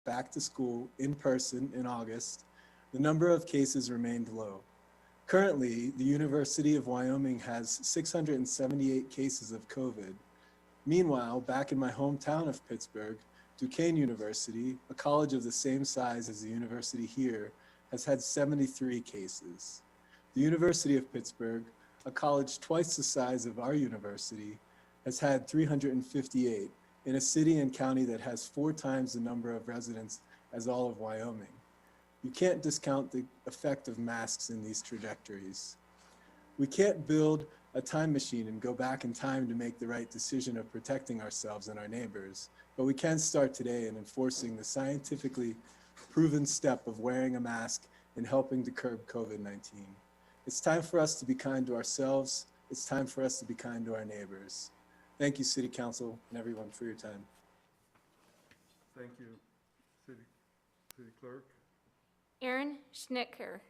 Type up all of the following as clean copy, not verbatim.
back to school in person in August, the number of cases remained low. Currently, the University of Wyoming has 678 cases of COVID. Meanwhile, back in my hometown of Pittsburgh, Duquesne University, a college of the same size as the university here, has had 73 cases. The University of Pittsburgh, a college twice the size of our university, has had 358 in a city and county that has 4 times the number of residents as all of Wyoming. You can't discount the effect of masks in these trajectories. We can't build a time machine and go back in time to make the right decision of protecting ourselves and our neighbors, but we can start today in enforcing the scientifically proven step of wearing a mask and helping to curb COVID-19. It's time for us to be kind to ourselves. It's time for us to be kind to our neighbors. Thank you, City Council and everyone for your time. Thank you, City Clerk. Aaron Schnicker.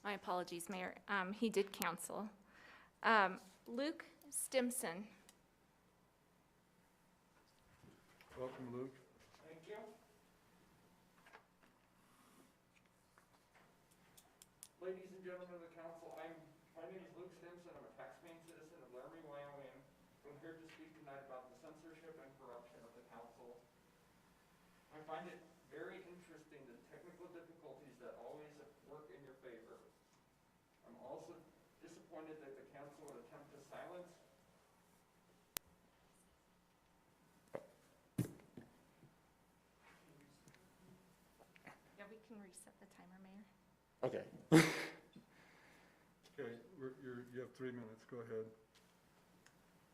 My apologies, Mayor. He did cancel. Luke Stimson. Welcome, Luke. Thank you. Ladies and gentlemen of the council, my name is Luke Stimson. I'm a taxpaying citizen of Laramie, Wyoming. I'm here to speak tonight about the censorship and corruption of the council. I find it very interesting the technical difficulties that always work in your favor. I'm also disappointed that the council would attempt to silence Yeah, we can reset the timer, Mayor. Okay. Okay, you have 3 minutes. Go ahead.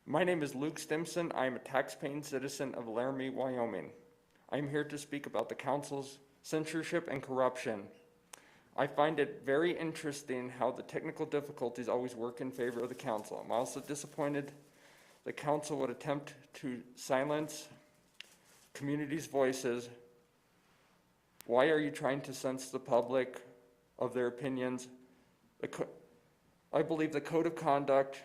My name is Luke Stimson. I am a taxpaying citizen of Laramie, Wyoming. I am here to speak about the council's censorship and corruption. I find it very interesting how the technical difficulties always work in favor of the council. I'm also disappointed the council would attempt to silence communities' voices. Why are you trying to censor the public of their opinions? I believe the code of conduct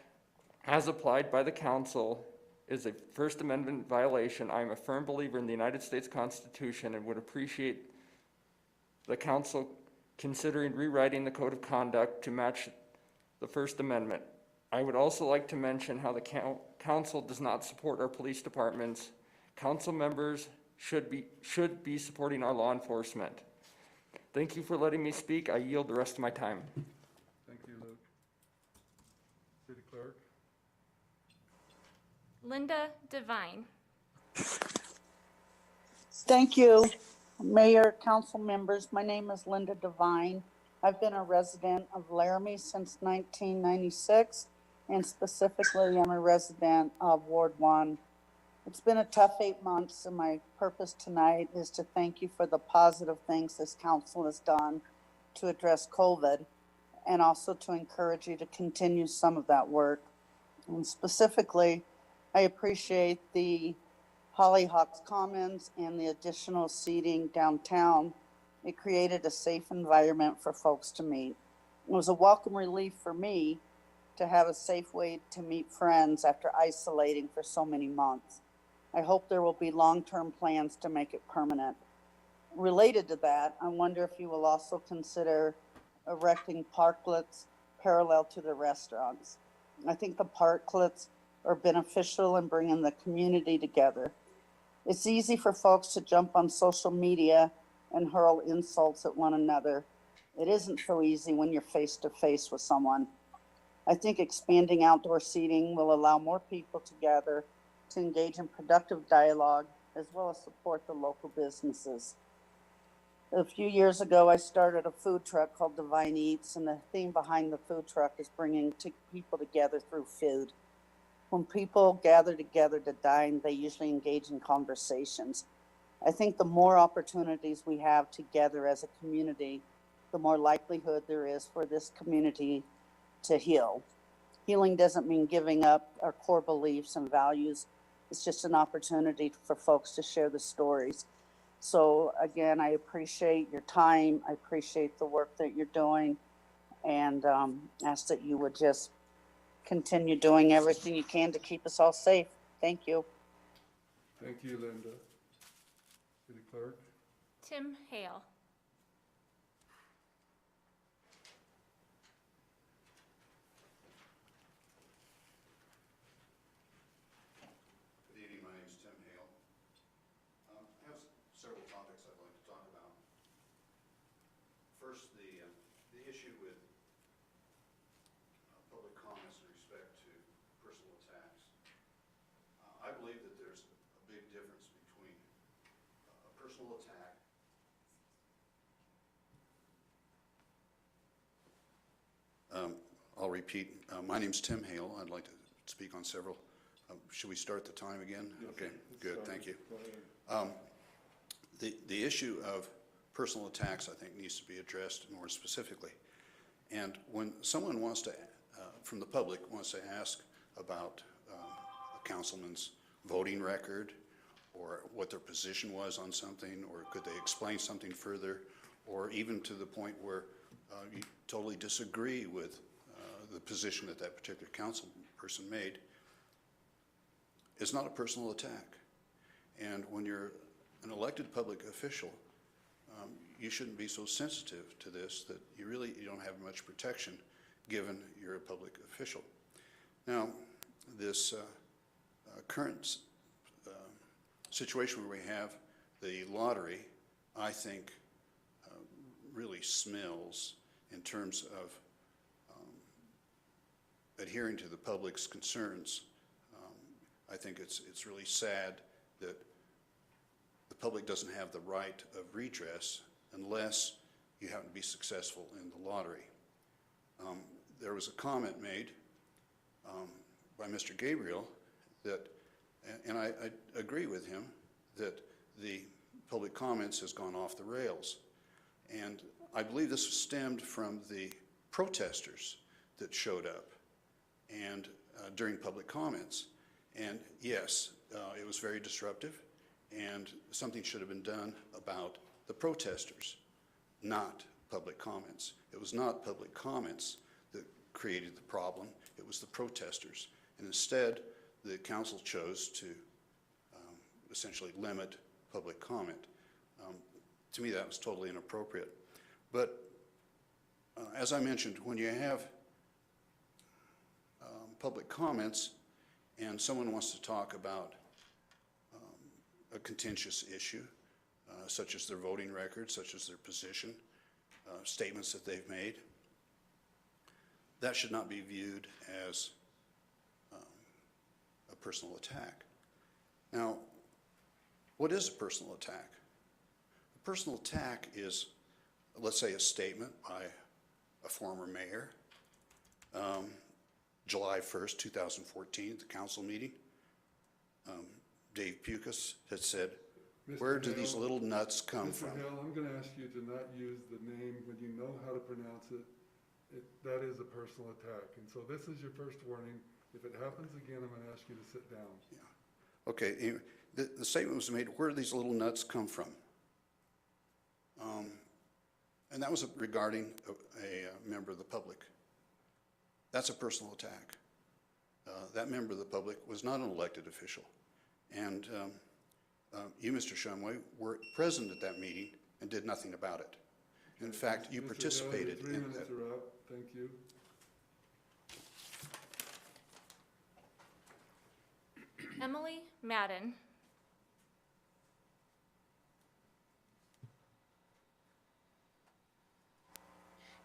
as applied by the council is a First Amendment violation. I am a firm believer in the United States Constitution and would appreciate the council considering rewriting the code of conduct to match the First Amendment. I would also like to mention how the council does not support our police departments. Council members should be supporting our law enforcement. Thank you for letting me speak. I yield the rest of my time. Thank you, Luke. City Clerk. Linda Devine. Thank you, Mayor, council members. My name is Linda Devine. I've been a resident of Laramie since 1996, and specifically I'm a resident of Ward 1. It's been a tough 8 months, and my purpose tonight is to thank you for the positive things this council has done to address COVID, and also to encourage you to continue some of that work. And specifically, I appreciate the Hollyhocks Commons and the additional seating downtown. It created a safe environment for folks to meet. It was a welcome relief for me to have a safe way to meet friends after isolating for so many months. I hope there will be long-term plans to make it permanent. Related to that, I wonder if you will also consider erecting parklets parallel to the restaurants. I think the parklets are beneficial in bringing the community together. It's easy for folks to jump on social media and hurl insults at one another. It isn't so easy when you're face to face with someone. I think expanding outdoor seating will allow more people to gather to engage in productive dialogue as well as support the local businesses. A few years ago, I started a food truck called Divine Eats, and the theme behind the food truck is bringing people together through food. When people gather together to dine, they usually engage in conversations. I think the more opportunities we have together as a community, the more likelihood there is for this community to heal. Healing doesn't mean giving up our core beliefs and values. It's just an opportunity for folks to share the stories. So again, I appreciate your time. I appreciate the work that you're doing, and ask that you would just continue doing everything you can to keep us all safe. Thank you. Thank you, Linda. City Clerk? Tim Hale. Good evening, my name is Tim Hale. I have several topics I'd like to talk about. First, the issue with public comments in respect to personal attacks. I believe that there's a big difference between a personal attack I'll repeat. My name's Tim Hale. I'd like to speak on several. Should we start the time again? Yes, Okay, let's good, start. thank you. Go ahead. The issue of personal attacks, I think, needs to be addressed more specifically. And when someone wants to, from the public, wants to ask about a councilman's voting record, or what their position was on something, or could they explain something further, or even to the point where you totally disagree with the position that that particular council person made, it's not a personal attack. And when you're an elected public official, you shouldn't be so sensitive to this that you don't have much protection given you're a public official. Now, this current situation where we have the lottery, I think, really smells in terms of adhering to the public's concerns. I think it's really sad that the public doesn't have the right of redress unless you happen to be successful in the lottery. There was a comment made by Mr. Gabriel that, and I agree with him, that the public comments has gone off the rails. And I believe this stemmed from the protesters that showed up and during public comments. And yes, it was very disruptive, and something should have been done about the protesters, not public comments. It was not public comments that created the problem, it was the protesters. And instead, the council chose to essentially limit public comment. To me, that was totally inappropriate. But as I mentioned, when you have public comments and someone wants to talk about a contentious issue, such as their voting record, such as their position, statements that they've made, that should not be viewed as a personal attack. Now, what is a personal attack? A personal attack is, let's say, a statement by a former mayor, July 1st, 2014, at the council meeting. Dave Pucas had said, "Where do these little nuts come from?" Mr. Hale, I'm going to ask you to not use the name when you know how to pronounce it. That is a personal attack. And so this is your first warning. If it happens again, I'm going to ask you to sit down. Yeah. Okay, the statement was made, "Where do these little nuts come from?" And that was regarding a member of the public. That's a personal attack. That member of the public was not an elected official. And you, Mr. Shumway, were present at that meeting and did nothing about it. In fact, you Mr. Hale, participated your 3 in minutes that. are up. Thank you. Emily Madden.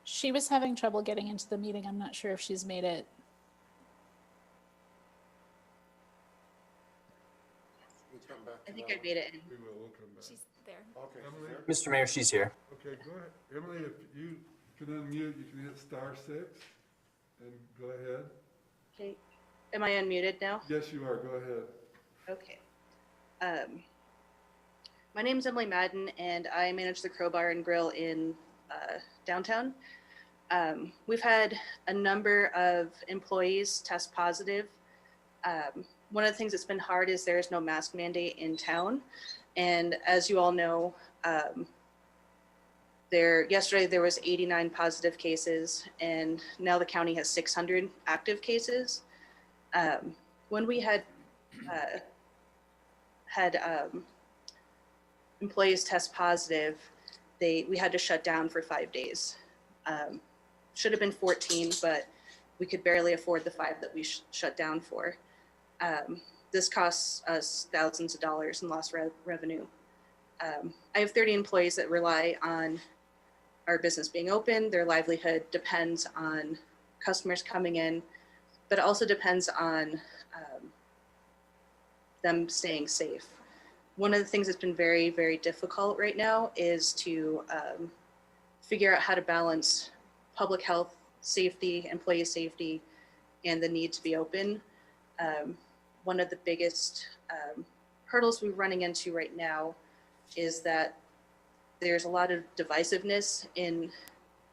She was having trouble getting into the meeting. I'm not sure if she's made it. I think I made it in. We'll come back. She's there. Okay. Emily? Mr. Mayor, she's here. Okay, go ahead. Emily, if you can unmute, you can hit *6 and go ahead. Okay. Am I unmuted now? Yes, you are. Go ahead. Okay. My name is Emily Madden, and I manage the Crow Bar and Grill in downtown. We've had a number of employees test positive. One of the things that's been hard is there is no mask mandate in town. And as you all know, Yesterday there was 89 positive cases, and now the county has 600 active cases. When we had employees test positive, we had to shut down for 5 days. Should have been 14, but we could barely afford the 5 that we shut down for. This costs us thousands of dollars in lost revenue. I have 30 employees that rely on our business being open. Their livelihood depends on customers coming in, but it also depends on them staying safe. One of the things that's been very, very difficult right now is to figure out how to balance public health, safety, employee safety, and the need to be open. One of the biggest hurdles we're running into right now is that there's a lot of divisiveness in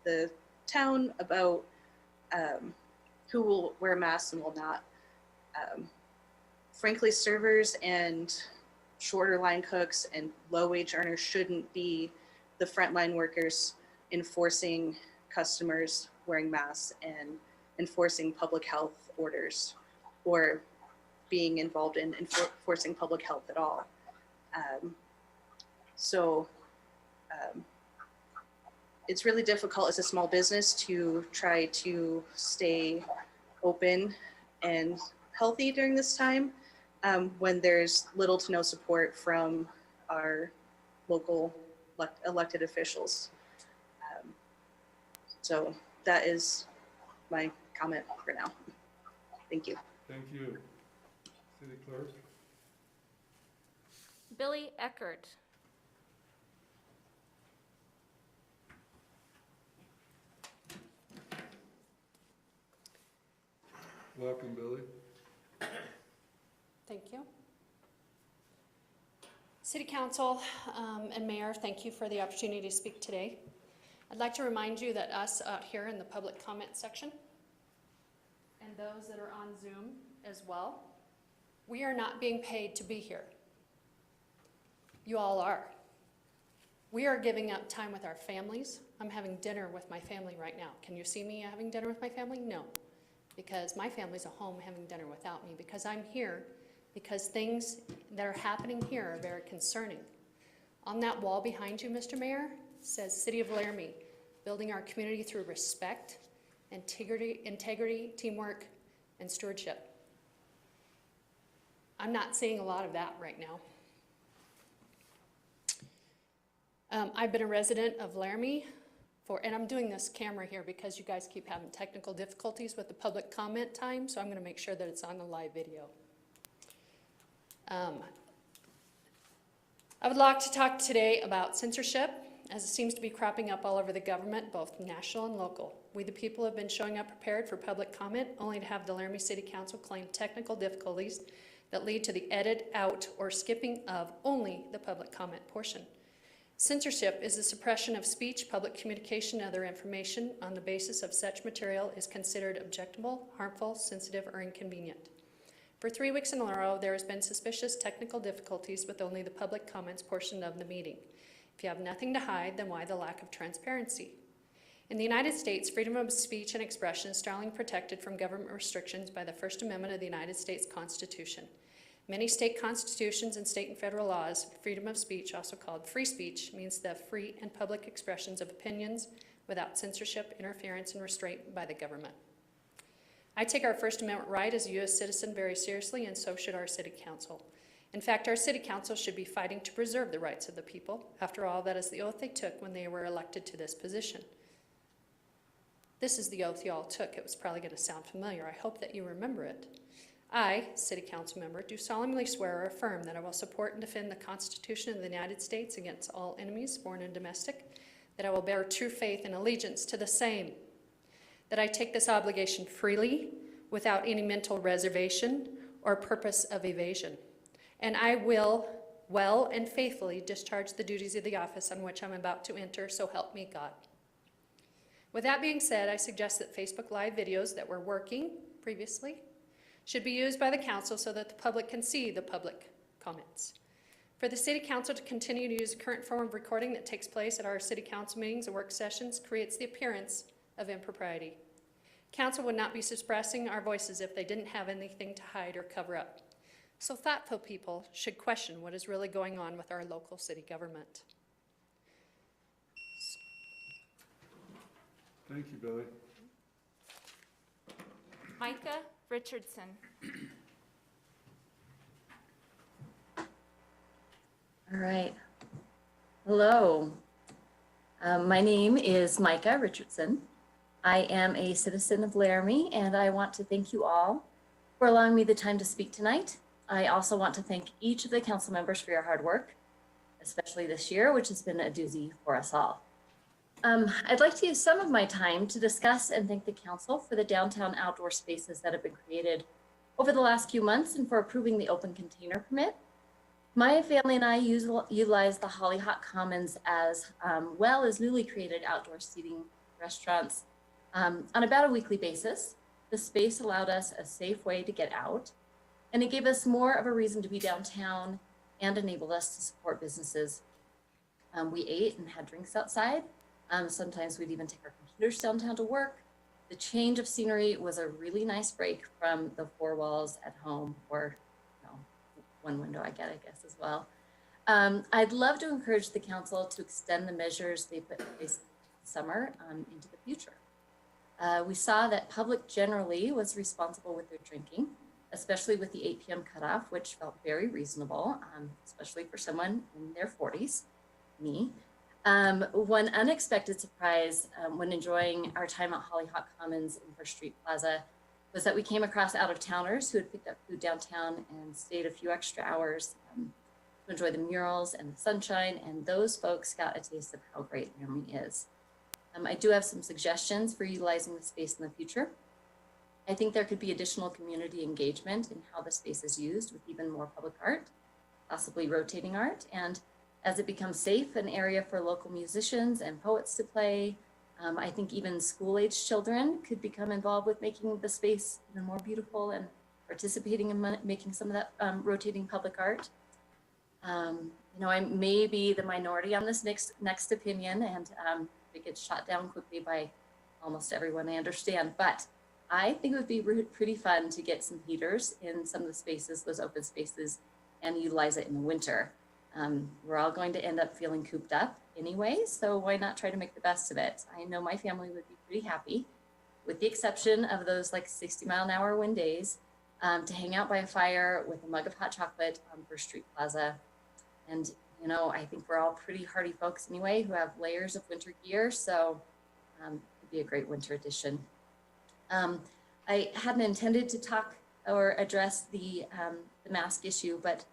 the town about who will wear masks and will not. Frankly, servers and shorter line cooks and low wage earners shouldn't be the frontline workers enforcing customers wearing masks and enforcing public health orders or being involved in enforcing public health at all. It's really difficult as a small business to try to stay open and healthy during this time when there's little to no support from our local elected officials. So that is my comment for now. Thank you. Thank you. City Clerk? Billy Eckert. Welcome, Billy. Thank you. City Council and Mayor, thank you for the opportunity to speak today. I'd like to remind you that us out here in the public comment section and those that are on Zoom as well, we are not being paid to be here. You all are. We are giving up time with our families. I'm having dinner with my family right now. Can you see me having dinner with my family? No, because my family's at home having dinner without me, because I'm here, because things that are happening here are very concerning. On that wall behind you, Mr. Mayor, says City of Laramie, building our community through respect, integrity, teamwork, and stewardship. I'm not seeing a lot of that right now. I've been a resident of Laramie and I'm doing this camera here because you guys keep having technical difficulties with the public comment time, so I'm going to make sure that it's on the live video. I would like to talk today about censorship, as it seems to be cropping up all over the government, both national and local. We the people have been showing up prepared for public comment, only to have the Laramie City Council claim technical difficulties that lead to the edit out or skipping of only the public comment portion. Censorship is the suppression of speech, public communication, and other information on the basis of such material is considered objectionable, harmful, sensitive, or inconvenient. For 3 weeks in a row, there has been suspicious technical difficulties with only the public comments portion of the meeting. If you have nothing to hide, then why the lack of transparency? In the United States, freedom of speech and expression is strongly protected from government restrictions by the First Amendment of the United States Constitution. Many state constitutions and state and federal laws, freedom of speech, also called free speech, means the free and public expressions of opinions without censorship, interference, and restraint by the government. I take our First Amendment right as a U.S. citizen very seriously, and so should our City Council. In fact, our City Council should be fighting to preserve the rights of the people. After all, that is the oath they took when they were elected to this position. This is the oath you all took. It was probably going to sound familiar. I hope that you remember it. I, City Council member, do solemnly swear or affirm that I will support and defend the Constitution of the United States against all enemies, foreign and domestic, that I will bear true faith and allegiance to the same, that I take this obligation freely, without any mental reservation or purpose of evasion, and I will well and faithfully discharge the duties of the office on which I'm about to enter, so help me God. With that being said, I suggest that Facebook Live videos that were working previously should be used by the council so that the public can see the public comments. For the city council to continue to use the current form of recording that takes place at our city council meetings and work sessions creates the appearance of impropriety. Council would not be suppressing our voices if they didn't have anything to hide or cover up. So thoughtful people should question what is really going on with our local city government. Thank you, Billy. Micah Richardson. All right. Hello. My name is Micah Richardson. I am a citizen of Laramie, and I want to thank you all for allowing me the time to speak tonight. I also want to thank each of the council members for your hard work, especially this year, which has been a doozy for us all. I'd like to use some of my time to discuss and thank the council for the downtown outdoor spaces that have been created over the last few months and for approving the open container permit. My family and I utilize the Hollyhock Commons as well as newly created outdoor seating restaurants on about a weekly basis. The space allowed us a safe way to get out, and it gave us more of a reason to be downtown and enabled us to support businesses. We ate and had drinks outside. Sometimes we'd even take our computers downtown to work. The change of scenery was a really nice break from the four walls at home, or one window I guess, as well. I'd love to encourage the council to extend the measures they put in place this summer into the future. We saw that public generally was responsible with their drinking, especially with the 8 p.m. cutoff, which felt very reasonable, especially for someone in their 40s, me. One unexpected surprise when enjoying our time at Hollyhock Commons in First Street Plaza was that we came across out-of-towners who had picked up food downtown and stayed a few extra hours to enjoy the murals and the sunshine, and those folks got a taste of how great Laramie is. I do have some suggestions for utilizing the space in the future. I think there could be additional community engagement in how the space is used with even more public art, possibly rotating art, and as it becomes safe, an area for local musicians and poets to play. I think even school-age children could become involved with making the space even more beautiful and participating in making some of that rotating public art. I may be the minority on this next opinion, and it gets shot down quickly by almost everyone, I understand, but I think it would be pretty fun to get some heaters in some of the spaces, those open spaces, and utilize it in the winter. We're all going to end up feeling cooped up anyway, so why not try to make the best of it? I know my family would be pretty happy, with the exception of those like 60-mile-an-hour wind days, to hang out by a fire with a mug of hot chocolate on First Street Plaza. And, I think we're all pretty hardy folks anyway who have layers of winter gear, so it'd be a great winter addition. I hadn't intended to talk or address the mask issue, but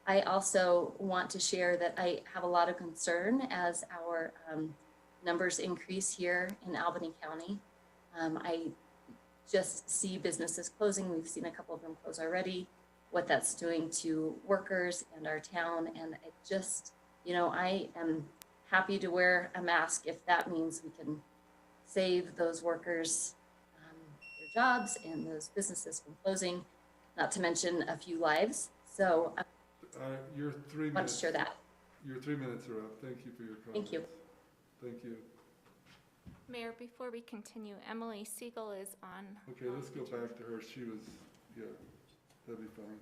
I also want to share that I have a lot of concern as our numbers increase here in Albany County. I just see businesses closing. We've seen a couple of them close already, what that's doing to workers and our town. And it just, I am happy to wear a mask if that means we can save those workers their jobs and those businesses from closing, not to mention a few lives. So Your 3 I want minutes. to share that. Your 3 minutes are up. Thank you for your comments. Thank you. Thank you. Mayor, before we continue, Emily Siegel is on. Okay, let's go back to her. She was, yeah, that'd be fine.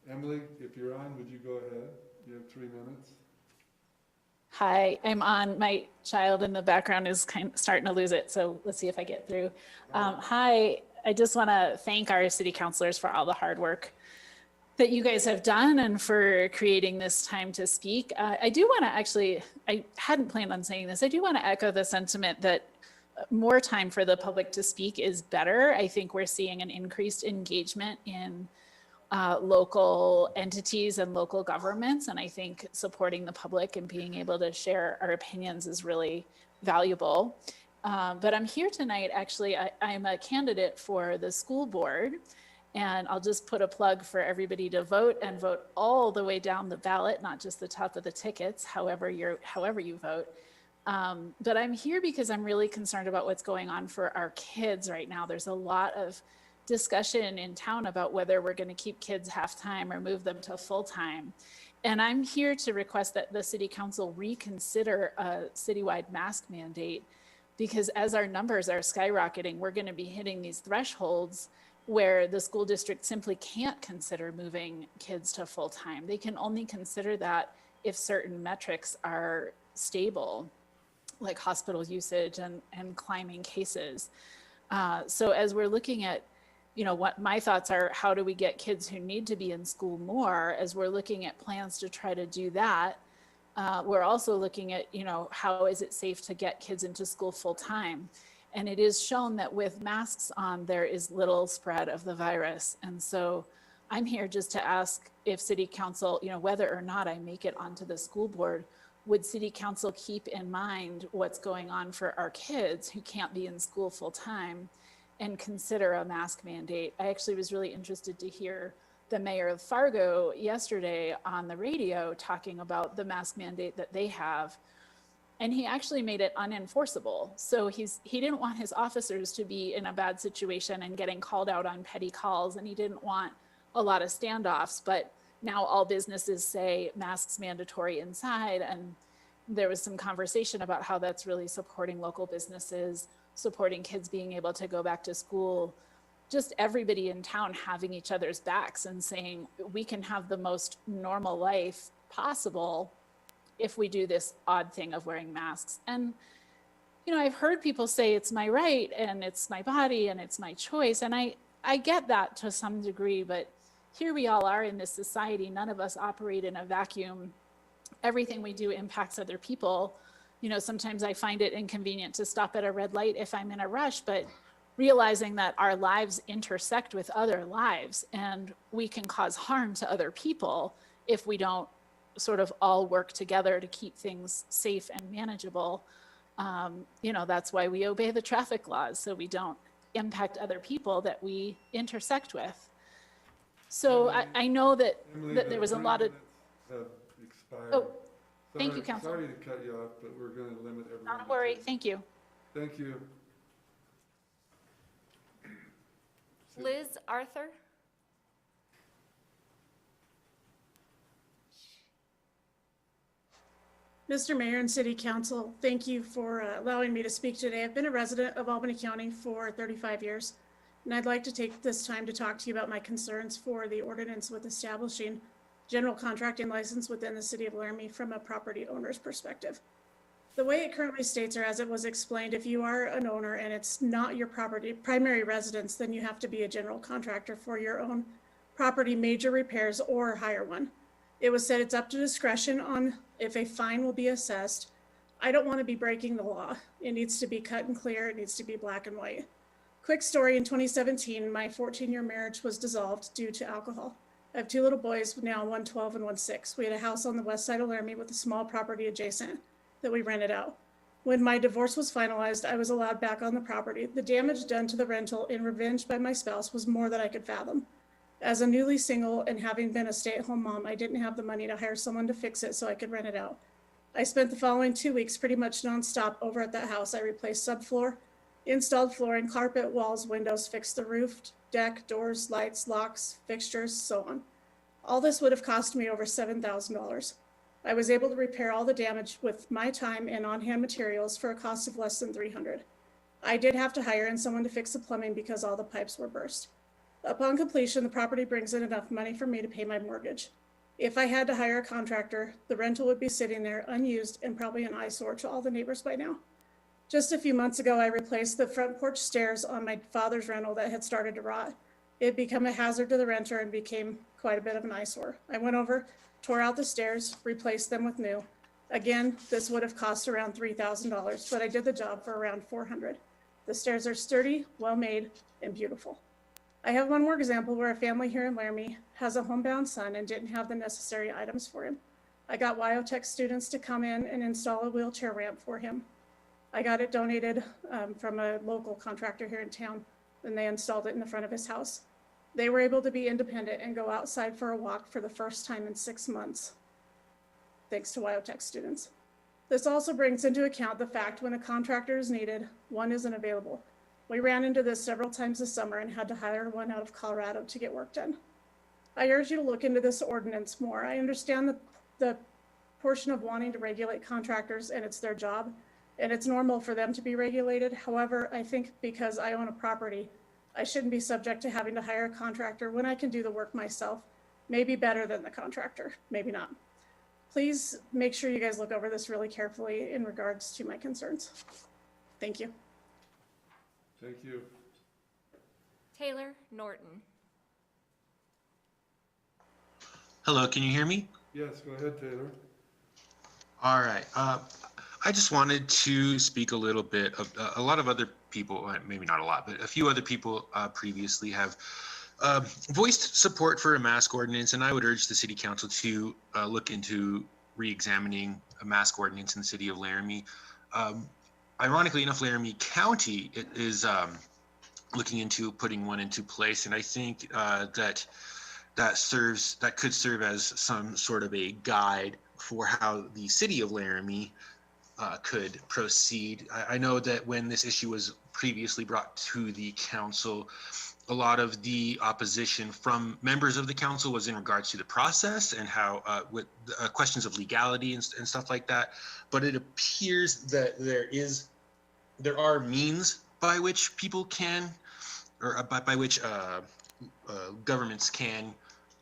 Emily, if you're on, would you go ahead? You have 3 minutes. Hi, I'm on. My child in the background is starting to lose it, so let's see if I get through. Hi, I just want to thank our city councilors for all the hard work that you guys have done and for creating this time to speak. I do want to I hadn't planned on saying this. I do want to echo the sentiment that more time for the public to speak is better. I think we're seeing an increased engagement in local entities and local governments. And I think supporting the public and being able to share our opinions is really valuable. But I'm here tonight, actually, I'm a candidate for the school board. And I'll just put a plug for everybody to vote and vote all the way down the ballot, not just the top of the tickets, however you vote. But I'm here because I'm really concerned about what's going on for our kids right now. There's a lot of discussion in town about whether we're going to keep kids half-time or move them to full-time. And I'm here to request that the city council reconsider a citywide mask mandate, because as our numbers are skyrocketing, we're going to be hitting these thresholds where the school district simply can't consider moving kids to full time. They can only consider that if certain metrics are stable, like hospital usage and climbing cases. So as we're looking at, what my thoughts are, how do we get kids who need to be in school more? As we're looking at plans to try to do that, we're also looking at, how is it safe to get kids into school full time? And it is shown that with masks on, there is little spread of the virus. And so I'm here just to ask if city council, whether or not I make it onto the school board, would city council keep in mind what's going on for our kids who can't be in school full time and consider a mask mandate? I actually was really interested to hear the mayor of Fargo yesterday on the radio talking about the mask mandate that they have. And he actually made it unenforceable. So he didn't want his officers to be in a bad situation and getting called out on petty calls. And he didn't want a lot of standoffs, but now all businesses say masks mandatory inside. And there was some conversation about how that's really supporting local businesses, supporting kids being able to go back to school, just everybody in town having each other's backs and saying, we can have the most normal life possible if we do this odd thing of wearing masks. And, I've heard people say it's my right and it's my body and it's my choice. And I get that to some degree, but here we all are in this society. None of us operate in a vacuum. Everything we do impacts other people. Sometimes I find it inconvenient to stop at a red light if I'm in a rush, but realizing that our lives intersect with other lives and we can cause harm to other people if we don't sort of all work together to keep things safe and manageable. That's why we obey the traffic laws, so we don't impact other people that we intersect with. So I know that, Emily, that there was a lot of, have expired. oh, thank you, Council. Sorry to cut you off, but we're going to limit everyone. Not a worry, thank you. Thank you. Liz Arthur? Mr. Mayor and City Council, thank you for allowing me to speak today. I've been a resident of Albany County for 35 years, and I'd like to take this time to talk to you about my concerns for the ordinance with establishing general contracting license within the city of Laramie from a property owner's perspective. The way it currently states, or as it was explained, if you are an owner and it's not your primary residence, then you have to be a general contractor for your own property major repairs or hire one. It was said it's up to discretion on if a fine will be assessed. I don't want to be breaking the law. It needs to be cut and clear. It needs to be black and white. Quick story, in 2017, my 14-year marriage was dissolved due to alcohol. I have two little boys now, one 12 and one 6. We had a house on the west side of Laramie with a small property adjacent that we rented out. When my divorce was finalized, I was allowed back on the property. The damage done to the rental in revenge by my spouse was more than I could fathom. As a newly single and having been a stay-at-home mom, I didn't have the money to hire someone to fix it so I could rent it out. I spent the following 2 weeks pretty much nonstop over at that house. I replaced subfloor, installed flooring, carpet, walls, windows, fixed the roof, deck, doors, lights, locks, fixtures, so on. All this would have cost me over $7,000. I was able to repair all the damage with my time and on-hand materials for a cost of less than $300. I did have to hire in someone to fix the plumbing because all the pipes were burst. Upon completion, the property brings in enough money for me to pay my mortgage. If I had to hire a contractor, the rental would be sitting there unused and probably an eyesore to all the neighbors by now. Just a few months ago, I replaced the front porch stairs on my father's rental that had started to rot. It had become a hazard to the renter and became quite a bit of an eyesore. I went over, tore out the stairs, replaced them with new. Again, this would have cost around $3,000, but I did the job for around $400. The stairs are sturdy, well-made, and beautiful. I have one more example where a family here in Laramie has a homebound son and didn't have the necessary items for him. I got Wyotech students to come in and install a wheelchair ramp for him. I got it donated from a local contractor here in town, and they installed it in the front of his house. They were able to be independent and go outside for a walk for the first time in 6 months, thanks to Wyotech students. This also brings into account the fact when a contractor is needed, one isn't available. We ran into this several times this summer and had to hire one out of Colorado to get work done. I urge you to look into this ordinance more. I understand the portion of wanting to regulate contractors, and it's their job, and it's normal for them to be regulated. However, I think because I own a property, I shouldn't be subject to having to hire a contractor when I can do the work myself. Maybe better than the contractor, maybe not. Please make sure you guys look over this really carefully in regards to my concerns. Thank you. Thank you. Taylor Norton. Hello, can you hear me? Yes, go ahead, Taylor. All right. I just wanted to speak a little bit of a lot of other people, maybe not a lot, but a few other people previously have voiced support for a mask ordinance, and I would urge the city council to look into re-examining a mask ordinance in the city of Laramie. Ironically enough, Laramie County is looking into putting one into place, and I think that could serve as some sort of a guide for how the city of Laramie could proceed. I know that when this issue was previously brought to the council, a lot of the opposition from members of the council was in regards to the process and how with questions of legality and stuff like that. But it appears that there are means by which people can, or by which governments can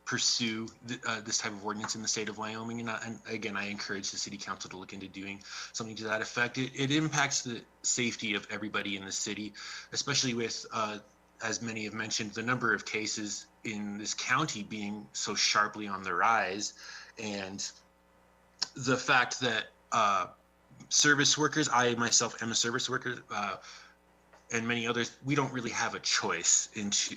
pursue this type of ordinance in the state of Wyoming. And again, I encourage the city council to look into doing something to that effect. It impacts the safety of everybody in the city, especially with, as many have mentioned, the number of cases in this county being so sharply on the rise. And the fact that service workers, I myself am a service worker, and many others, we don't really have a choice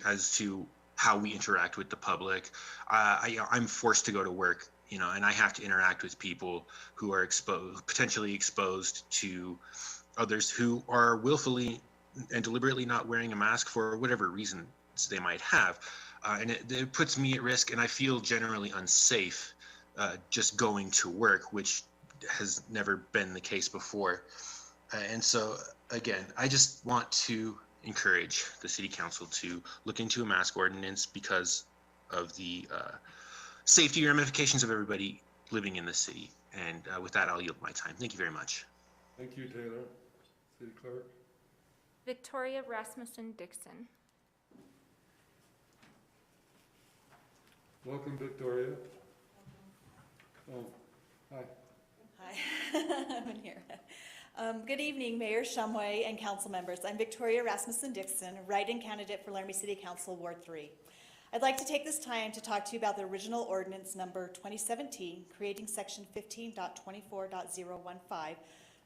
as to how we interact with the public. I'm forced to go to work, and I have to interact with people who are potentially exposed to others who are willfully and deliberately not wearing a mask for whatever reasons they might have. And it puts me at risk, and I feel generally unsafe just going to work, which has never been the case before. And so, again, I just want to encourage the city council to look into a mask ordinance because of the safety ramifications of everybody living in the city. And with that, I'll yield my time. Thank you very much. Thank you, Taylor. City Clerk. Victoria Rasmussen Dixon. Welcome, Victoria. Oh, hi. Hi, I'm in here. Good evening, Mayor Shumway and council members. I'm Victoria Rasmussen Dixon, write-in candidate for Laramie City Council Ward 3. I'd like to take this time to talk to you about the original ordinance number 2017, creating section 15.24.015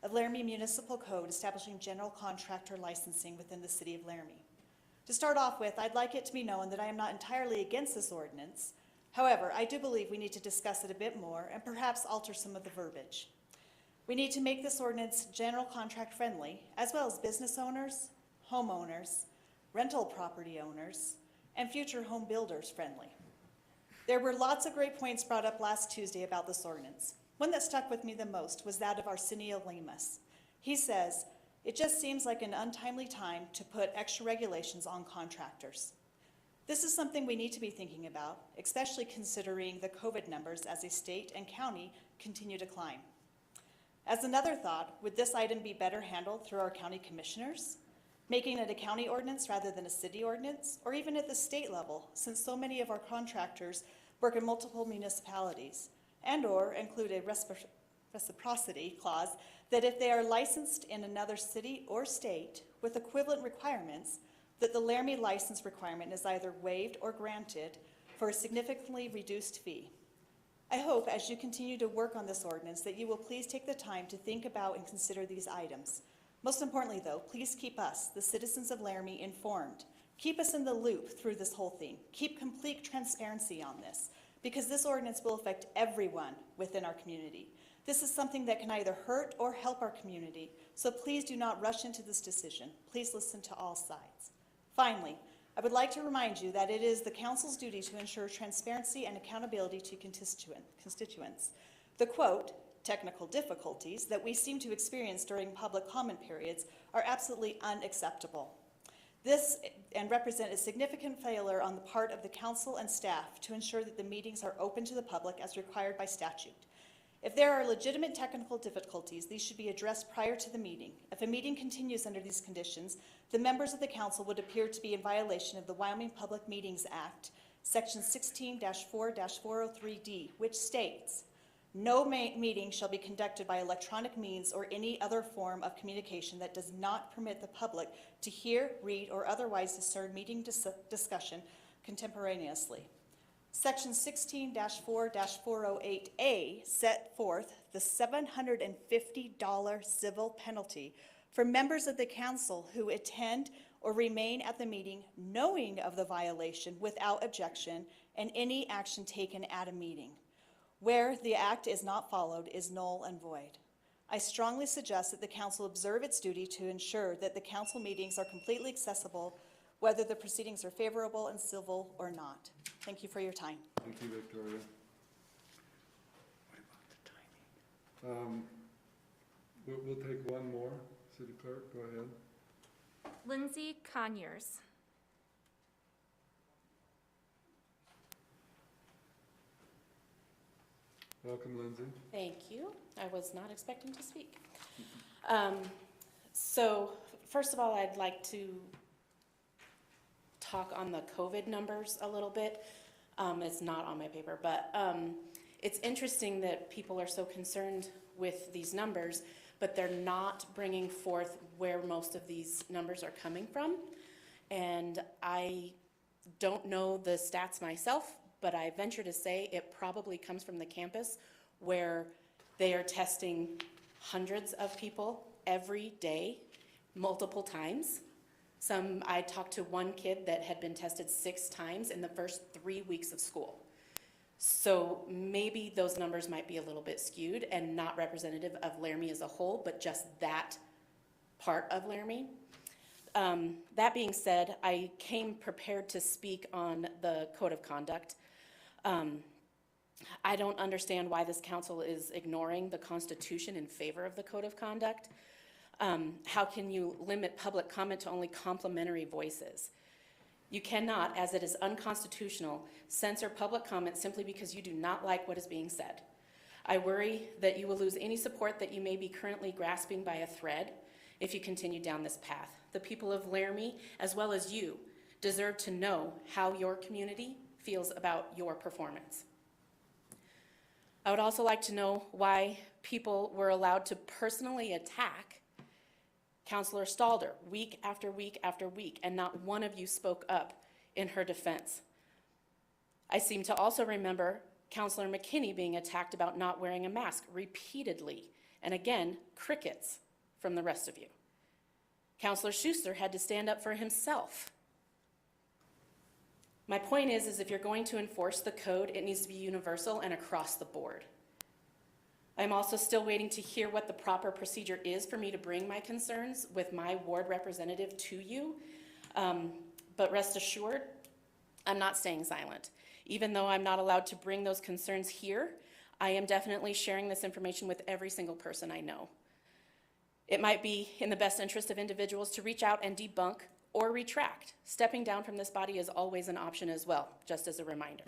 of Laramie Municipal Code, establishing general contractor licensing within the city of Laramie. To start off with, I'd like it to be known that I am not entirely against this ordinance. However, I do believe we need to discuss it a bit more and perhaps alter some of the verbiage. We need to make this ordinance general contract friendly, as well as business owners, homeowners, rental property owners, and future home builders friendly. There were lots of great points brought up last Tuesday about this ordinance. One that stuck with me the most was that of Arsenio Lemus. He says, "It just seems like an untimely time to put extra regulations on contractors." This is something we need to be thinking about, especially considering the COVID numbers as a state and county continue to climb. As another thought, would this item be better handled through our county commissioners, making it a county ordinance rather than a city ordinance, or even at the state level, since so many of our contractors work in multiple municipalities, and/or include a reciprocity clause that if they are licensed in another city or state with equivalent requirements, that the Laramie license requirement is either waived or granted for a significantly reduced fee. I hope as you continue to work on this ordinance that you will please take the time to think about and consider these items. Most importantly though, please keep us, the citizens of Laramie, informed. Keep us in the loop through this whole thing. Keep complete transparency on this, because this ordinance will affect everyone within our community. This is something that can either hurt or help our community, so please do not rush into this decision. Please listen to all sides. Finally, I would like to remind you that it is the council's duty to ensure transparency and accountability to constituents. The quote, technical difficulties that we seem to experience during public comment periods are absolutely unacceptable. This and represent a significant failure on the part of the council and staff to ensure that the meetings are open to the public as required by statute. If there are legitimate technical difficulties, these should be addressed prior to the meeting. If a meeting continues under these conditions, the members of the council would appear to be in violation of the Wyoming Public Meetings Act, Section 16-4-403D, which states, "No meeting shall be conducted by electronic means or any other form of communication that does not permit the public to hear, read, or otherwise discern meeting discussion contemporaneously." Section 16-4-408A set forth the $750 civil penalty for members of the council who attend or remain at the meeting knowing of the violation without objection, and any action taken at a meeting where the act is not followed is null and void. I strongly suggest that the council observe its duty to ensure that the council meetings are completely accessible, whether the proceedings are favorable and civil or not. Thank you for your time. Thank you, Victoria. We'll take one more. City Clerk, go ahead. Lindsay Conyers. Welcome, Lindsay. Thank you. I was not expecting to speak. So first of all, I'd like to talk on the COVID numbers a little bit. It's not on my paper, but it's interesting that people are so concerned with these numbers, but they're not bringing forth where most of these numbers are coming from. And I don't know the stats myself, but I venture to say it probably comes from the campus where they are testing hundreds of people every day, multiple times. I talked to one kid that had been tested 6 times in the first 3 weeks of school. So maybe those numbers might be a little bit skewed and not representative of Laramie as a whole, but just that part of Laramie. That being said, I came prepared to speak on the code of conduct. I don't understand why this council is ignoring the Constitution in favor of the code of conduct. How can you limit public comment to only complimentary voices? You cannot, as it is unconstitutional, censor public comment simply because you do not like what is being said. I worry that you will lose any support that you may be currently grasping by a thread if you continue down this path. The people of Laramie, as well as you, deserve to know how your community feels about your performance. I would also like to know why people were allowed to personally attack Councilor Stalder week after week after week, and not one of you spoke up in her defense. I seem to also remember Councilor McKinney being attacked about not wearing a mask repeatedly, and again, crickets from the rest of you. Councilor Schuster had to stand up for himself. My point is if you're going to enforce the code, it needs to be universal and across the board. I'm also still waiting to hear what the proper procedure is for me to bring my concerns with my ward representative to you. But rest assured, I'm not staying silent. Even though I'm not allowed to bring those concerns here, I am definitely sharing this information with every single person I know. It might be in the best interest of individuals to reach out and debunk or retract. Stepping down from this body is always an option as well, just as a reminder.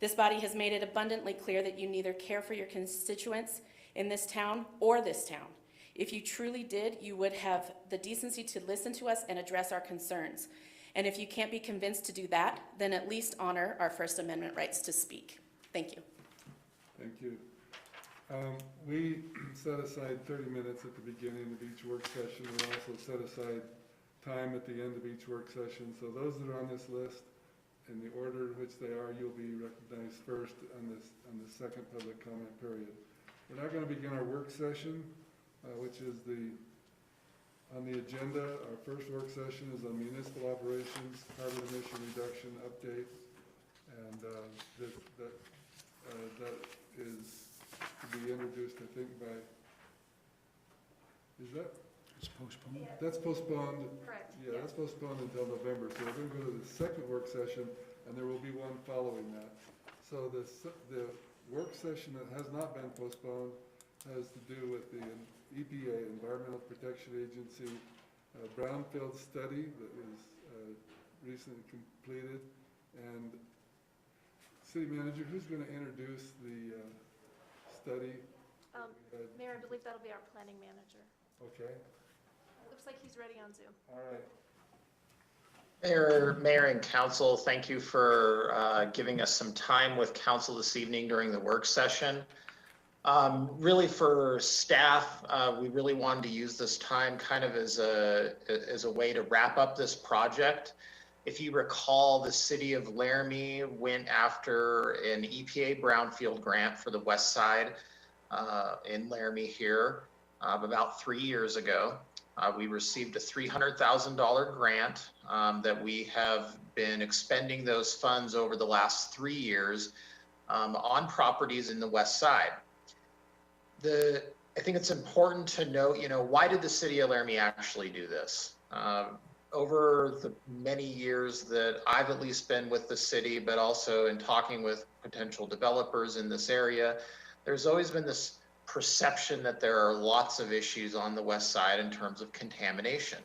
This body has made it abundantly clear that you neither care for your constituents in this town or this town. If you truly did, you would have the decency to listen to us and address our concerns. And if you can't be convinced to do that, then at least honor our First Amendment rights to speak. Thank you. Thank you. We set aside 30 minutes at the beginning of each work session. We also set aside time at the end of each work session. So those that are on this list, in the order in which they are, you'll be recognized first on the second public comment period. We're now going to begin our work session, which is on the agenda. Our first work session is on municipal operations, carbon emission reduction update, and that is to be introduced, I think, by, is that? It's postponed. That's postponed. Correct. Yeah, that's postponed until November. So we're going to go to the second work session, and there will be one following that. So the work session that has not been postponed has to do with the EPA, Environmental Protection Agency, brownfield study that was recently completed. And City Manager, who's going to introduce the study? Mayor, I believe that'll be our planning manager. Okay, Looks like he's ready on Zoom. all right. Mayor and council, thank you for giving us some time with council this evening during the work session. Really for staff, we really wanted to use this time kind of as a way to wrap up this project. If you recall, the city of Laramie went after an EPA brownfield grant for the west side in Laramie here about 3 years ago. We received a $300,000 grant that we have been expending those funds over the last 3 years on properties in the west side. I think it's important to note, why did the city of Laramie actually do this? Over the many years that I've at least been with the city, but also in talking with potential developers in this area, there's always been this perception that there are lots of issues on the west side in terms of contamination.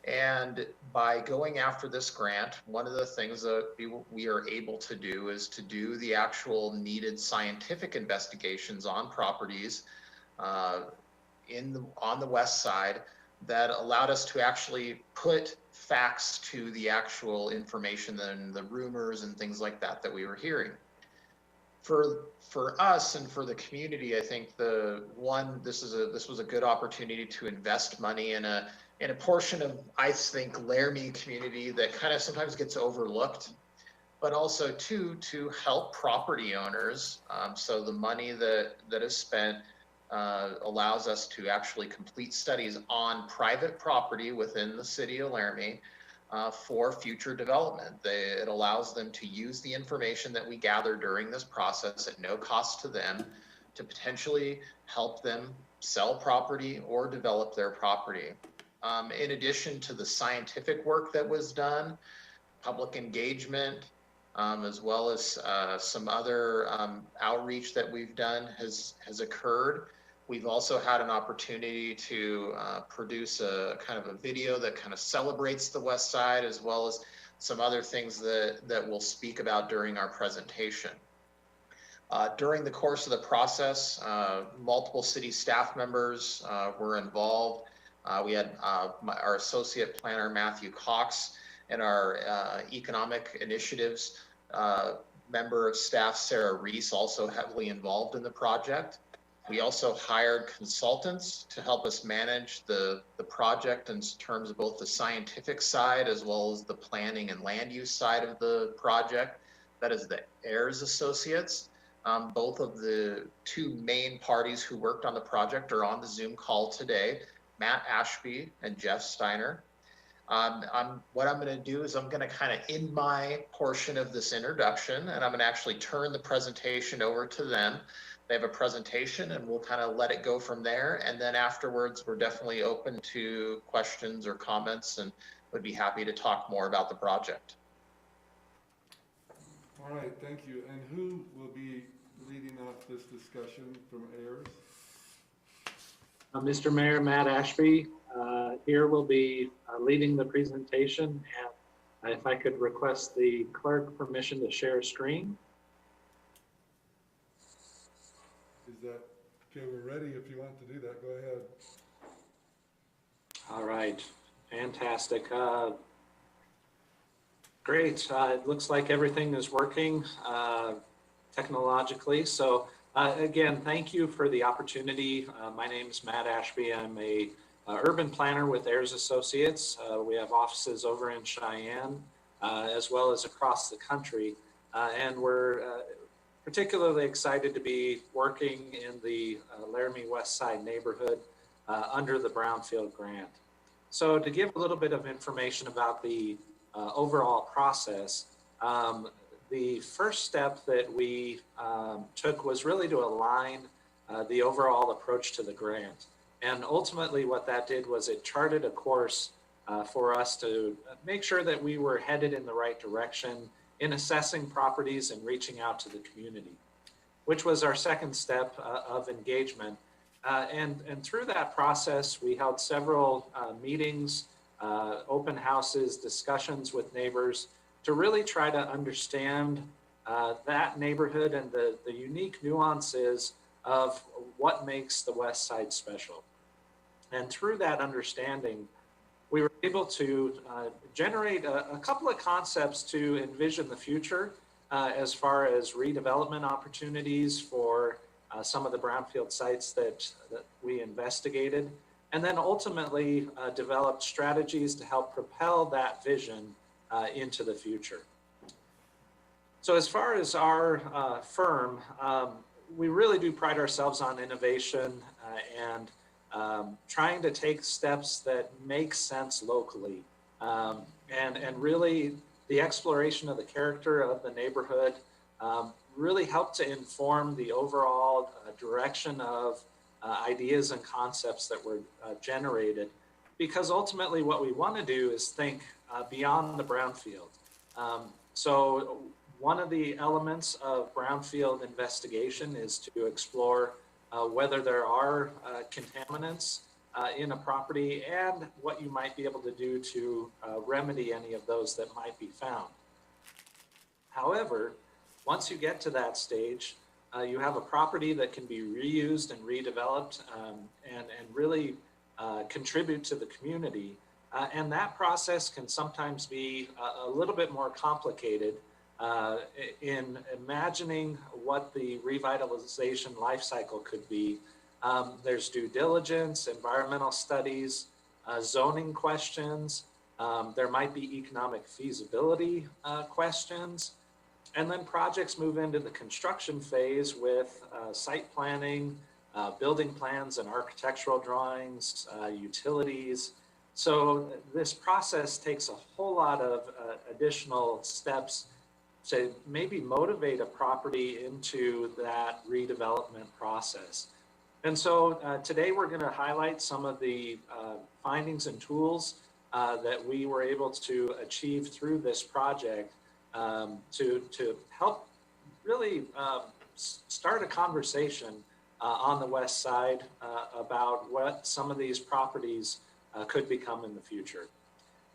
And by going after this grant, one of the things that we are able to do is to do the actual needed scientific investigations on properties on the west side that allowed us to actually put facts to the actual information and the rumors and things like that we were hearing. For us and for the community, I think this was a good opportunity to invest money in a portion of, I think, Laramie community that kind of sometimes gets overlooked, but also to help property owners. So the money that is spent allows us to actually complete studies on private property within the city of Laramie for future development. It allows them to use the information that we gather during this process at no cost to them to potentially help them sell property or develop their property. In addition to the scientific work that was done, public engagement, as well as some other outreach that we've done has occurred. We've also had an opportunity to produce a kind of a video that kind of celebrates the west side, as well as some other things that we'll speak about during our presentation. During the course of the process, multiple city staff members were involved. We had our associate planner, Matthew Cox, and our economic initiatives member of staff, Sarah Reese, also heavily involved in the project. We also hired consultants to help us manage the project in terms of both the scientific side as well as the planning and land use side of the project. That is the Ayers Associates. Both of the two main parties who worked on the project are on the Zoom call today, Matt Ashby and Jeff Steiner. What I'm going to do is I'm going to kind of end my portion of this introduction, and I'm going to actually turn the presentation over to them. They have a presentation and we'll kind of let it go from there. And then afterwards, we're definitely open to questions or comments and would be happy to talk more about the project. All right, thank you. And who will be leading off this discussion from Ayers? Mr. Mayor, Matt Ashby here will be leading the presentation. And if I could request the clerk permission to share a screen. Is that, okay, we're ready if you want to do that, go ahead. All right, fantastic. Great, it looks like everything is working technologically. So again, thank you for the opportunity. My name is Matt Ashby. I'm a urban planner with Ayers Associates. We have offices over in Cheyenne as well as across the country. And we're particularly excited to be working in the Laramie West Side neighborhood under the Brownfield grant. So to give a little bit of information about the overall process, the first step that we took was really to align the overall approach to the grant. And ultimately what that did was it charted a course for us to make sure that we were headed in the right direction in assessing properties and reaching out to the community, which was our second step of engagement. And through that process, we held several meetings, open houses, discussions with neighbors to really try to understand that neighborhood and the unique nuances of what makes the West Side special. And through that understanding, we were able to generate a couple of concepts to envision the future as far as redevelopment opportunities for some of the brownfield sites that we investigated, and then ultimately developed strategies to help propel that vision into the future. So as far as our firm, we really do pride ourselves on innovation and trying to take steps that make sense locally. And really the exploration of the character of the neighborhood really helped to inform the overall direction of ideas and concepts that were generated. Because ultimately what we want to do is think beyond the brownfield. So one of the elements of brownfield investigation is to explore whether there are contaminants in a property and what you might be able to do to remedy any of those that might be found. However, once you get to that stage, you have a property that can be reused and redeveloped and really contribute to the community. And that process can sometimes be a little bit more complicated in imagining what the revitalization life cycle could be. There's due diligence, environmental studies, zoning questions. There might be economic feasibility questions. And then projects move into the construction phase with site planning, building plans and architectural drawings, utilities. So this process takes a whole lot of additional steps to maybe motivate a property into that redevelopment process. And so today we're going to highlight some of the findings and tools that we were able to achieve through this project to help really start a conversation on the West Side about what some of these properties could become in the future.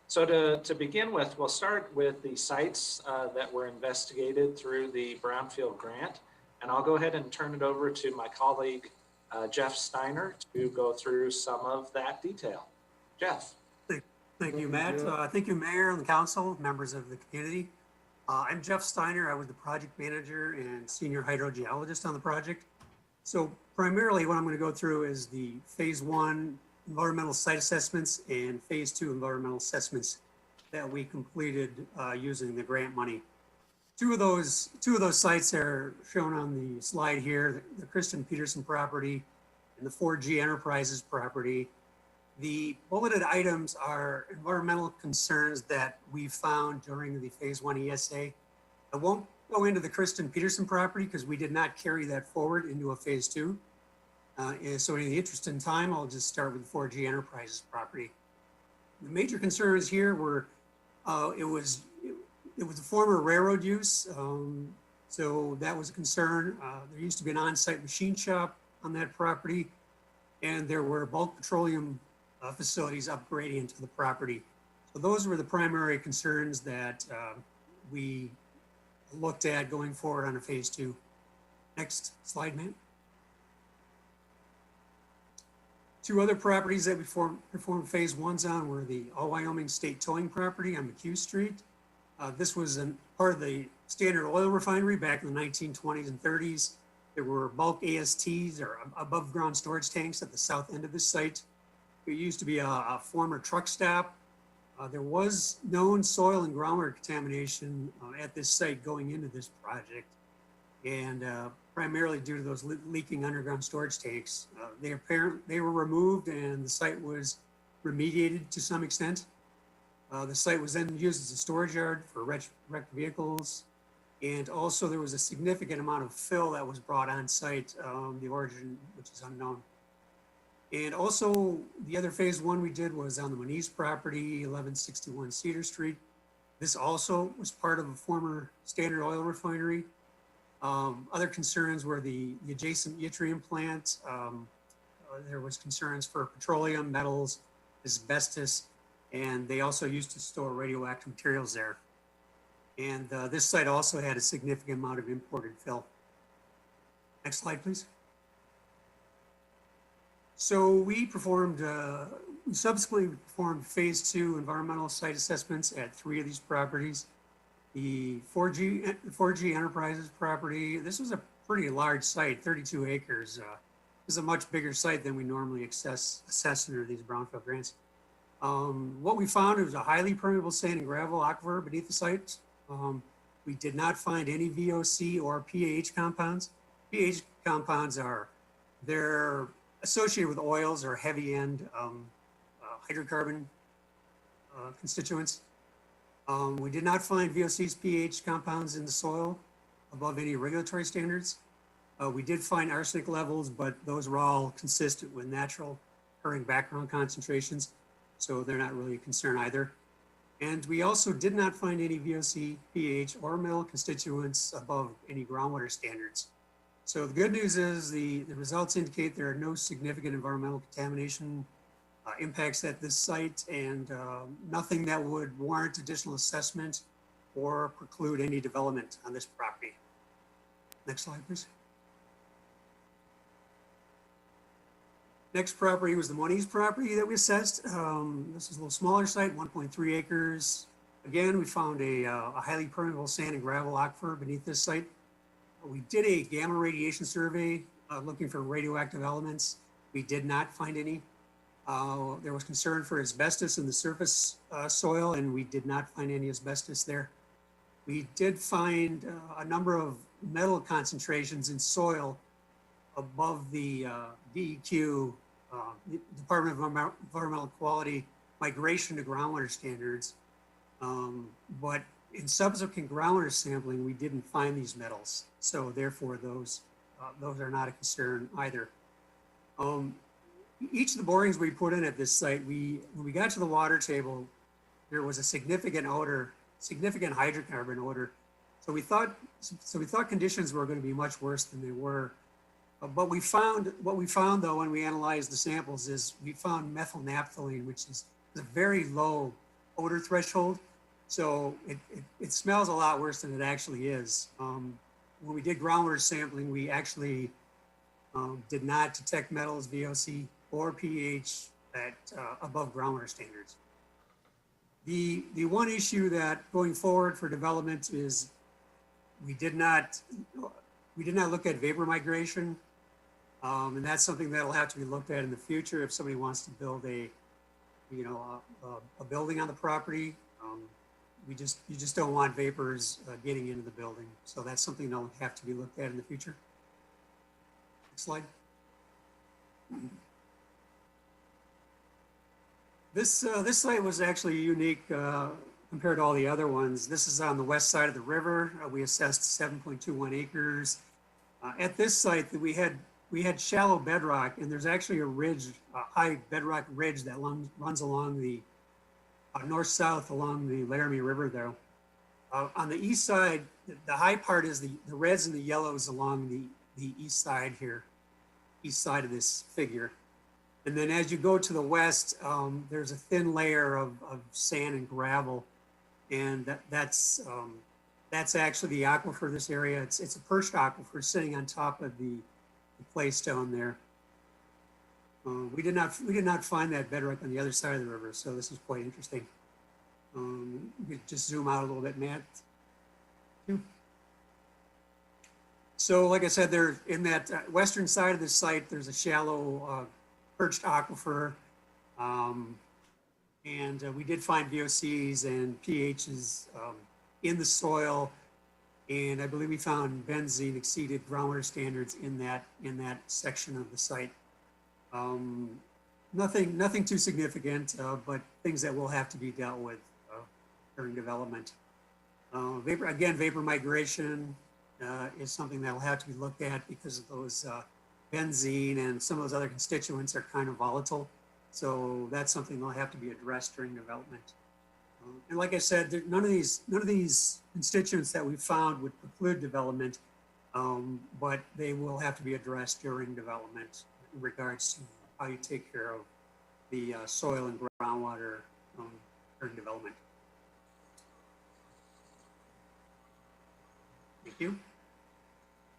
So to begin with, we'll start with the sites that were investigated through the Brownfield Grant. And I'll go ahead and turn it over to my colleague, Jeff Steiner, to go through some of that detail. Jeff. Thank you, Matt. Thank you, Mayor and the council, members of the community. I'm Jeff Steiner. I was the project manager and senior hydrogeologist on the project. So primarily what I'm going to go through is the phase 1 environmental site assessments and phase 2 environmental assessments that we completed using the grant money. Two of those sites are shown on the slide here, the Kristen Peterson property and the 4G Enterprises property. The bulleted items are environmental concerns that we found during the phase 1 ESA. I won't go into the Kristen Peterson property because we did not carry that forward into a phase 2. And so in the interest in time, I'll just start with the 4G Enterprises property. The major concerns here were, it was a former railroad use. So that was a concern. There used to be an on-site machine shop on that property, and there were bulk petroleum facilities upgrading into the property. So those were the primary concerns that we looked at going forward on a phase 2. Next slide, Matt. Two other properties that we performed phase 1s on were the All Wyoming State Towing property on McHugh Street. This was part of the Standard Oil Refinery back in the 1920s and 30s. There were bulk ASTs, or above ground storage tanks, at the south end of the site. It used to be a former truck stop. There was known soil and groundwater contamination at this site going into this project. And primarily due to those leaking underground storage tanks. They were removed and the site was remediated to some extent. The site was then used as a storage yard for wrecked vehicles. And also there was a significant amount of fill that was brought on site, the origin, which is unknown. And also the other phase 1 we did was on the Moniz property, 1161 Cedar Street. This also was part of a former Standard Oil Refinery. Other concerns were the adjacent yttrium plant, there was concerns for petroleum, metals, asbestos, and they also used to store radioactive materials there. And this site also had a significant amount of imported fill. Next slide, please. So we subsequently performed phase 2 environmental site assessments at 3 of these properties. The 4G Enterprises property, this was a pretty large site, 32 acres. This is a much bigger site than we normally assess under these brownfield grants. What we found was a highly permeable sand and gravel aquifer beneath the site. We did not find any VOC or pH compounds. pH compounds they're associated with oils or heavy end hydrocarbon constituents. We did not find VOC's pH compounds in the soil above any regulatory standards. We did find arsenic levels, but those were all consistent with natural occurring background concentrations, so they're not really a concern either. And we also did not find any VOC, pH, or metal constituents above any groundwater standards. So the good news is the results indicate there are no significant environmental contamination impacts at this site, and nothing that would warrant additional assessment or preclude any development on this property. Next slide, please. Next property was the Moniz property that we assessed. This is a little smaller site, 1.3 acres. Again, we found a highly permeable sand and gravel aquifer beneath this site. We did a gamma radiation survey looking for radioactive elements. We did not find any. There was concern for asbestos in the surface soil, and we did not find any asbestos there. We did find a number of metal concentrations in soil above the DEQ, Department of Environmental Quality, migration to groundwater standards. But in subsequent groundwater sampling, we didn't find these metals. So therefore, those are not a concern either. Each of the borings we put in at this site, when we got to the water table, there was a significant odor, significant hydrocarbon odor. So we thought conditions were going to be much worse than they were. But what we found though when we analyzed the samples is we found methyl naphthalene, which is a very low odor threshold. So it smells a lot worse than it actually is. When we did groundwater sampling, we actually did not detect metals, VOC, or pH at above groundwater standards. The one issue that going forward for development is we did not look at vapor migration, and that's something that'll have to be looked at in the future if somebody wants to build a building on the property. You just don't want vapors getting into the building, so that's something that'll have to be looked at in the future. Next slide. This site was actually unique compared to all the other ones. This is on the west side of the river. We assessed 7.21 acres. At this site, we had shallow bedrock, and there's actually a ridge, a high bedrock ridge that runs along the north-south along the Laramie River there. On the east side, the high part is the reds and the yellows along the east side here, east side of this figure. And then as you go to the west, there's a thin layer of sand and gravel, and that's actually the aquifer for this area. It's a perched aquifer sitting on top of the clay stone there. We did not find that bedrock on the other side of the river, so this is quite interesting. You could just zoom out a little bit, Matt. So, like I said, there in that western side of the site, there's a shallow perched aquifer, and we did find VOCs and pHs in the soil, and I believe we found benzene exceeded groundwater standards in that section of the site. Nothing too significant, but things that will have to be dealt with during development. Vapor migration is something that will have to be looked at because of those benzene and some of those other constituents are kind of volatile. So that's something that'll have to be addressed during development. And like I said, none of these constituents that we found would preclude development, but they will have to be addressed during development in regards to how you take care of the soil and groundwater during development. Thank you.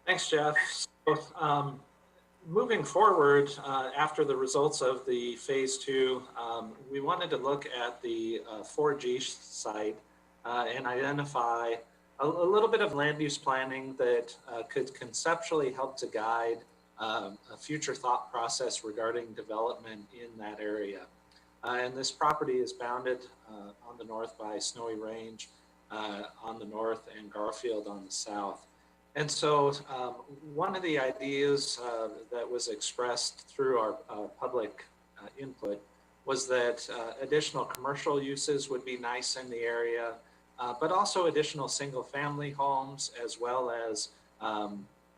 Thanks, Jeff. So, moving forward, after the results of the phase 2, we wanted to look at the 4G site and identify a little bit of land use planning that could conceptually help to guide a future thought process regarding development in that area. And this property is bounded on the north by Snowy Range on the north and Garfield on the south. And so one of the ideas that was expressed through our public input was that additional commercial uses would be nice in the area, but also additional single family homes, as well as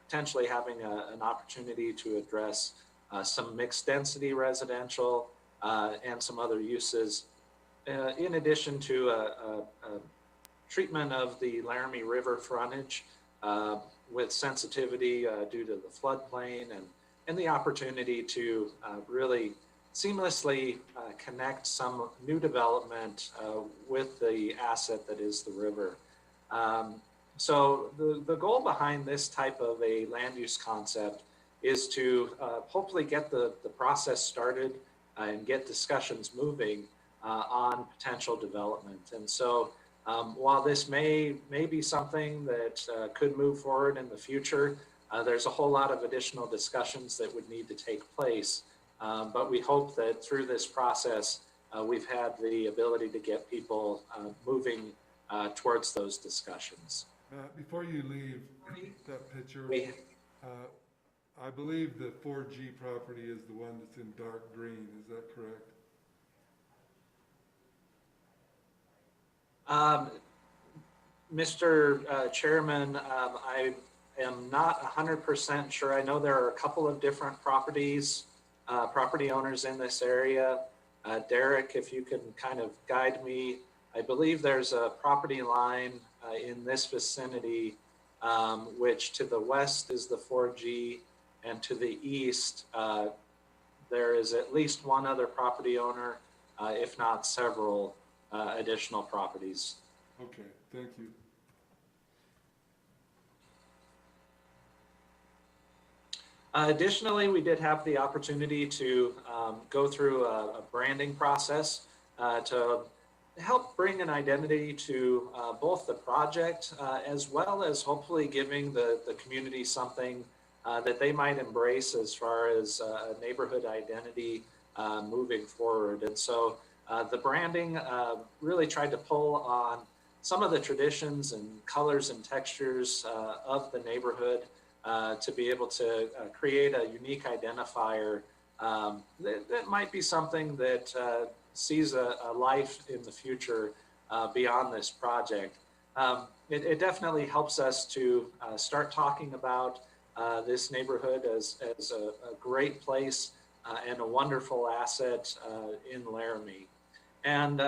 potentially having an opportunity to address some mixed density residential and some other uses, in addition to a treatment of the Laramie River frontage with sensitivity due to the floodplain and the opportunity to really seamlessly connect some new development with the asset that is the river. So the goal behind this type of a land use concept is to hopefully get the process started and get discussions moving on potential development. And so while this may be something that could move forward in the future, there's a whole lot of additional discussions that would need to take place. But we hope that through this process, we've had the ability to get people moving towards those discussions. Before you leave that picture, I believe the 4G property is the one that's in dark green. Is that correct? Mr. Chairman, I am not 100% sure. I know there are a couple of different properties, property owners in this area. Derek, if you can kind of guide me, I believe there's a property line in this vicinity, which to the west is the 4G, and to the east, there is at least one other property owner, if not several additional properties. Okay, thank you. Additionally, we did have the opportunity to go through a branding process to help bring an identity to both the project as well as hopefully giving the community something that they might embrace as far as a neighborhood identity moving forward. And so the branding really tried to pull on some of the traditions and colors and textures of the neighborhood to be able to create a unique identifier that might be something that sees a life in the future beyond this project. It definitely helps us to start talking about this neighborhood as a great place and a wonderful asset in Laramie. And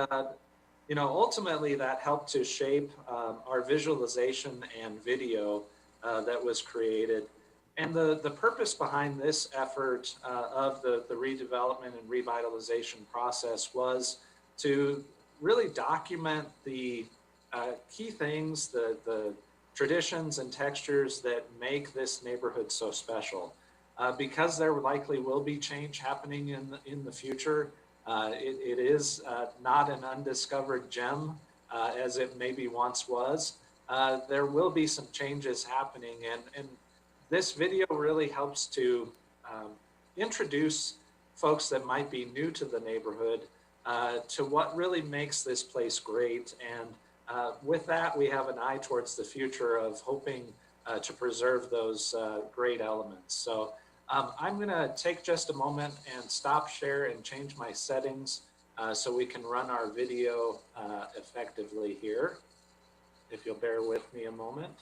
you know, ultimately that helped to shape our visualization and video that was created. And the purpose behind this effort of the redevelopment and revitalization process was to really document the key things, the traditions and textures that make this neighborhood so special. Because there likely will be change happening in the future, it is not an undiscovered gem as it maybe once was. There will be some changes happening, and this video really helps to introduce folks that might be new to the neighborhood to what really makes this place great. And with that, we have an eye towards the future of hoping to preserve those great elements. So I'm gonna take just a moment and stop share and change my settings so we can run our video effectively here. If you'll bear with me a moment.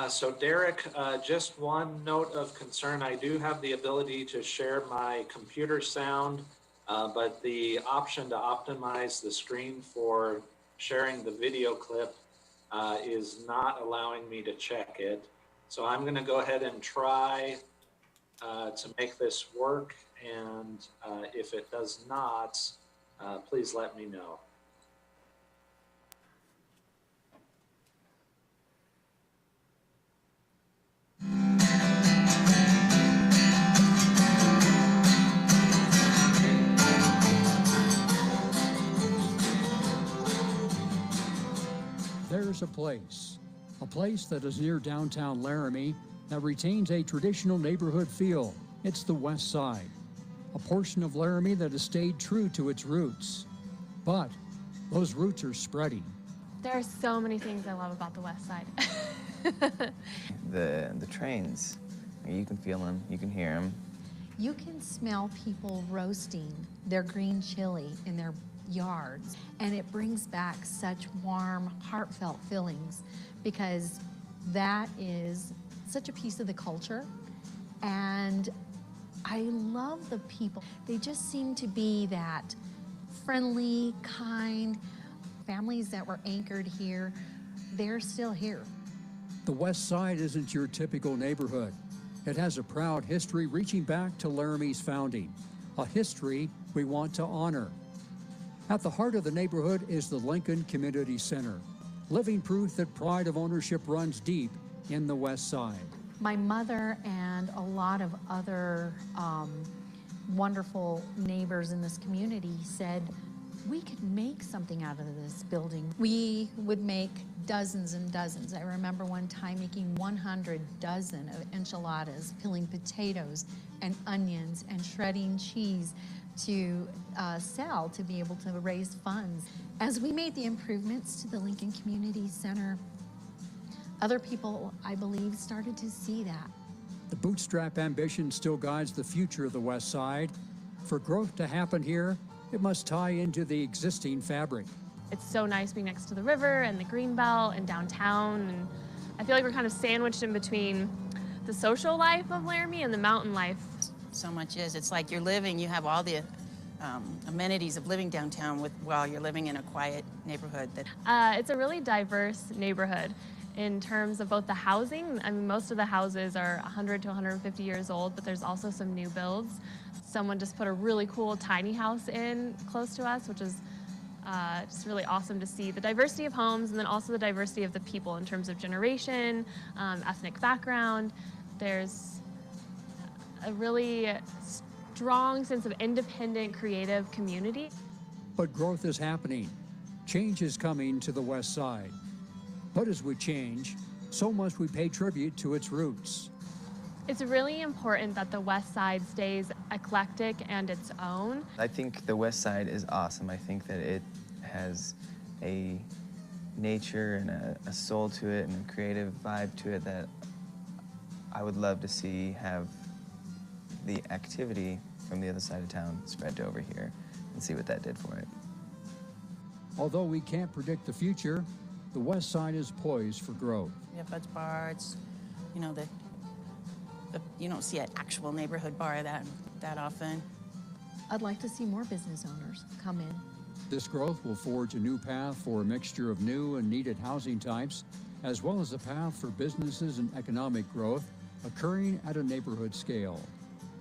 So Derek, just one note of concern. I do have the ability to share my computer sound, but the option to optimize the screen for sharing the video clip is not allowing me to check it. So I'm going to go ahead and try to make this work, and if it does not, please let me know. There's a place that is near downtown Laramie that retains a traditional neighborhood feel. It's the West Side, a portion of Laramie that has stayed true to its roots. But those roots are spreading. There are so many things I love about the West Side. The trains, you can feel them, you can hear them. You can smell people roasting their green chili in their yards, and it brings back such warm, heartfelt feelings because that is such a piece of the culture. And I love the people. They just seem to be that friendly, kind families that were anchored here. They're still here. The West Side isn't your typical neighborhood. It has a proud history reaching back to Laramie's founding, a history we want to honor. At the heart of the neighborhood is the Lincoln Community Center, living proof that pride of ownership runs deep in the West Side. My mother and a lot of other wonderful neighbors in this community said, we could make something out of this building. We would make dozens and dozens. I remember one time making 100 dozen of enchiladas, peeling potatoes and onions and shredding cheese to sell to be able to raise funds. As we made the improvements to the Lincoln Community Center, other people, I believe, started to see that. The bootstrap ambition still guides the future of the West Side. For growth to happen here, it must tie into the existing fabric. It's so nice being next to the river and the greenbelt and downtown, and I feel like we're kind of sandwiched in between the social life of Laramie and the mountain life. So much is. It's like you're living, you have all the amenities of living downtown while you're living in a quiet neighborhood. It's a really diverse neighborhood in terms of both the housing. I mean, most of the houses are 100 to 150 years old, but there's also some new builds. Someone just put a really cool tiny house in close to us, which is just really awesome to see the diversity of homes and then also the diversity of the people in terms of generation, ethnic background. There's a really strong sense of independent, creative community. But growth is happening. Change is coming to the West Side. But as we change, so must we pay tribute to its roots. It's really important that the West Side stays eclectic and its own. I think the West Side is awesome. I think that it has a nature and a soul to it and a creative vibe to it that I would love to see have the activity from the other side of town spread to over here and see what that did for it. Although we can't predict the future, the West Side is poised for growth. We have Bud's Bar. It's, you know, you don't see an actual neighborhood bar that often. I'd like to see more business owners come in. This growth will forge a new path for a mixture of new and needed housing types, as well as a path for businesses and economic growth occurring at a neighborhood scale.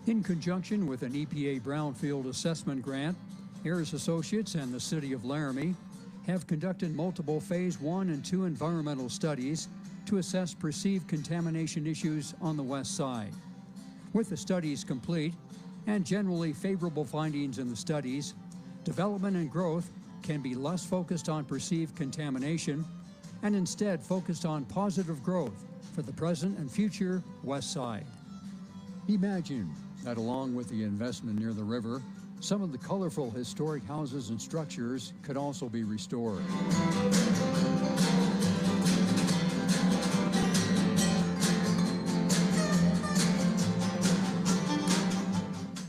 In conjunction with an EPA Brownfield Assessment Grant, Ayers Associates and the City of Laramie have conducted multiple Phase 1 and 2 environmental studies to assess perceived contamination issues on the West Side. With the studies complete and generally favorable findings in the studies, development and growth can be less focused on perceived contamination and instead focused on positive growth for the present and future West Side. Imagine that along with the investment near the river, some of the colorful historic houses and structures could also be restored.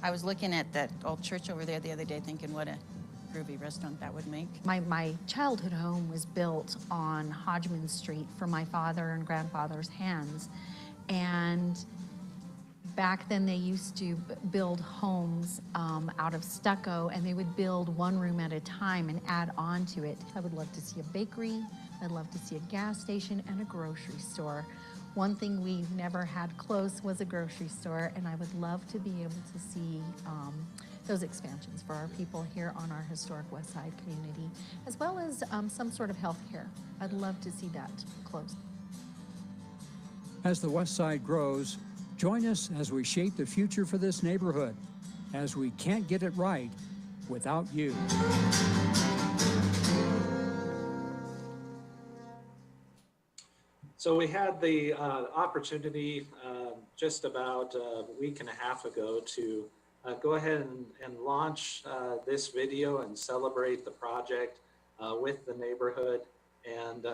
I was looking at that old church over there the other day thinking what a groovy restaurant that would make. My childhood home was built on Hodgman Street from my father and grandfather's hands. And Back then, they used to build homes out of stucco, and they would build one room at a time and add on to it. I would love to see a bakery. I'd love to see a gas station and a grocery store. One thing we've never had close was a grocery store, and I would love to be able to see those expansions for our people here on our historic West Side community, as well as some sort of health care. I'd love to see that close. As the West Side grows, join us as we shape the future for this neighborhood, as we can't get it right without you. So we had the opportunity just about a week and a half ago to go ahead and launch this video and celebrate the project with the neighborhood, and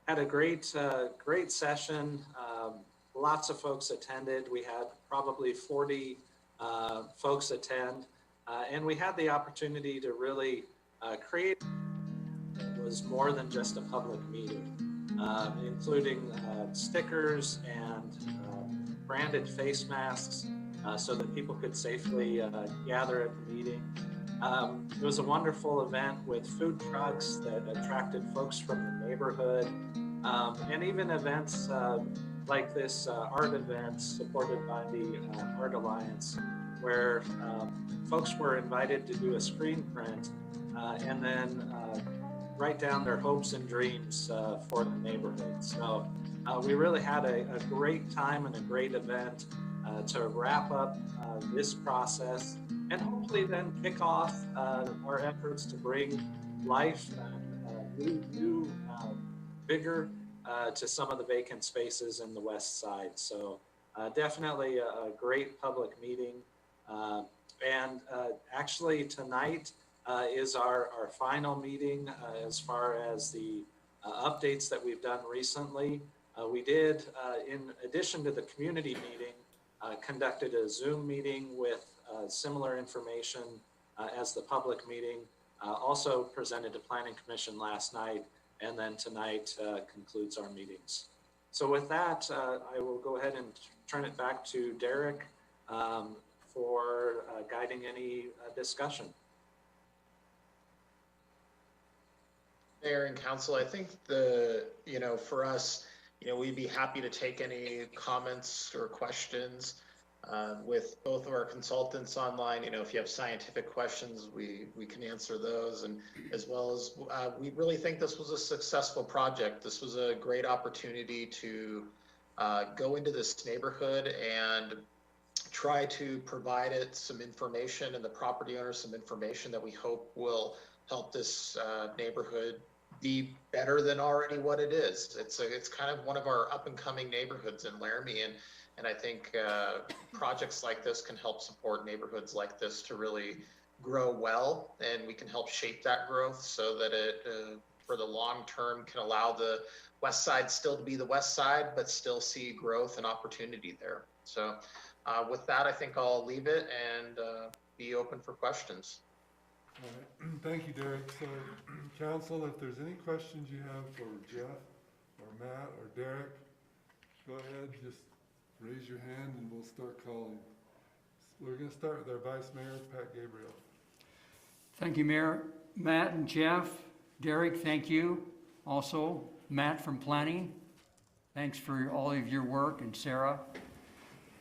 had a great session. Lots of folks attended. We had probably 40 folks attend, and we had the opportunity to really create. It was more than just a public meeting, including stickers and branded face masks so that people could safely gather at the meeting. It was a wonderful event with food trucks that attracted folks from the neighborhood, and even events like this art event supported by the Art Alliance, where folks were invited to do a screen print and then write down their hopes and dreams for the neighborhood. So we really had a great time and a great event to wrap up this process, and hopefully then kick off our efforts to bring life and new vigor to some of the vacant spaces in the West Side. So definitely a great public meeting. And actually tonight is our final meeting as far as the updates that we've done recently. We did, in addition to the community meeting, conducted a Zoom meeting with similar information as the public meeting. Also presented to Planning Commission last night, and then tonight concludes our meetings. So with that, I will go ahead and turn it back to Derek for guiding any discussion. Mayor and Council, I think for us, we'd be happy to take any comments or questions with both of our consultants online. If you have scientific questions, we can answer those, and as well as we really think this was a successful project. This was a great opportunity to go into this neighborhood and try to provide it some information, and the property owners some information that we hope will help this neighborhood be better than already what it is. It's kind of one of our up and coming neighborhoods in Laramie, and I think projects like this can help support neighborhoods like this to really grow well, and we can help shape that growth so that it, for the long term, can allow the West Side still to be the West Side, but still see growth and opportunity there. So with that, I think I'll leave it and be open for questions. All right. Thank you, Derek. So, Council, if there's any questions you have for Jeff or Matt or Derek, go ahead, just raise your hand and we'll start calling. We're going to start with our Vice Mayor, Pat Gabriel. Thank you, Mayor. Matt and Jeff, Derek, thank you. Also, Matt from Planning, thanks for all of your work, and Sarah.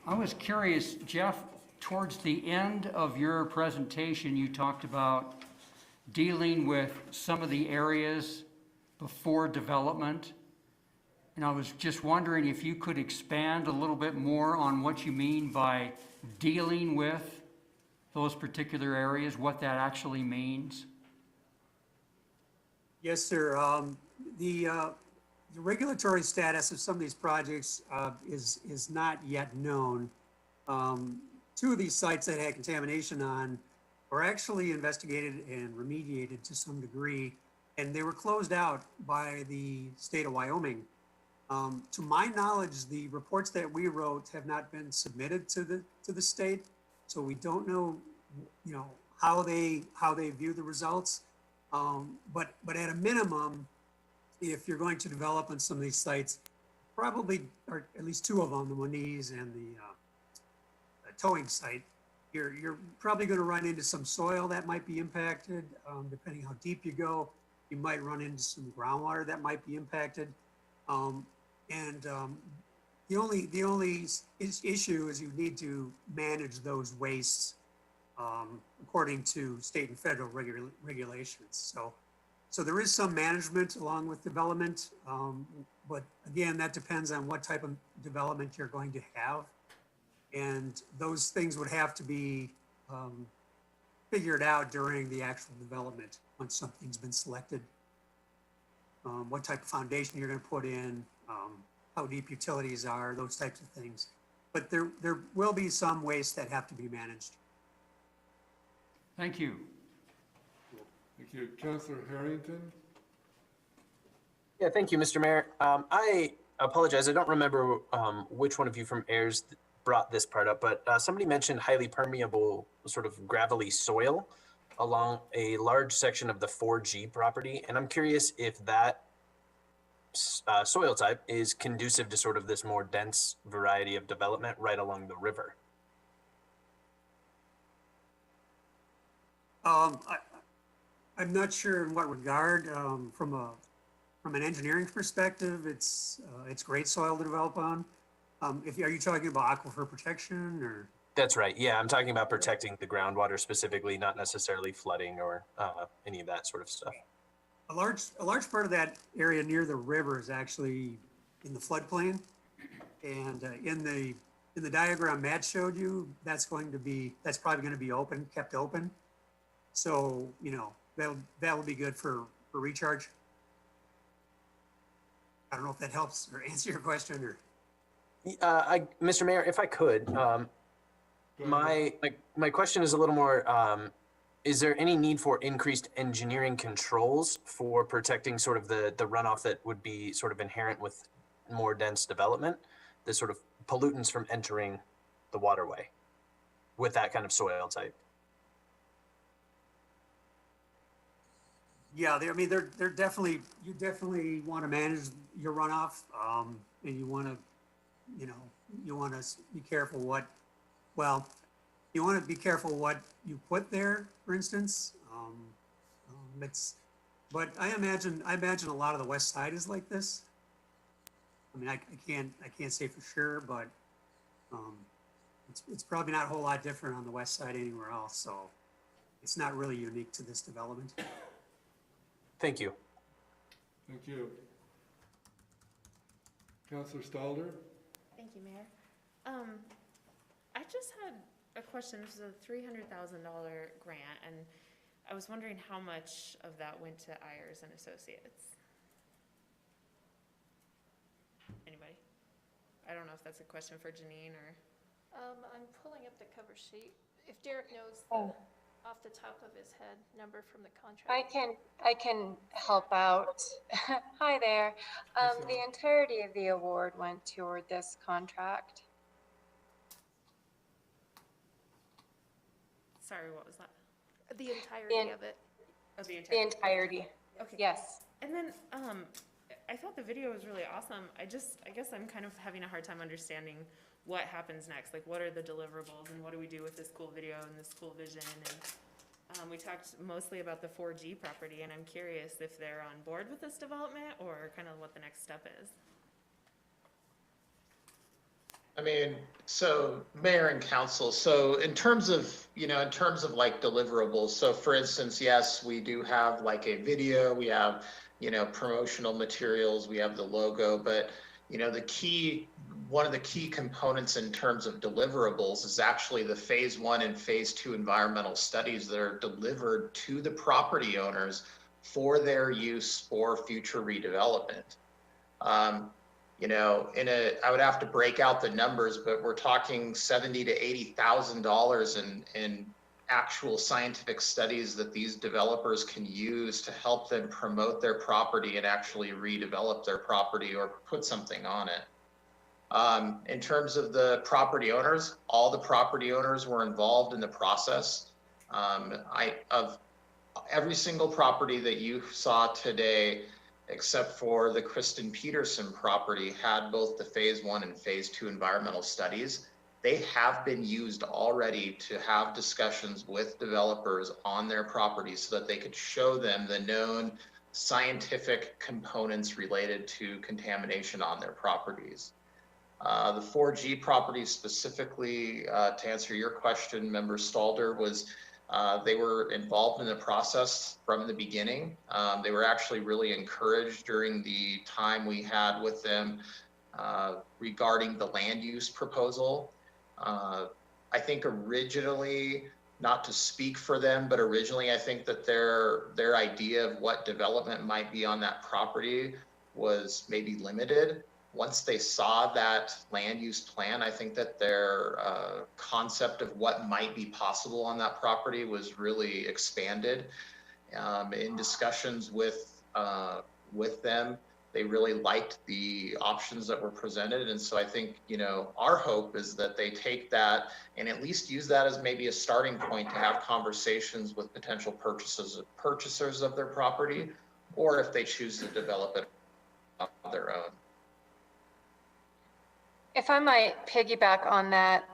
I was curious, Jeff, towards the end of your presentation, you talked about dealing with some of the areas before development. And I was just wondering if you could expand a little bit more on what you mean by dealing with those particular areas, what that actually means. Yes, sir. The regulatory status of some of these projects is not yet known. Two of these sites that had contamination on were actually investigated and remediated to some degree, and they were closed out by the state of Wyoming. To my knowledge, the reports that we wrote have not been submitted to the state, so we don't know, how they view the results. But at a minimum, if you're going to develop on some of these sites, probably, or at least two of them, the Moniz and towing site, you're probably going to run into some soil that might be impacted. Depending how deep you go, you might run into some groundwater that might be impacted. The only issue is you need to manage those wastes according to state and federal regulations. So there is some management along with development, but again, that depends on what type of development you're going to have. And those things would have to be figured out during the actual development once something's been selected. What type of foundation you're going to put in, how deep utilities are, those types of things. But there will be some waste that have to be managed. Thank you. Thank you. Councillor Harrington? Yeah, thank you, Mr. Mayor. I apologize. I don't remember which one of you from AIRS brought this part up, but somebody mentioned highly permeable, sort of gravelly soil along a large section of the 4G property. And I'm curious if that soil type is conducive to sort of this more dense variety of development right along the river. I'm not sure in what regard. From an engineering perspective, it's great soil to develop on. Are you talking about aquifer protection or? That's right. Yeah, I'm talking about protecting the groundwater specifically, not necessarily flooding or any of that sort of stuff. A large part of that area near the river is actually in the floodplain, and in the diagram Matt showed you, that's probably going to be kept open. So that will be good for recharge. I don't know if that helps or answer your question or. Mr. Mayor, if I could, my question is a little more. Is there any need for increased engineering controls for protecting sort of the runoff that would be sort of inherent with more dense development, the sort of pollutants from entering the waterway with that kind of soil type? Yeah, they're definitely, you definitely want to manage your runoff, and you want to be careful you want to be careful what you put there, for instance. But I imagine a lot of the west side is like this. I mean, I can't say for sure, but it's probably not a whole lot different on the west side anywhere else. So it's not really unique to this development. Thank you. Thank you. Councillor Stalder? Thank you, Mayor. I just had a question. This is a $300,000 grant, and I was wondering how much of that went to Ayers and Associates. Anybody? I don't know if that's a question for Janine or. I'm pulling up the cover sheet. If Derek knows the, off the top of his head number from the contract. I can help out. Hi there. The entirety of the award went toward this contract. Sorry, what was that? The entirety of it. Oh, the entirety. The entirety. Okay. Yes. And then I thought the video was really awesome. I guess I'm kind of having a hard time understanding what happens next. Like, what are the deliverables and what do we do with this cool video and this cool vision? And we talked mostly about the 4G property, and I'm curious if they're on board with this development or kind of what the next step is. I mean, so mayor and council, so in terms of like deliverables, so for instance, yes, we do have like a video, we have, promotional materials, we have the logo, but one of the key components in terms of deliverables is actually the phase 1 and phase 2 environmental studies that are delivered to the property owners for their use for future redevelopment. I would have to break out the numbers, but we're talking $70,000 to $80,000 in actual scientific studies that these developers can use to help them promote their property and actually redevelop their property or put something on it. In terms of the property owners, all the property owners were involved in the process. Of every single property that you saw today, except for the Kristen Peterson property, had both the phase 1 and phase 2 environmental studies. they have been used already to have discussions with developers on their properties so that they could show them the known scientific components related to contamination on their properties. The 4G properties specifically, to answer your question, Member Stalder, was they were involved in the process from the beginning. They were actually really encouraged during the time we had with them regarding the land use proposal. I think originally, not to speak for them, but originally I think that their idea of what development might be on that property was maybe limited. Once they saw that land use plan, I think that their concept of what might be possible on that property was really expanded. In discussions with them, they really liked the options that were presented. And so I think, you know, our hope is that they take that and at least use that as maybe a starting point to have conversations with potential purchasers of their property, or if they choose to develop it on their own. If I might piggyback on that,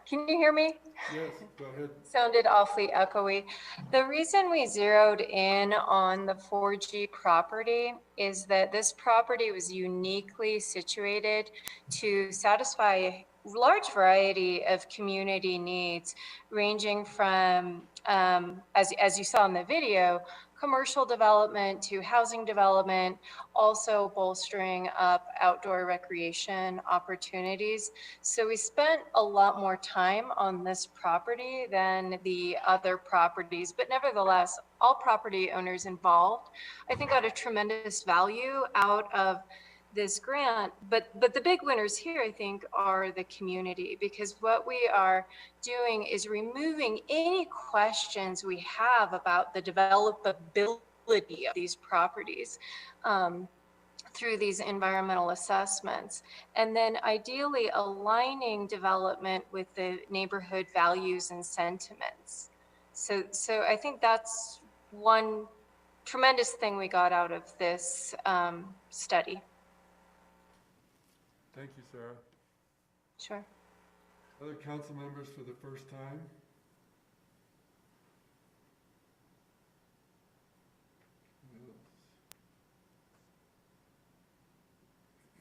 can you hear me? Yes, go ahead. Sounded awfully echoey. The reason we zeroed in on the 4G property is that this property was uniquely situated to satisfy a large variety of community needs, ranging from, as you saw in the video, commercial development to housing development, also bolstering up outdoor recreation opportunities. So we spent a lot more time on this property than the other properties, but nevertheless, all property owners involved, I think, got a tremendous value out of this grant. But the big winners here, I think, are the community, because what we are doing is removing any questions we have about the developability of these properties through these environmental assessments, and then ideally aligning development with the neighborhood values and sentiments. So I think that's one tremendous thing we got out of this study. Thank you, Sarah. Sure. Other council members for the first time?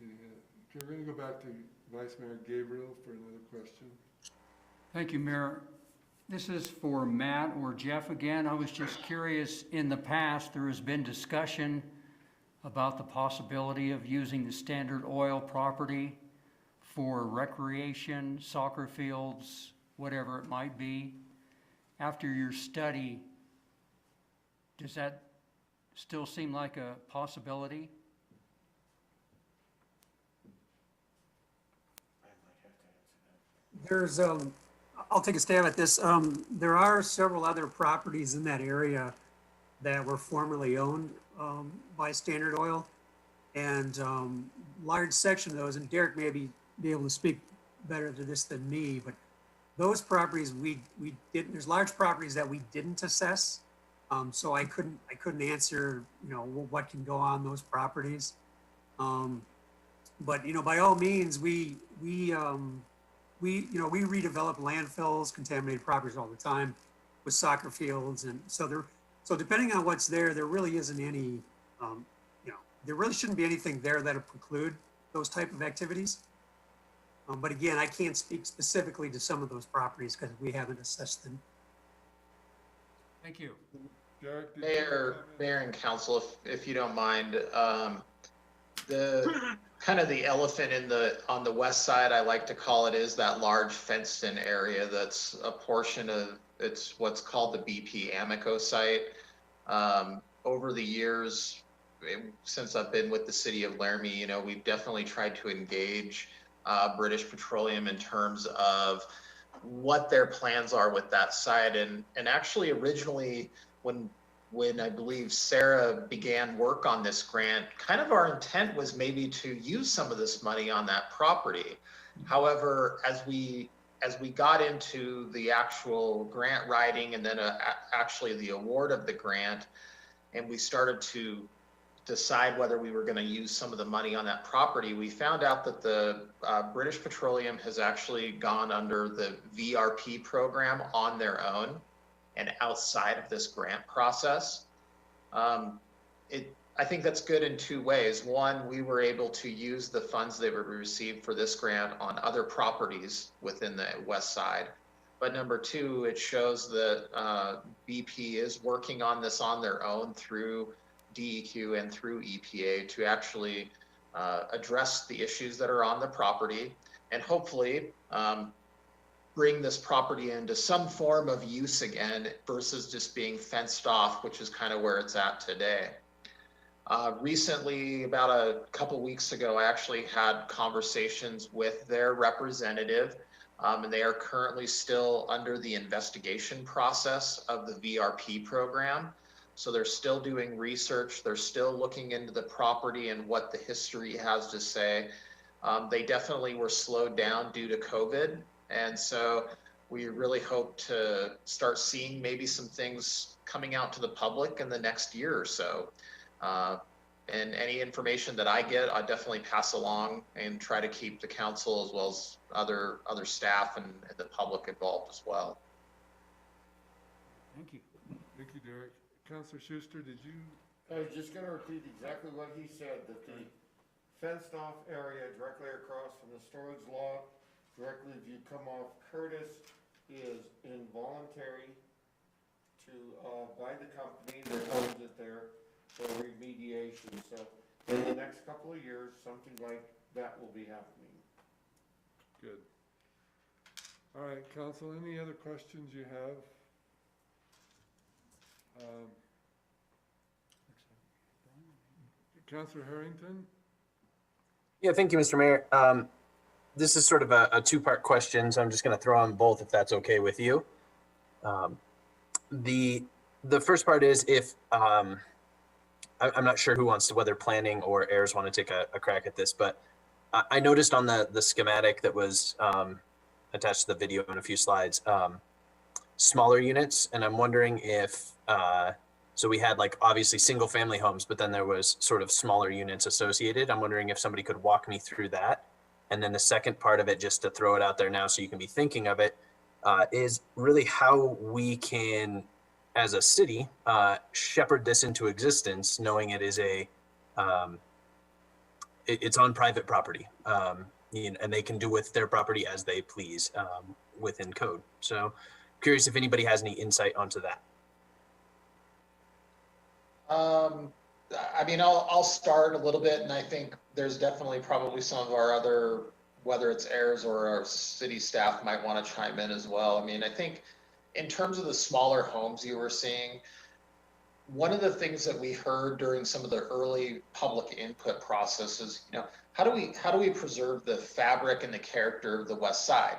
Okay, we're going to go back to Vice Mayor Gabriel for another question. Thank you, Mayor. This is for Matt or Jeff again. I was just curious, in the past, there has been discussion about the possibility of using the Standard Oil property for recreation, soccer fields, whatever it might be. After your study, does that still seem like a possibility? There's, I'll take a stab at this. There are several other properties in that area that were formerly owned by Standard Oil, and large section of those, and Derek may be able to speak better to this than me, but those properties we didn't, there's large properties that we didn't assess, so I couldn't answer, you know, what can go on those properties. But, you know, by all means, we redevelop landfills, contaminated properties all the time with soccer fields, and so depending on what's there, there really isn't any, there really shouldn't be anything there that'll preclude those type of activities. But again, I can't speak specifically to some of those properties because we haven't assessed them. Thank you. Derek, Mayor and Council, if you don't mind, the kind of the elephant on the west side, I like to call it, is that large fenced-in area that's a portion of, it's what's called the BP Amoco site. Over the years, since I've been with the city of Laramie, you know, we've definitely tried to engage British Petroleum in terms of what their plans are with that site. And actually originally when I believe Sarah began work on this grant, kind of our intent was maybe to use some of this money on that property. However, as we got into the actual grant writing and then actually the award of the grant, and we started to decide whether we were going to use some of the money on that property, we found out that the British Petroleum has actually gone under the VRP program on their own and outside of this grant process. I think that's good in two ways. One, we were able to use the funds they were received for this grant on other properties within the west side. But number two, it shows that BP is working on this on their own through DEQ and through EPA to actually address the issues that are on the property and hopefully bring this property into some form of use again versus just being fenced off, which is kind of where it's at today. Recently, about a couple weeks ago, I actually had conversations with their representative, and they are currently still under the investigation process of the VRP program. So they're still doing research. They're still looking into the property and what the history has to say. They definitely were slowed down due to COVID. And so we really hope to start seeing maybe some things coming out to the public in the next year or so. And any information that I get, I definitely pass along and try to keep the council as well as other staff and the public involved as well. Thank you. Thank you, Derek. Councilor Schuster, did you? I was just going to repeat exactly what he said, that the fenced off area directly across from the storage lot, directly if you come off Curtis, is involuntary to by the company that owns it there for remediation. So in the next couple of years, something like that will be happening. Good. All right, council, any other questions you have? Councilor Harrington? Yeah, thank you, Mr. Mayor. This is sort of a two-part question, so I'm just going to throw on both if that's okay with you. The first part is if I'm not sure who wants to, whether planning or heirs want to take a crack at this, but I noticed on the schematic that was attached to the video in a few slides, smaller units, and I'm wondering if so we had like obviously single family homes, but then there was sort of smaller units associated. I'm wondering if somebody could walk me through that. And then the second part of it, just to throw it out there now so you can be thinking of it, is really how we can, as a city, shepherd this into existence, knowing it is it's on private property, and they can do with their property as they please within code. So curious if anybody has any insight onto that. I mean, I'll start a little bit, and I think there's definitely probably some of our other, whether it's heirs or our city staff might want to chime in as well. I mean, I think in terms of the smaller homes you were seeing, one of the things that we heard during some of the early public input processes, you know, how do we preserve the fabric and the character of the West Side?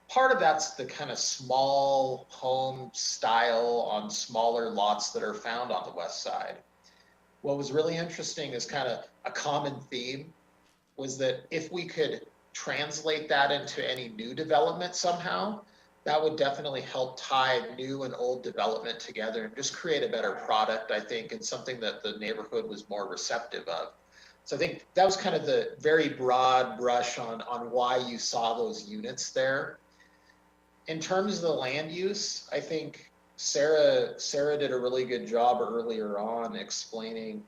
Part of that's the kind of small home style on smaller lots that are found on the West Side. What was really interesting is kind of a common theme was that if we could translate that into any new development somehow, that would definitely help tie new and old development together and just create a better product, I think, and something that the neighborhood was more receptive of. So I think that was kind of the very broad brush on why you saw those units there. In terms of the land use, I think Sarah did a really good job earlier on explaining,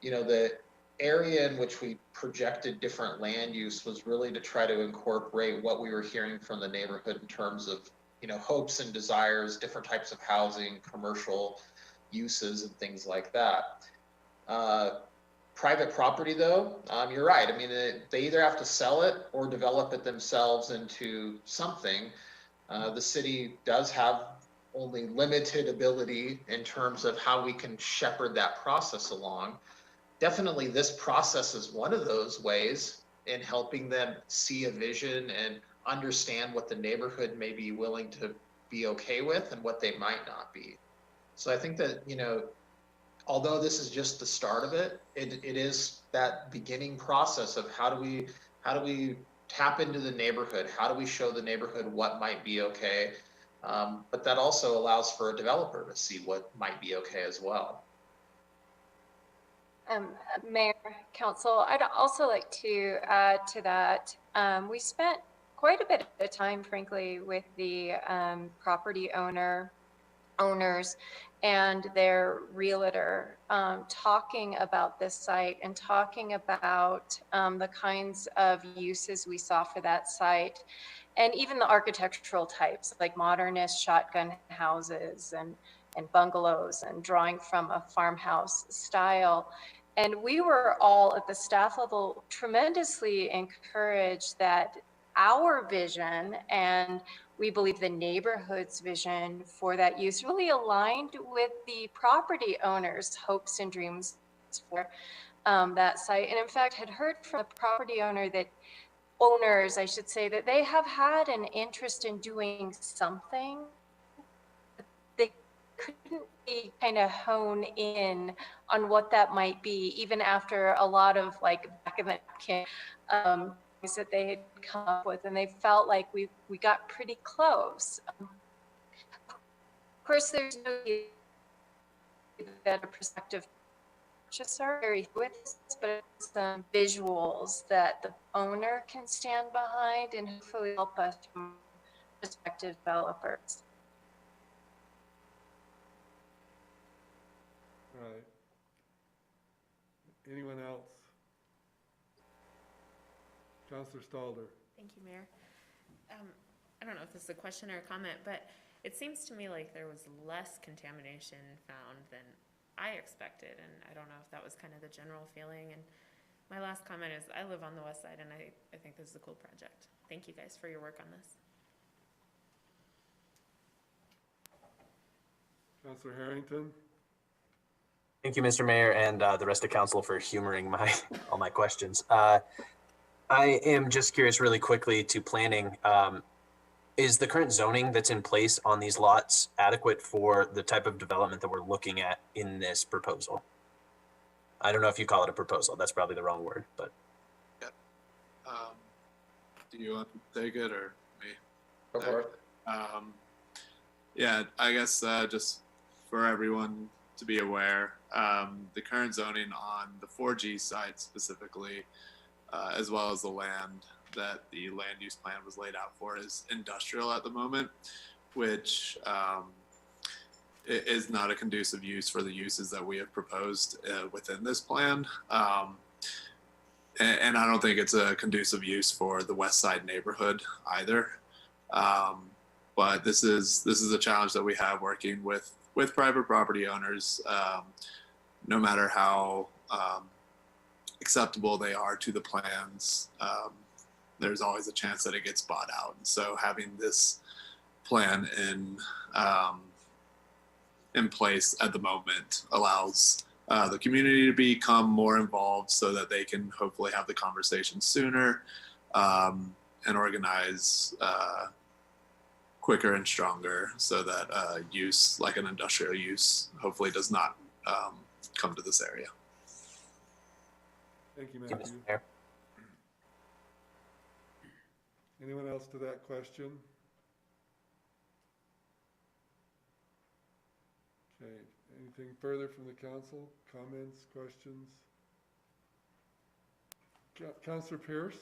you know, the area in which we projected different land use was really to try to incorporate what we were hearing from the neighborhood in terms of, you know, hopes and desires, different types of housing, commercial uses and things like that. Private property though, you're right. I mean, they either have to sell it or develop it themselves into something. The city does have only limited ability in terms of how we can shepherd that process along. Definitely this process is one of those ways in helping them see a vision and understand what the neighborhood may be willing to be okay with and what they might not be. So I think that, you know, although this is just the start of it, it is that beginning process of how do we tap into the neighborhood? How do we show the neighborhood what might be okay? But that also allows for a developer to see what might be okay as well. Mayor, Council, I'd also like to add to that. We spent quite a bit of time, frankly, with the property owners and their realtor, talking about this site and talking about the kinds of uses we saw for that site, and even the architectural types like modernist shotgun houses and bungalows and drawing from a farmhouse style. And we were all at the staff level tremendously encouraged that our vision, and we believe the neighborhood's vision for that use, really aligned with the property owners' hopes and dreams for that site. And in fact, had heard from the property owner that owners, I should say, that they have had an interest in doing something. They couldn't really kind of hone in on what that might be, even after a lot of like back of the napkin things that they had come up with, and they felt like we got pretty close. Of course, there's no that a prospective purchaser very with this, but some visuals that the owner can stand behind and hopefully help us from prospective developers. Right. Anyone else? Councilor Stalder. Thank you, Mayor. I don't know if this is a question or a comment, but it seems to me like there was less contamination found than I expected, and I don't know if that was kind of the general feeling. And my last comment is I live on the west side, and I think this is a cool project. Thank you guys for your work on this. Councilor Harrington. Thank you, Mr. Mayor, and the rest of council for humoring all my questions. I am just curious really quickly to planning. Is the current zoning that's in place on these lots adequate for the type of development that we're looking at in this proposal? I don't know if you call it a proposal. That's probably the wrong word, but. Do you want to take it or me? Go for it. Yeah, I guess just for everyone to be aware, the current zoning on the 4G site specifically, as well as the land that the land use plan was laid out for, is industrial at the moment, which is not a conducive use for the uses that we have proposed within this plan. And I don't think it's a conducive use for the west side neighborhood either. But this is a challenge that we have working with private property owners, no matter how acceptable they are to the plans. There's always a chance that it gets bought out. And so having this plan in place at the moment allows the community to become more involved so that they can hopefully have the conversation sooner and organize quicker and stronger so that use like an industrial use hopefully does not come to this area. Thank you, Matthew. Anyone else to that question? Okay, anything further from the council? Comments, questions? Councilor Pierce?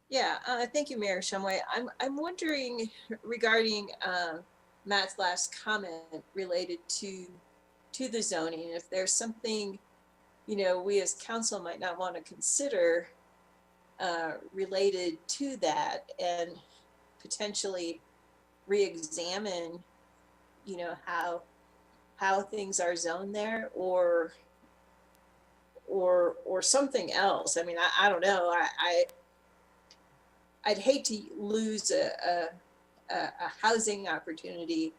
Yeah, thank you, Mayor Shumway. I'm wondering regarding Matt's last comment related to the zoning, if there's something, we as council might not want to consider related to that and potentially re-examine, how things are zoned there or something else. I mean, I don't know. I'd hate to lose a housing opportunity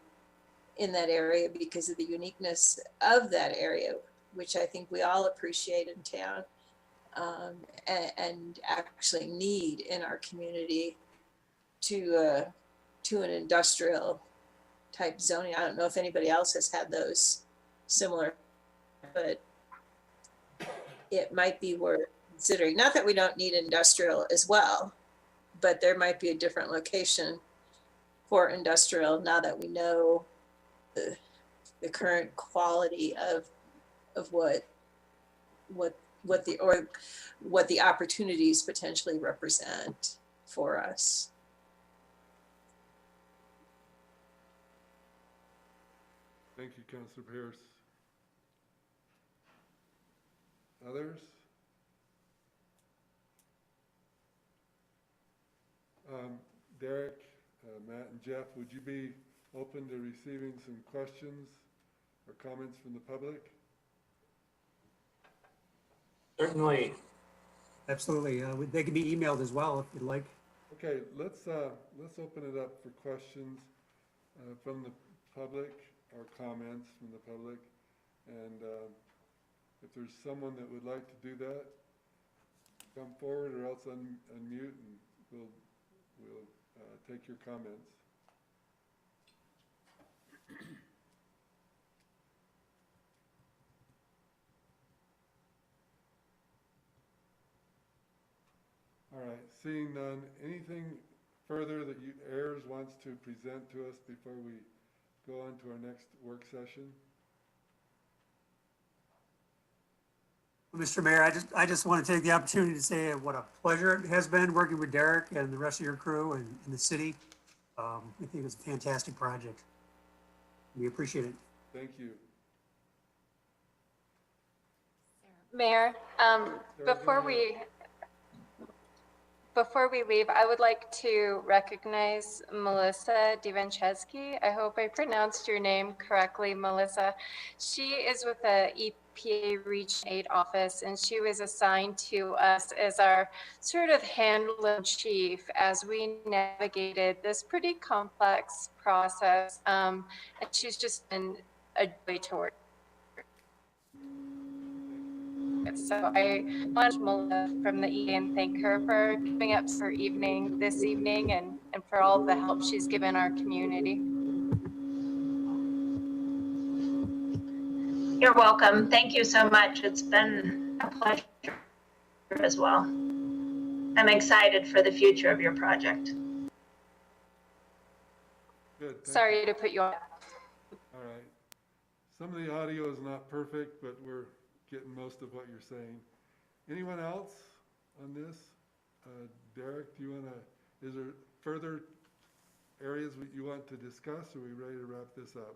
in that area because of the uniqueness of that area, which I think we all appreciate in town and actually need in our community to an industrial type zoning. I don't know if anybody else has had those similar, but it might be worth considering. Not that we don't need industrial as well, but there might be a different location for industrial now that we know the current quality of of what the opportunities potentially represent for us. Thank you, Councilor Pierce. Others? Derek, Matt, and Jeff, would you be open to receiving some questions or comments from the public? Certainly. Absolutely. They can be emailed as well if you'd like. Okay, let's open it up for questions from the public or comments from the public. And if there's someone that would like to do that, come forward or else unmute and we'll take your comments. All right, seeing none, anything further that AIRS wants to present to us before we go on to our next work session? Mr. Mayor, I just want to take the opportunity to say what a pleasure it has been working with Derek and the rest of your crew and the city. We think it's a fantastic project. We appreciate it. Thank you. Mayor, before we leave, I would like to recognize Melissa Divancheski. I hope I pronounced your name correctly, Melissa. She is with the EPA Region 8 office, and she was assigned to us as our sort of handler chief as we navigated this pretty complex process. And she's just been a joy to work. So I want Melissa from the EA and thank her for giving up her evening this evening and for all the help she's given our community. You're welcome. Thank you so much. It's been a pleasure as well. I'm excited for the future of your project. Good. Sorry to put you on. All right. Some of the audio is not perfect, but we're getting most of what you're saying. Anyone else on this? Derek, do you want to, is there further areas you want to discuss, or are we ready to wrap this up?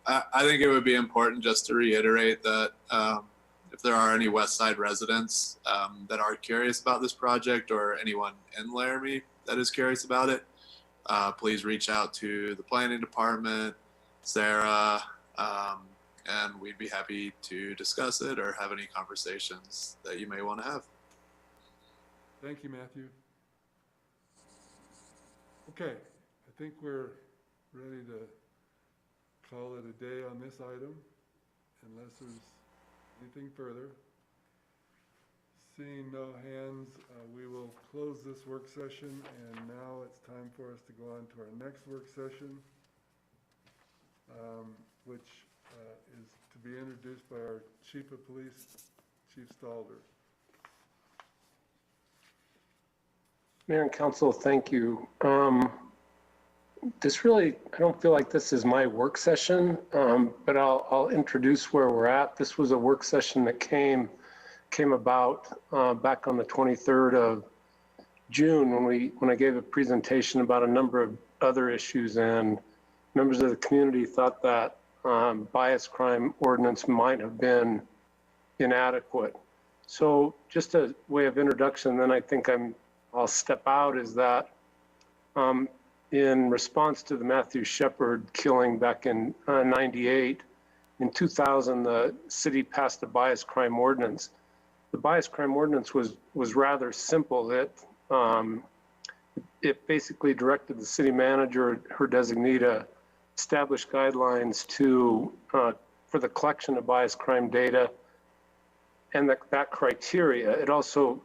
I think it would be important just to reiterate that if there are any West Side residents that are curious about this project, or anyone in Laramie that is curious about it, please reach out to the planning department, Sarah, and we'd be happy to discuss it or have any conversations that you may want to have. Thank you, Matthew. Okay, I think we're ready to call it a day on this item, unless there's anything further. Seeing no hands, we will close this work session, and now it's time for us to go on to our next work session, which is to be introduced by our Chief of Police, Chief Stalder. Mayor and Council, thank you. This really, I don't feel like this is my work session, but I'll introduce where we're at. This was a work session that came about back on the 23rd of June when I gave a presentation about a number of other issues, and members of the community thought that bias crime ordinance might have been inadequate. So just a way of introduction, then I think I'll step out, is that in response to the Matthew Shepard killing back in '98, in 2000, the city passed a bias crime ordinance. The bias crime ordinance was rather simple. It basically directed the city manager or her designee to establish guidelines for the collection of bias crime data and that criteria. It also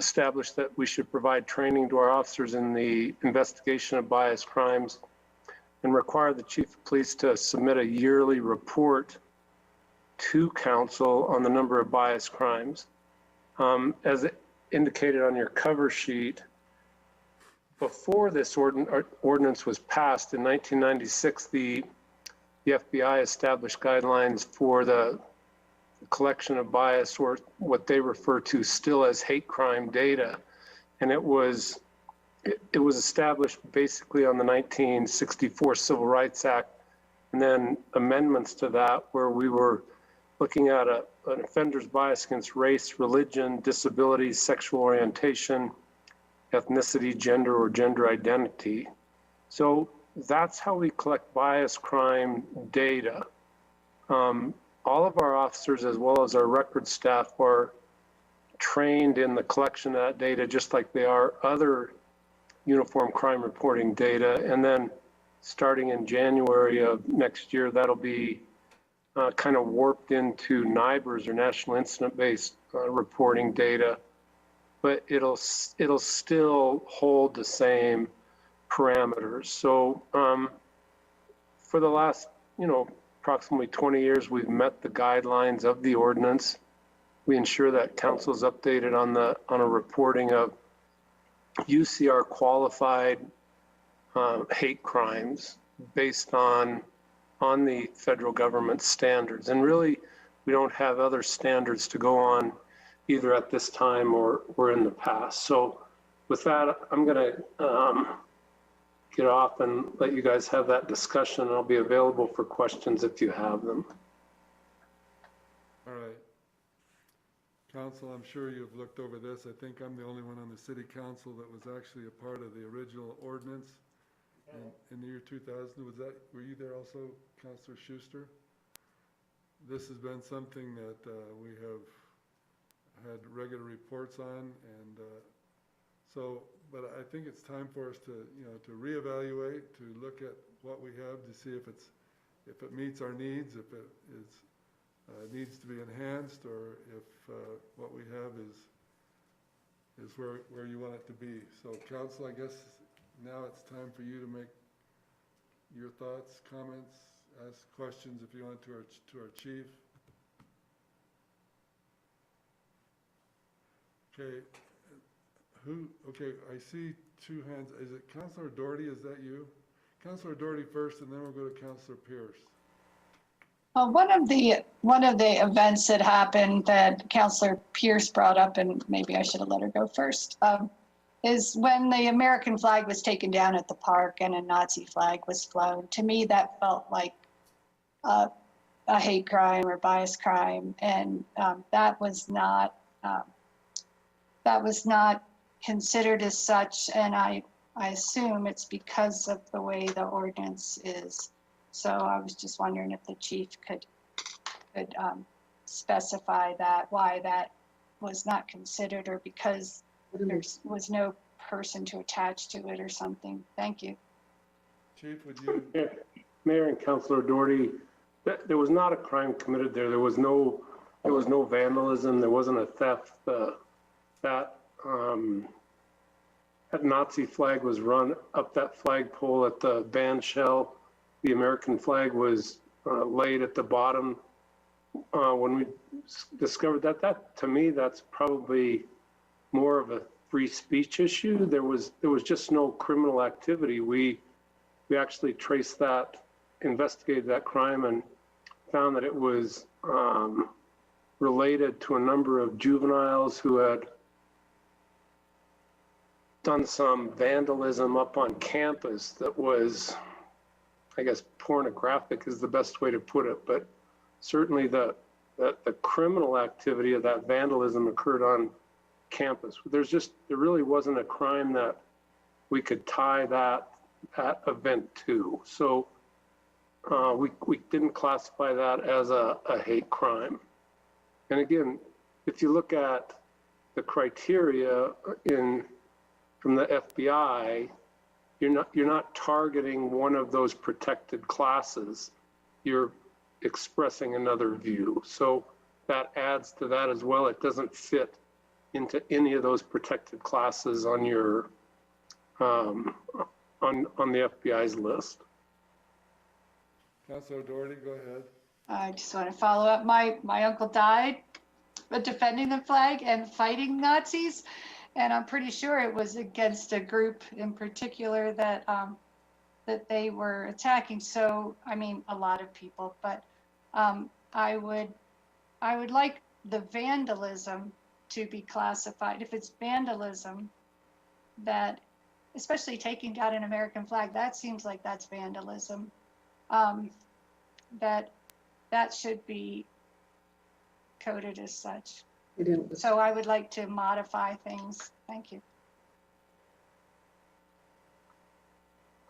established that we should provide training to our officers in the investigation of bias crimes and require the chief of police to submit a yearly report to council on the number of bias crimes. As indicated on your cover sheet, before this ordinance was passed in 1996, the FBI established guidelines for the collection of bias, or what they refer to still as hate crime data. And it was established basically on the 1964 Civil Rights Act, and then amendments to that where we were looking at an offender's bias against race, religion, disability, sexual orientation, ethnicity, gender, or gender identity. So that's how we collect bias crime data. All of our officers, as well as our record staff, are trained in the collection of that data, just like they are other uniform crime reporting data. And then starting in January of next year, that'll be kind of warped into NIBRS, or National Incident-Based Reporting data, but it'll still hold the same parameters. So for the last, approximately 20 years, we've met the guidelines of the ordinance. We ensure that council is updated on a reporting of UCR qualified hate crimes based on the federal government standards. And really, we don't have other standards to go on either at this time or in the past. So with that, I'm gonna get off and let you guys have that discussion. I'll be available for questions if you have them. All right. Council, I'm sure you've looked over this. I think I'm the only one on the city council that was actually a part of the original ordinance in the year 2000. Were you there also, Councilor Schuster? This has been something that we have had regular reports on, and but I think it's time for us to reevaluate, to look at what we have, to see if it meets our needs, if it needs to be enhanced, or if what we have is where you want it to be. So council, I guess now it's time for you to make your thoughts, comments, ask questions if you want to our chief. Okay, I see two hands. Is it Councilor Doherty? Is that you? Councilor Doherty first, and then we'll go to Councilor Pierce. One of the events that happened that Councilor Pierce brought up, and maybe I should have let her go first, is when the American flag was taken down at the park and a Nazi flag was flown. To me, that felt like a hate crime or bias crime, and that was not considered as such. And I assume it's because of the way the ordinance is. So I was just wondering if the chief could specify that, why that was not considered, or because there was no person to attach to it or something. Thank you. Chief, would you? Mayor and Councilor Doherty, there was not a crime committed there. There was no vandalism. There wasn't a theft. That Nazi flag was run up that flagpole at the band shell. The American flag was laid at the bottom. When we discovered that to me, that's probably more of a free speech issue. There was just no criminal activity. We actually traced that, investigated that crime, and found that it was related to a number of juveniles who had done some vandalism up on campus that was, I guess, pornographic is the best way to put it, but certainly the criminal activity of that vandalism occurred on campus. There really wasn't a crime that we could tie that event to. So we didn't classify that as a hate crime. And again, if you look at the criteria from the FBI, you're not targeting one of those protected classes. You're expressing another view. So that adds to that as well. It doesn't fit into any of those protected classes on your on the FBI's list. Councilor Doherty, go ahead. I just want to follow up. My uncle died defending the flag and fighting Nazis. And I'm pretty sure it was against a group in particular that, that they were attacking. So, I mean, a lot of people, but I would like the vandalism to be classified. If it's vandalism, that, especially taking down an American flag, that seems like that's vandalism. That should be coded as such. So I would like to modify things. Thank you.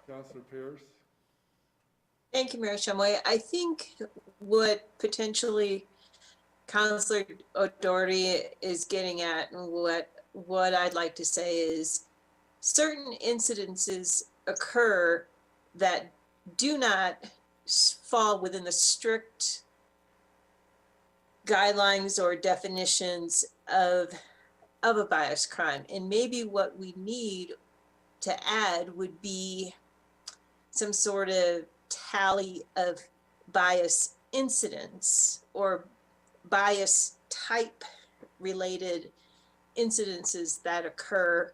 Councilor Pierce? Thank you, Mayor Shumway. I think what potentially Councilor O'Doherty is getting at, and what I'd like to say is certain incidences occur that do not fall within the strict guidelines or definitions of a bias crime. And maybe what we need to add would be some sort of tally of bias incidents or bias type related incidences that occur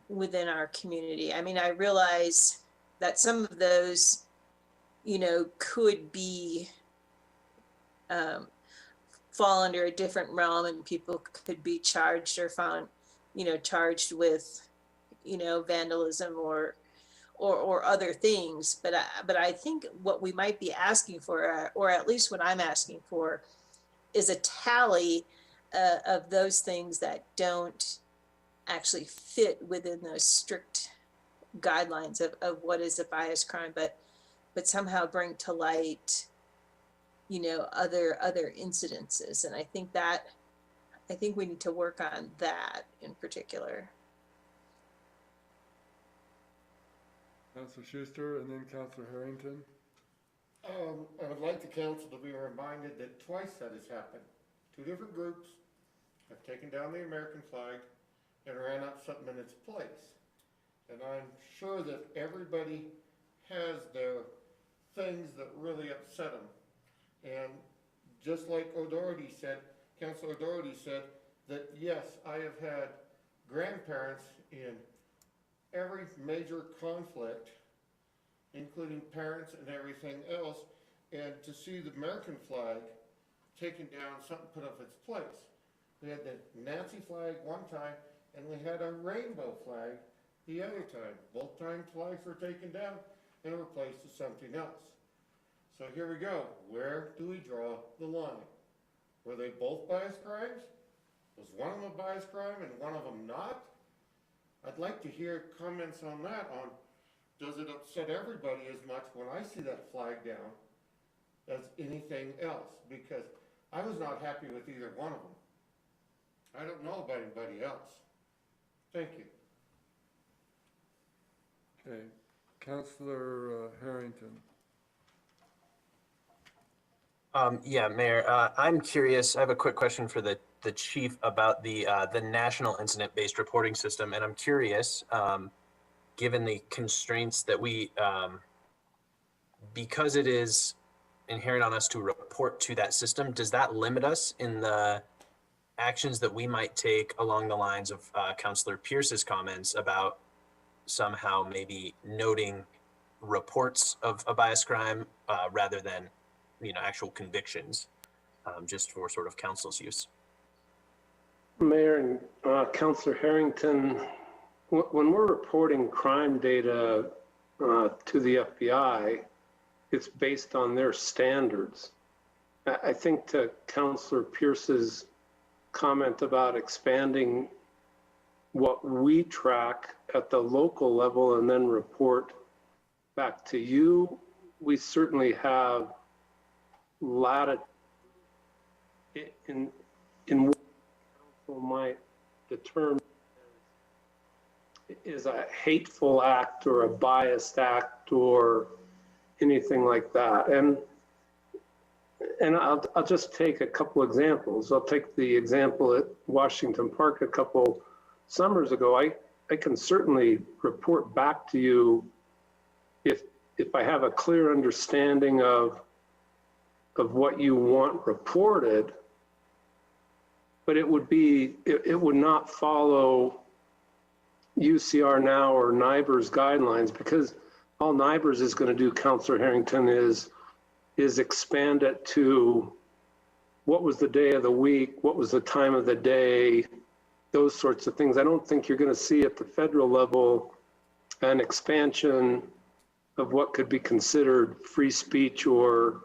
within our community. I mean, I realize that some of those, you know, could be fall under a different realm, and people could be charged or found, you know, charged with, you know, vandalism or other things. But I think what we might be asking for, or at least what I'm asking for, is a tally of those things that don't actually fit within those strict guidelines of what is a bias crime, but somehow bring to light, you know, other incidences. And I think we need to work on that in particular. Councilor Schuster and then Councilor Harrington. I would like the council to be reminded that twice that has happened. Two different groups have taken down the American flag and ran up something in its place. And I'm sure that everybody has their things that really upset them. And just like O'Doherty said, Councilor O'Doherty said, that yes, I have had grandparents in every major conflict, including parents and everything else, and to see the American flag taken down, something put up its place. We had the Nazi flag one time, and we had a rainbow flag the other time. Both times flags were taken down and replaced with something else. So here we go. Where do we draw the line? Were they both bias crimes? Was one of them a bias crime and one of them not? I'd like to hear comments on that, on does it upset everybody as much when I see that flag down as anything else? Because I was not happy with either one of them. I don't know about anybody else. Thank you. Okay, Councilor Harrington. Yeah, Mayor, I'm curious. I have a quick question for the chief about the national incident-based reporting system, and I'm curious, given the constraints that we, because it is inherent on us to report to that system, does that limit us in the actions that we might take along the lines of Councilor Pierce's comments about somehow maybe noting reports of a bias crime rather than, you know, actual convictions, just for sort of council's use? Mayor and Councilor Harrington, when we're reporting crime data to the FBI, it's based on their standards. I think to Councilor Pierce's comment about expanding what we track at the local level and then report back to you, we certainly have latitude in what council might determine is a hateful act or a biased act or anything like that. And I'll just take a couple examples. I'll take the example at Washington Park a couple summers ago. I can certainly report back to you if I have a clear understanding of what you want reported. but it would be, it would not follow UCR now or NIBR's guidelines, because all NIBR's is going to do, Councilor Harrington, is expand it to what was the day of the week, what was the time of the day, those sorts of things. I don't think you're going to see at the federal level an expansion of what could be considered free speech or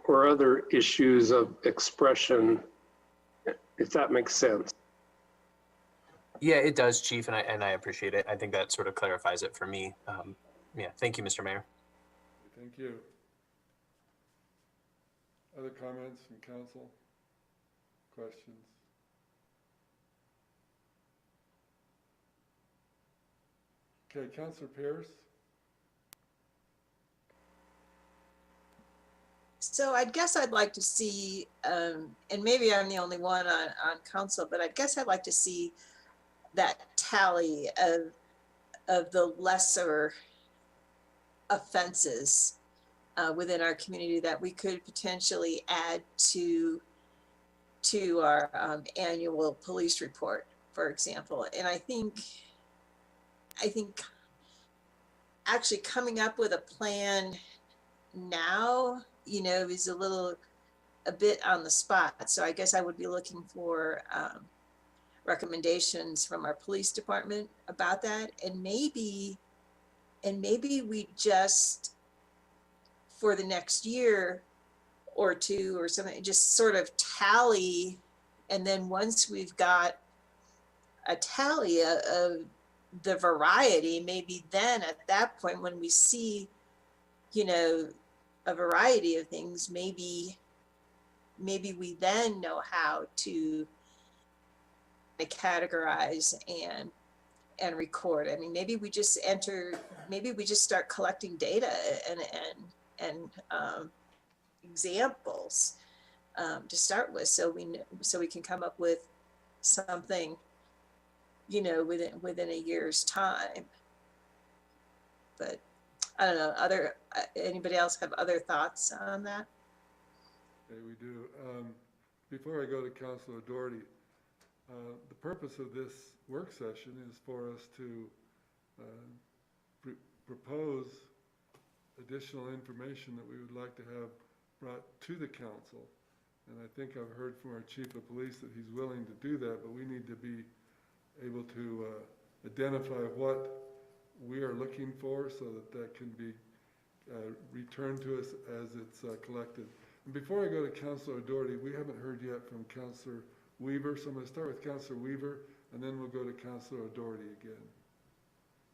other issues of expression, if that makes sense. Yeah, it does, Chief, and I appreciate it. I think that sort of clarifies it for me. Yeah, thank you, Mr. Mayor. Thank you. Other comments from council? Questions? Okay, Councilor Pierce? So I guess I'd like to see, and maybe I'm the only one on council, but I guess I'd like to see that tally of the lesser offenses within our community that we could potentially add to our annual police report, for example. And I think actually coming up with a plan now, you know, is a bit on the spot. So I guess I would be looking for recommendations from our police department about that. And maybe we just, for the next year or two or something, just sort of tally. And then once we've got a tally of the variety, maybe then at that point, when we see, you know, a variety of things, maybe we then know how to categorize and record. I mean, maybe we just start collecting data and examples to start with, so we can come up with something, you know, within a year's time. But I don't know, anybody else have other thoughts on that? Okay, we do. Before I go to Councilor Doherty, the purpose of this work session is for us to propose additional information that we would like to have brought to the council. And I think I've heard from our chief of police that he's willing to do that, but we need to be able to identify what we are looking for so that can be returned to us as it's collected. And before I go to Councilor Doherty, we haven't heard yet from Councilor Weaver, so I'm going to start with Councilor Weaver, and then we'll go to Councilor Doherty again.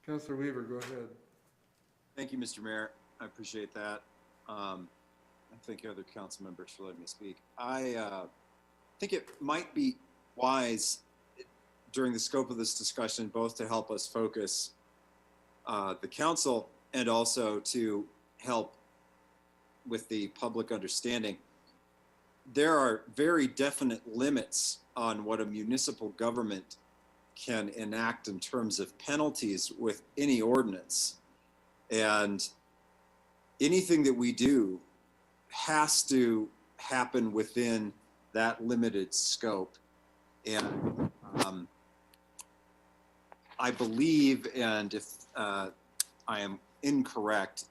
Councilor Weaver, go ahead. Thank you, Mr. Mayor. I appreciate that. And thank you, other council members, for letting me speak. I think it might be wise during the scope of this discussion, both to help us focus the council and also to help with the public understanding. There are very definite limits on what a municipal government can enact in terms of penalties with any ordinance. And anything that we do has to happen within that limited scope. And I believe, and if I am incorrect,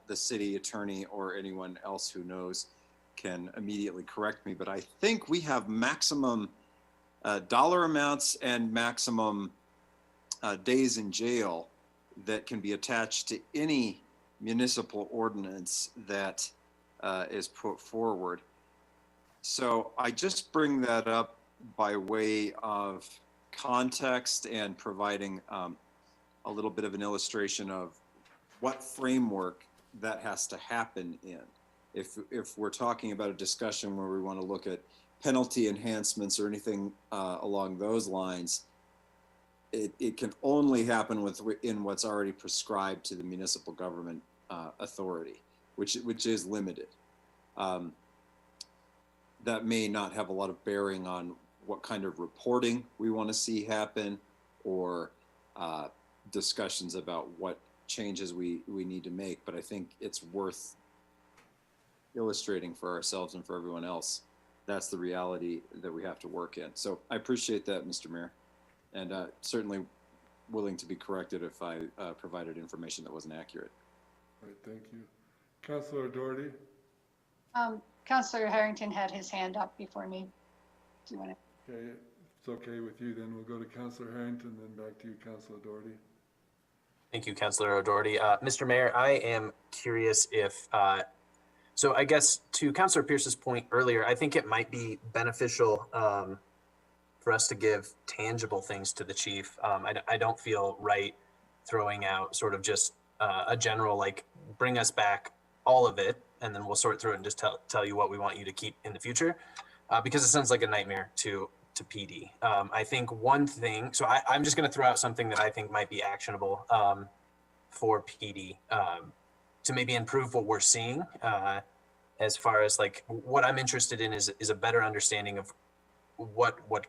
the city attorney or anyone else who knows can immediately correct me, but I think we have maximum dollar amounts and maximum days in jail that can be attached to any municipal ordinance that is put forward. So I just bring that up by way of context and providing a little bit of an illustration of what framework that has to happen in. If we're talking about a discussion where we want to look at penalty enhancements or anything along those lines, it can only happen within what's already prescribed to the municipal government authority, which is limited. That may not have a lot of bearing on what kind of reporting we want to see happen, or discussions about what changes we need to make. But I think it's worth illustrating for ourselves and for everyone else that's the reality that we have to work in. So I appreciate that, Mr. Mayor, and certainly willing to be corrected if I provided information that wasn't accurate. All right, thank you. Councilor Doherty? Councilor Harrington had his hand up before me. Do you want to? Okay, it's okay with you, then we'll go to Councilor Harrington, then back to you, Councilor Doherty. Thank you, Councilor O'Doherty. Mr. Mayor, I am curious if, so I guess to Councilor Pierce's point earlier, I think it might be beneficial for us to give tangible things to the chief. I don't feel right throwing out sort of just a general, like, bring us back all of it, and then we'll sort through it and just tell you what we want you to keep in the future, because it sounds like a nightmare to PD. I think one thing, so I'm just going to throw out something that I think might be actionable for PD to maybe improve what we're seeing. As far as like what I'm interested in is a better understanding of what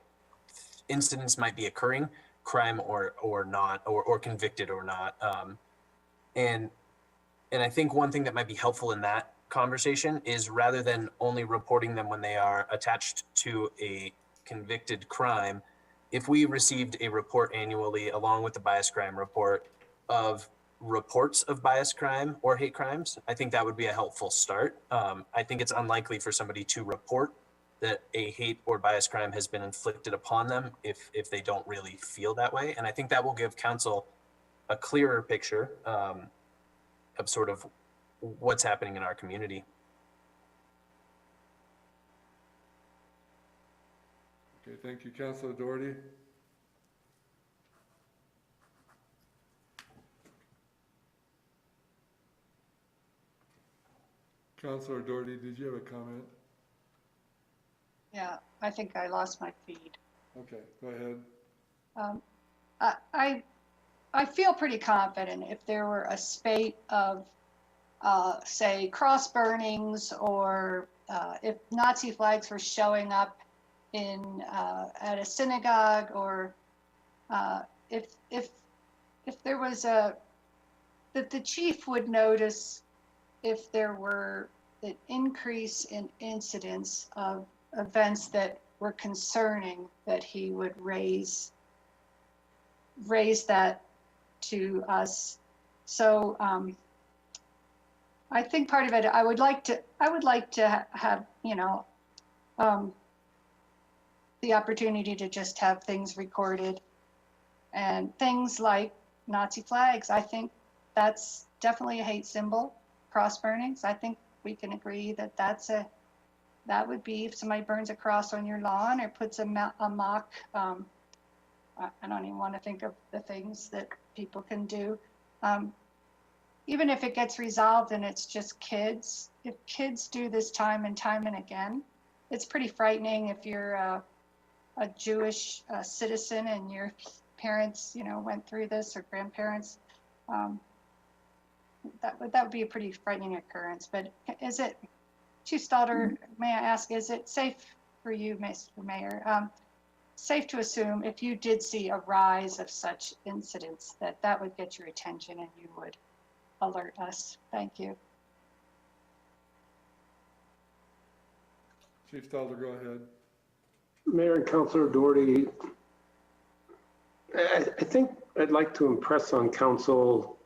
incidents might be occurring, crime or not, or convicted or not. And I think one thing that might be helpful in that conversation is, rather than only reporting them when they are attached to a convicted crime, if we received a report annually along with the bias crime report of reports of bias crime or hate crimes, I think that would be a helpful start. I think it's unlikely for somebody to report that a hate or bias crime has been inflicted upon them if they don't really feel that way. And I think that will give council a clearer picture of sort of what's happening in our community. Okay, thank you, Councilor Doherty. Councilor Doherty, did you have a comment? Yeah, I think I lost my feed. Okay, go ahead. I feel pretty confident if there were a spate of, say, cross burnings, or if Nazi flags were showing up in at a synagogue, or if there was that the chief would notice if there were an increase in incidents of events that were concerning, that he would raise that to us. So I think part of it, I would like to have, you know, the opportunity to just have things recorded, and things like Nazi flags. I think that's definitely a hate symbol. Cross burnings, I think we can agree that that would be if somebody burns a cross on your lawn or puts a mock, I don't even want to think of the things that people can do. Even if it gets resolved and it's just kids, if kids do this time and again, it's pretty frightening if you're a Jewish citizen and your parents, you know, went through this, or grandparents. That would be a pretty frightening occurrence. But is it, Chief Stalder, may I ask, is it safe for you, Mr. Mayor, safe to assume if you did see a rise of such incidents that would get your attention and you would alert us? Thank you. Chief Stalder, go ahead. Mayor and Councilor Doherty, I think I'd like to impress on council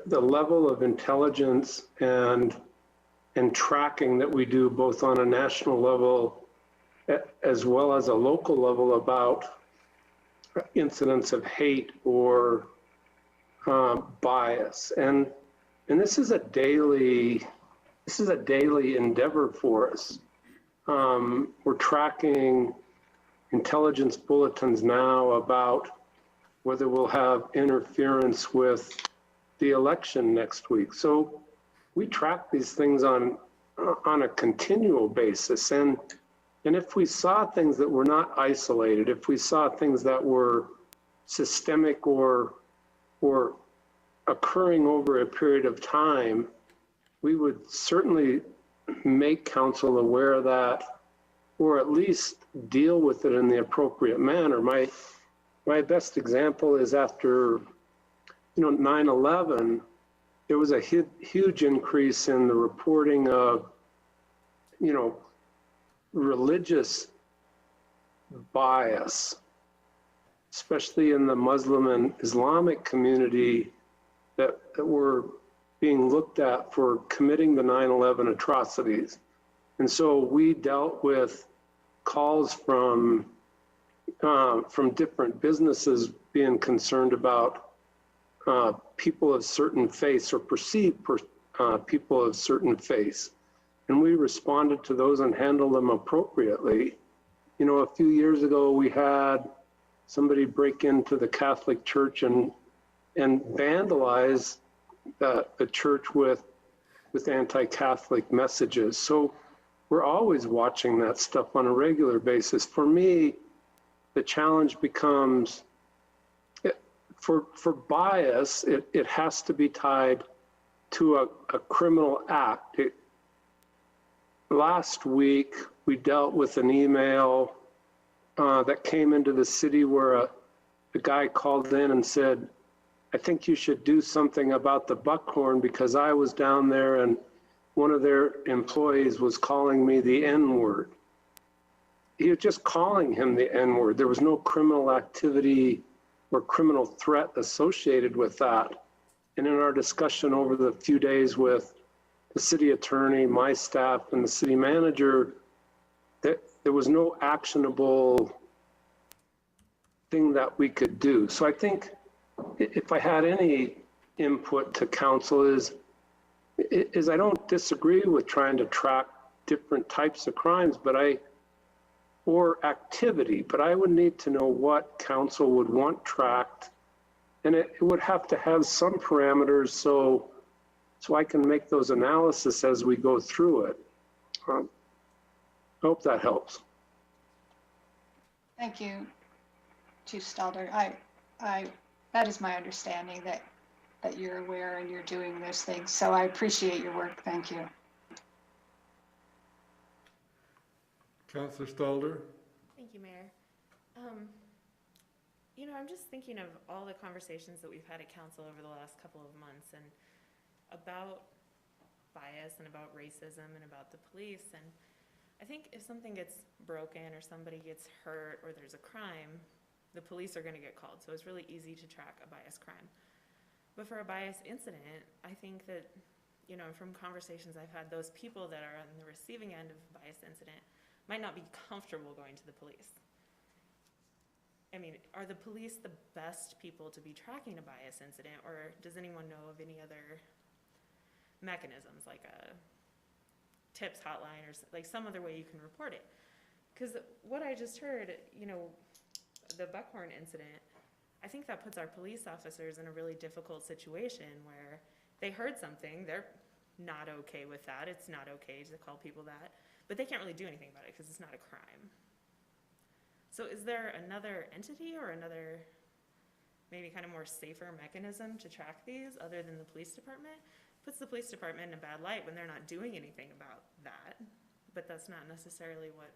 the level of intelligence and tracking that we do, both on a national level as well as a local level, about incidents of hate or bias. And this is a daily endeavor for us. We're tracking intelligence bulletins now about whether we'll have interference with the election next week. So we track these things on a continual basis. And if we saw things that were not isolated, if we saw things that were systemic or occurring over a period of time, we would certainly make council aware of that, or at least deal with it in the appropriate manner. My best example is after 9/11, there was a huge increase in the reporting of religious bias, especially in the Muslim and Islamic community, that were being looked at for committing the 9/11 atrocities. And so we dealt with calls from different businesses being concerned about people of certain faiths or perceived people of certain faiths. And we responded to those and handled them appropriately. You know, a few years ago, we had somebody break into the Catholic Church and vandalize the church with anti-Catholic messages. So we're always watching that stuff on a regular basis. For me, the challenge becomes, for bias, it has to be tied to a criminal act. Last week, we dealt with an email that came into the city where a guy called in and said, I think you should do something about the buckhorn because I was down there and one of their employees was calling me the N-word. He was just calling him the N-word. There was no criminal activity or criminal threat associated with that. And in our discussion over the few days with the city attorney, my staff, and the city manager, there was no actionable thing that we could do. So I think if I had any input to council is I don't disagree with trying to track different types of crimes, or activity, but I would need to know what council would want tracked. And it would have to have some parameters so I can make those analysis as we go through it. I hope that helps. Thank you, Chief Stalder. That is my understanding that you're aware and you're doing those things. So I appreciate your work. Thank you. Councilor Stalder? Thank you, Mayor. You know, I'm just thinking of all the conversations that we've had at council over the last couple of months and about bias and about racism and about the police. And I think if something gets broken or somebody gets hurt or there's a crime, the police are going to get called. So it's really easy to track a bias crime. But for a bias incident, I think that, you know, from conversations I've had, those people that are on the receiving end of a bias incident might not be comfortable going to the police. I mean, are the police the best people to be tracking a bias incident, or does anyone know of any other mechanisms, like a tips hotline or like some other way you can report it? Because what I just heard, you know, the Buckhorn incident, I think that puts our police officers in a really difficult situation where they heard something, they're not okay with that, it's not okay to call people that, but they can't really do anything about it because it's not a crime. So is there another entity or another maybe kind of more safer mechanism to track these other than the police department? Puts the police department in a bad light when they're not doing anything about that, but that's not necessarily what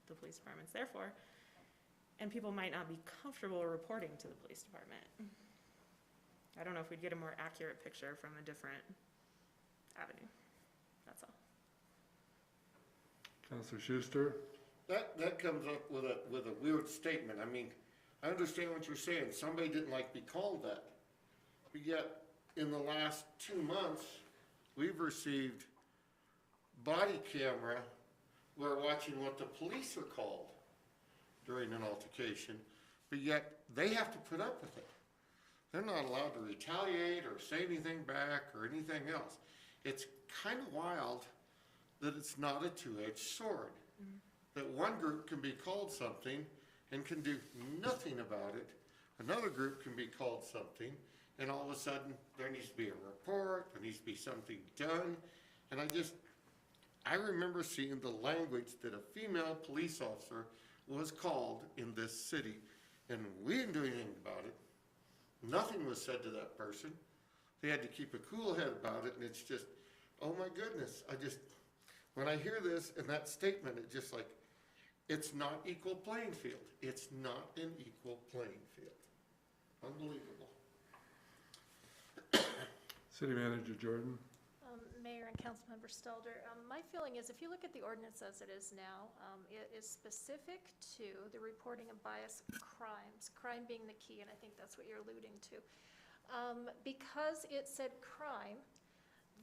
the police department's there for. And people might not be comfortable reporting to the police department. I don't know if we'd get a more accurate picture from a different avenue. That's all. Councilor Schuster? That comes up with a weird statement. I mean, I understand what you're saying. Somebody didn't like to be called that. But yet, in the last 2 months, we've received body camera. We're watching what the police are called during an altercation, but yet they have to put up with it. They're not allowed to retaliate or say anything back or anything else. It's kind of wild that it's not a two-edged sword. Mm-hmm. That one group can be called something and can do nothing about it. Another group can be called something and all of a sudden there needs to be a report, there needs to be something done. And I remember seeing the language that a female police officer was called in this city, and we didn't do anything about it. Nothing was said to that person. They had to keep a cool head about it, and it's just, oh my goodness. When I hear this and that statement, it's just like, it's not equal playing field. It's not an equal playing field. Unbelievable. City Manager Jordan. Mayor and Councilmember Stelter, my feeling is if you look at the ordinance as it is now, it is specific to the reporting of bias crimes, crime being the key, and I think that's what you're alluding to. Because it said crime,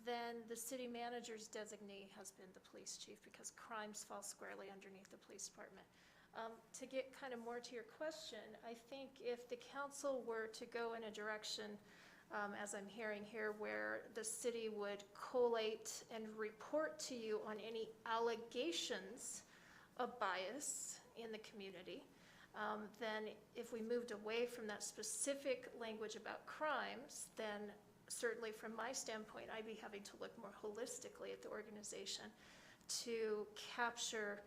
then the city manager's designee has been the police chief because crimes fall squarely underneath the police department. To get kind of more to your question, I think if the council were to go in a direction, as I'm hearing here, where the city would collate and report to you on any allegations of bias in the community, then if we moved away from that specific language about crimes, then certainly from my standpoint, I'd be having to look more holistically at the organization to capture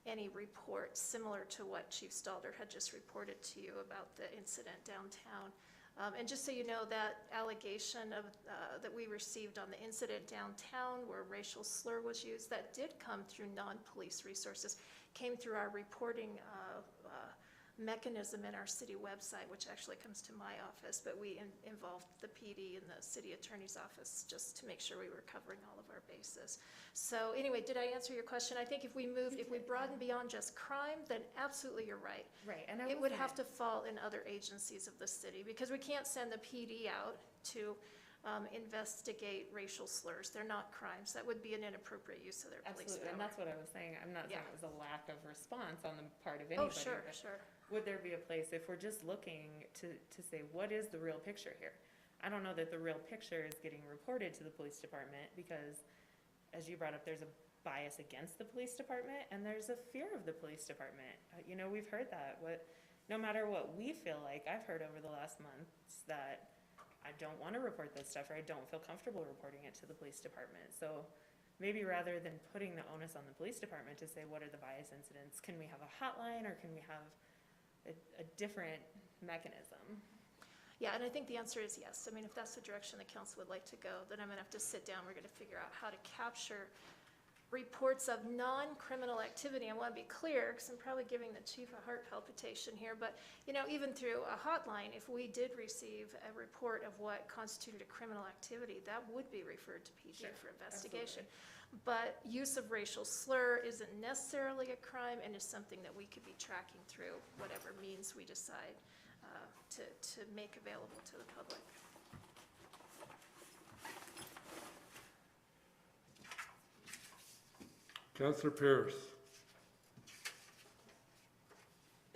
any reports similar to what Chief Stalder had just reported to you about the incident downtown. And just so you know, that allegation of, that we received on the incident downtown where racial slur was used, that did come through non-police resources, came through our reporting mechanism in our city website, which actually comes to my office, but we involved the PD and the city attorney's office just to make sure we were covering all of our bases. So anyway, did I answer your question? I think if we broaden beyond just crime, then absolutely you're right. Right, and it would have to fall in other agencies of the city because we can't send the PD out to investigate racial slurs. They're not crimes. That would be an inappropriate use of their police power. Absolutely, and that's what I was saying. I'm not saying it was a lack of response on the part of Oh, anybody. sure, but sure. Would there be a place, if we're just looking to say, what is the real picture here? I don't know that the real picture is getting reported to the police department because, as you brought up, there's a bias against the police department and there's a fear of the police department. You know, we've heard that. No matter what we feel like, I've heard over the last months that I don't want to report this stuff or I don't feel comfortable reporting it to the police department. So maybe rather than putting the onus on the police department to say, what are the bias incidents, can we have a hotline or can we have a different mechanism? Yeah, and I think the answer is yes. I mean, if that's the direction the council would like to go, then I'm gonna have to sit down, we're gonna figure out how to capture reports of non-criminal activity. I wanna be clear, because I'm probably giving the chief a heart palpitation here, but you know, even through a hotline, if we did receive a report of what constituted a criminal activity, that would be referred to PD for investigation. Absolutely. But use of racial slur isn't necessarily a crime and is something that we could be tracking through whatever means we decide to make available to the public. Councilor Pierce.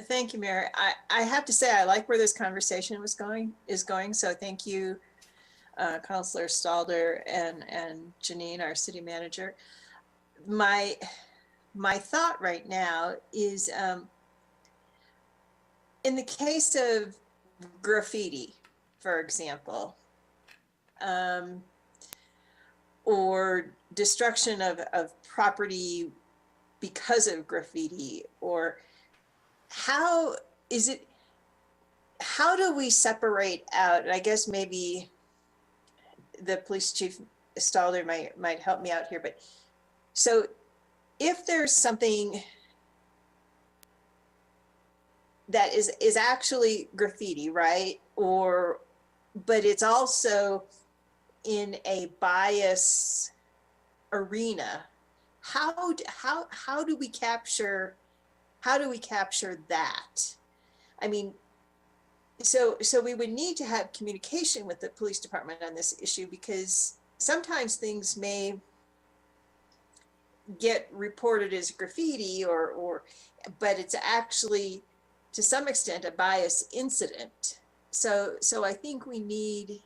Thank you, Mayor. I have to say, I like where this conversation is going. So thank you, Councilor Stalder and Janine, our city manager. My thought right now is, in the case of graffiti, for example, or destruction of property because of graffiti, or how do we separate out, and I guess maybe the police chief Stalder might help me out here, but so if there's something that is actually graffiti, right? But it's also in a bias arena, how do we capture that? I mean, so we would need to have communication with the police department on this issue because sometimes things may get reported as graffiti but it's actually to some extent a bias incident. So I think we need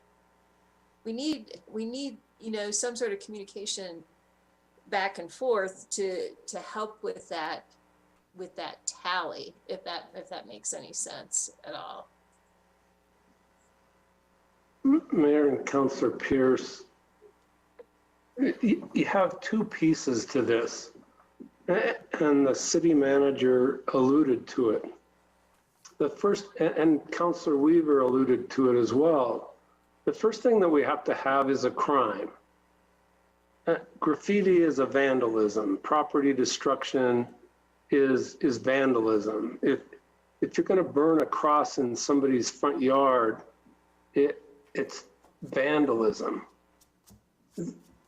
some sort of communication back and forth to help with that tally, if that makes any sense at all. Mayor and Councilor Pierce, you have two pieces to this, and the city manager alluded to it. The first, and Councilor Weaver alluded to it as well. The first thing that we have to have is a crime. Graffiti is a vandalism. Property destruction is vandalism. If you're going to burn a cross in somebody's front yard, it's vandalism.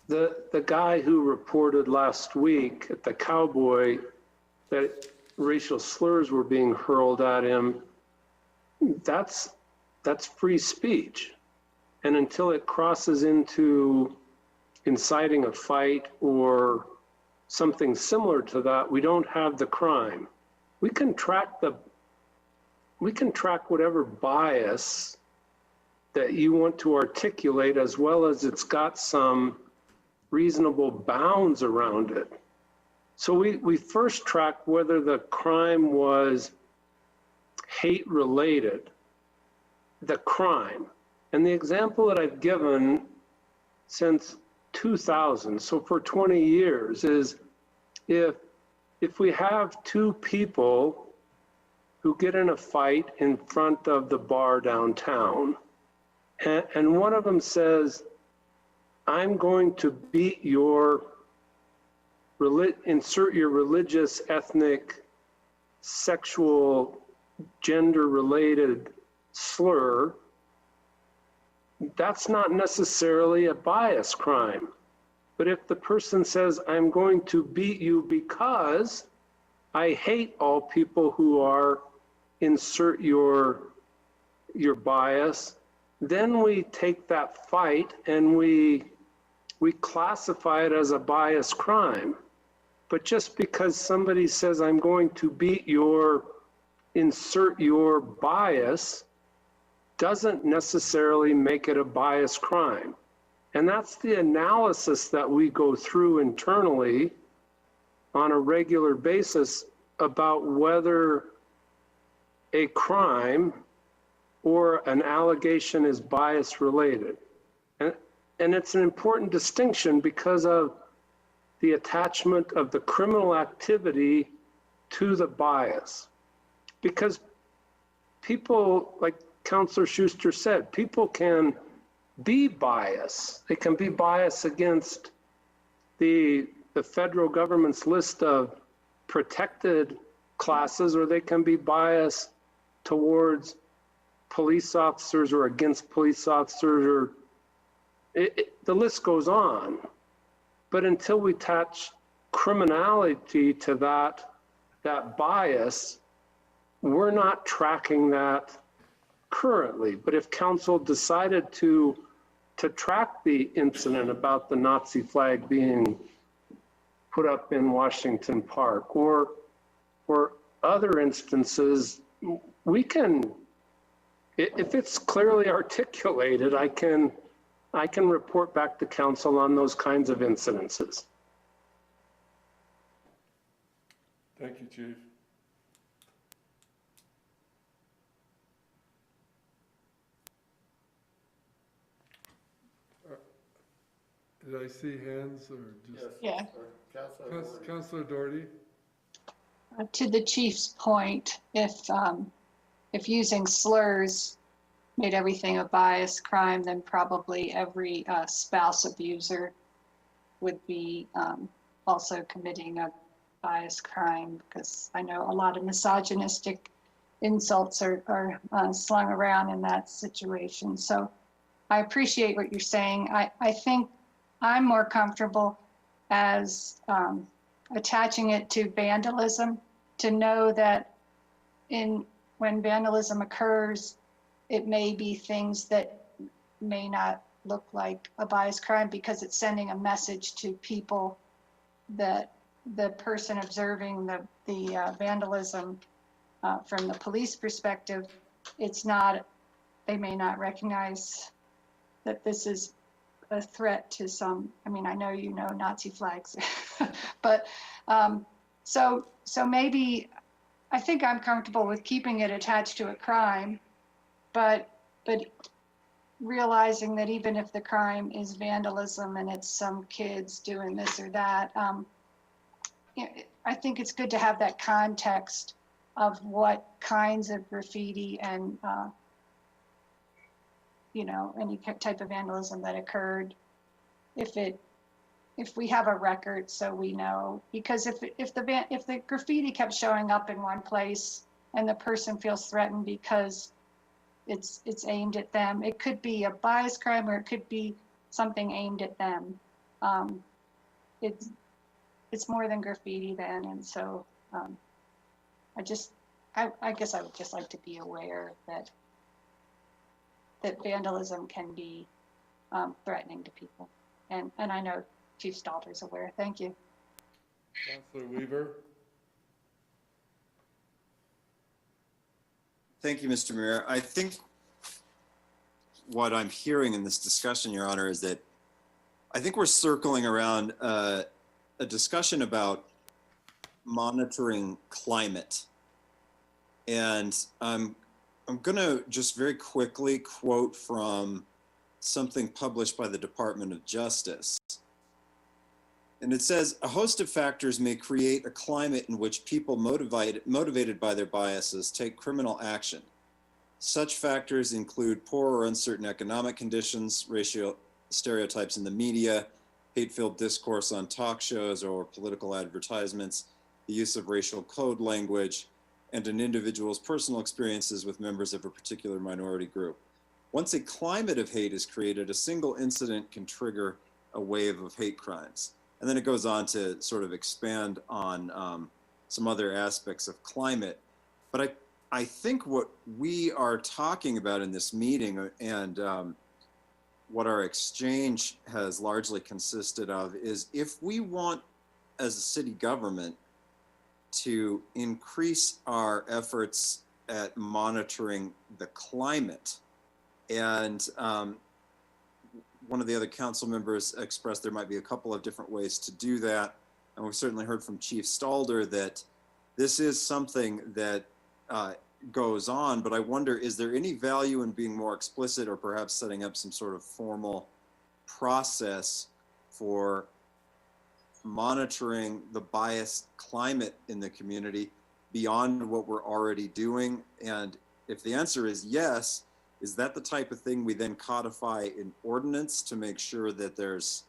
The guy who reported last week at the Cowboy that racial slurs were being hurled at him, that's free speech. And until it crosses into inciting a fight or something similar to that, we don't have the crime. We can track whatever bias that you want to articulate, as well as it's got some reasonable bounds around it. So we first track whether the crime was hate related, the crime. And the example that I've given since 2000, so for 20 years, is if we have two people who get in a fight in front of the bar downtown, and one of them says, I'm going to beat your, insert your religious, ethnic, sexual, gender-related slur, that's not necessarily a bias crime. But if the person says, I'm going to beat you because I hate all people who are, insert your bias, then we take that fight and we classify it as a bias crime. But just because somebody says, I'm going to beat your, insert your bias, doesn't necessarily make it a bias crime. And that's the analysis that we go through internally on a regular basis about whether a crime or an allegation is bias related. And it's an important distinction because of the attachment of the criminal activity to the bias. Because people, like Councilor Schuster said, people can be biased. They can be biased against the federal government's list of protected classes, or they can be biased towards police officers or against police officers, or the list goes on. But until we attach criminality to that bias, we're not tracking that currently. But if council decided to track the incident about the Nazi flag being put up in Washington Park, or other instances, we can, if it's clearly articulated, I can report back to council on those kinds of incidences. Thank you, Chief. Did I see hands or just? Yeah. Councilor Doherty? To the chief's point, if using slurs made everything a bias crime, then probably every spouse abuser would be also committing a bias crime, because I know a lot of misogynistic insults are slung around in that situation. So I appreciate what you're saying. I think I'm more comfortable as attaching it to vandalism, to know that when vandalism occurs, it may be things that may not look like a bias crime, because it's sending a message to people that the person observing the vandalism from the police perspective, they may not recognize that this is a threat to some, I mean, I know you know Nazi flags, but so maybe, I think I'm comfortable with keeping it attached to a crime, but realizing that even if the crime is vandalism and it's some kids doing this or that, I think it's good to have that context of what kinds of graffiti and any type of vandalism that occurred, if we have a record, so we know. Because if the graffiti kept showing up in one place and the person feels threatened because it's aimed at them, it could be a bias crime or it could be something aimed at them. It's more than graffiti then, and so I guess I would just like to be aware that vandalism can be threatening to people, and I know Chief Stalter's aware. Thank you. Councilor Weaver? Thank you, Mr. Mayor. I think what I'm hearing in this discussion, Your Honor, is that I think we're circling around a discussion about monitoring climate. And I'm going to just very quickly quote from something published by the Department of Justice. And it says, a host of factors may create a climate in which people motivated by their biases take criminal action. Such factors include poor or uncertain economic conditions, racial stereotypes in the media, hate-filled discourse on talk shows or political advertisements, the use of racial code language, and an individual's personal experiences with members of a particular minority group. Once a climate of hate is created, a single incident can trigger a wave of hate crimes. And then it goes on to sort of expand on some other aspects of climate. But I think what we are talking about in this meeting and what our exchange has largely consisted of is if we want, as a city government, to increase our efforts at monitoring the climate. And one of the other council members expressed there might be a couple of different ways to do that. And we've certainly heard from Chief Stalder that this is something that goes on, but I wonder, is there any value in being more explicit or perhaps setting up some sort of formal process for monitoring the biased climate in the community beyond what we're already doing? And if the answer is yes, is that the type of thing we then codify in ordinance to make sure that there's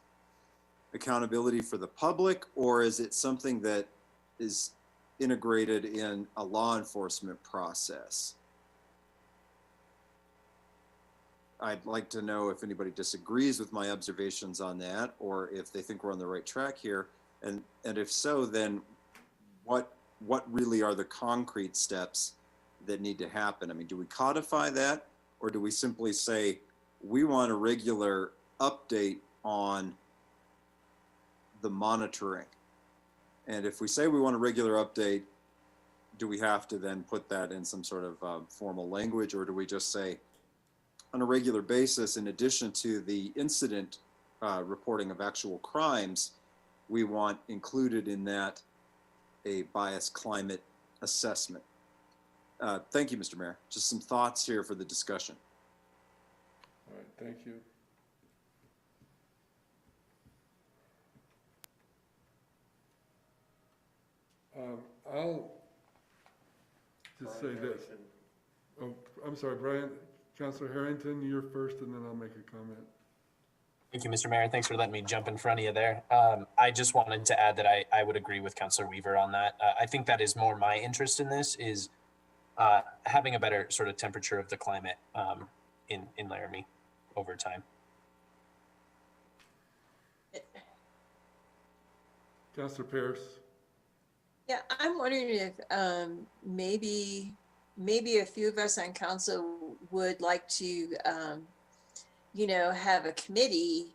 accountability for the public, or is it something that is integrated in a law enforcement process? I'd like to know if anybody disagrees with my observations on that, or if they think we're on the right track here. And if so, then what really are the concrete steps that need to happen? I mean, do we codify that, or do we simply say, we want a regular update on the monitoring? And if we say we want a regular update, do we have to then put that in some sort of formal language, or do we just say, on a regular basis, in addition to the incident reporting of actual crimes, we want included in that a biased climate assessment? Thank you, Mr. Mayor. Just some thoughts here for the discussion. All right, thank you. I'll just say this. Oh, I'm sorry, Brian. Councilor Harrington, you're first, and then I'll make a comment. Thank you, Mr. Mayor. Thanks for letting me jump in front of you there. I just wanted to add that I would agree with Councilor Weaver on that. I think that is more my interest in this, is having a better sort of temperature of the climate in Laramie over time. Councilor Pierce. Yeah, I'm wondering if maybe a few of us on council would like to, have a committee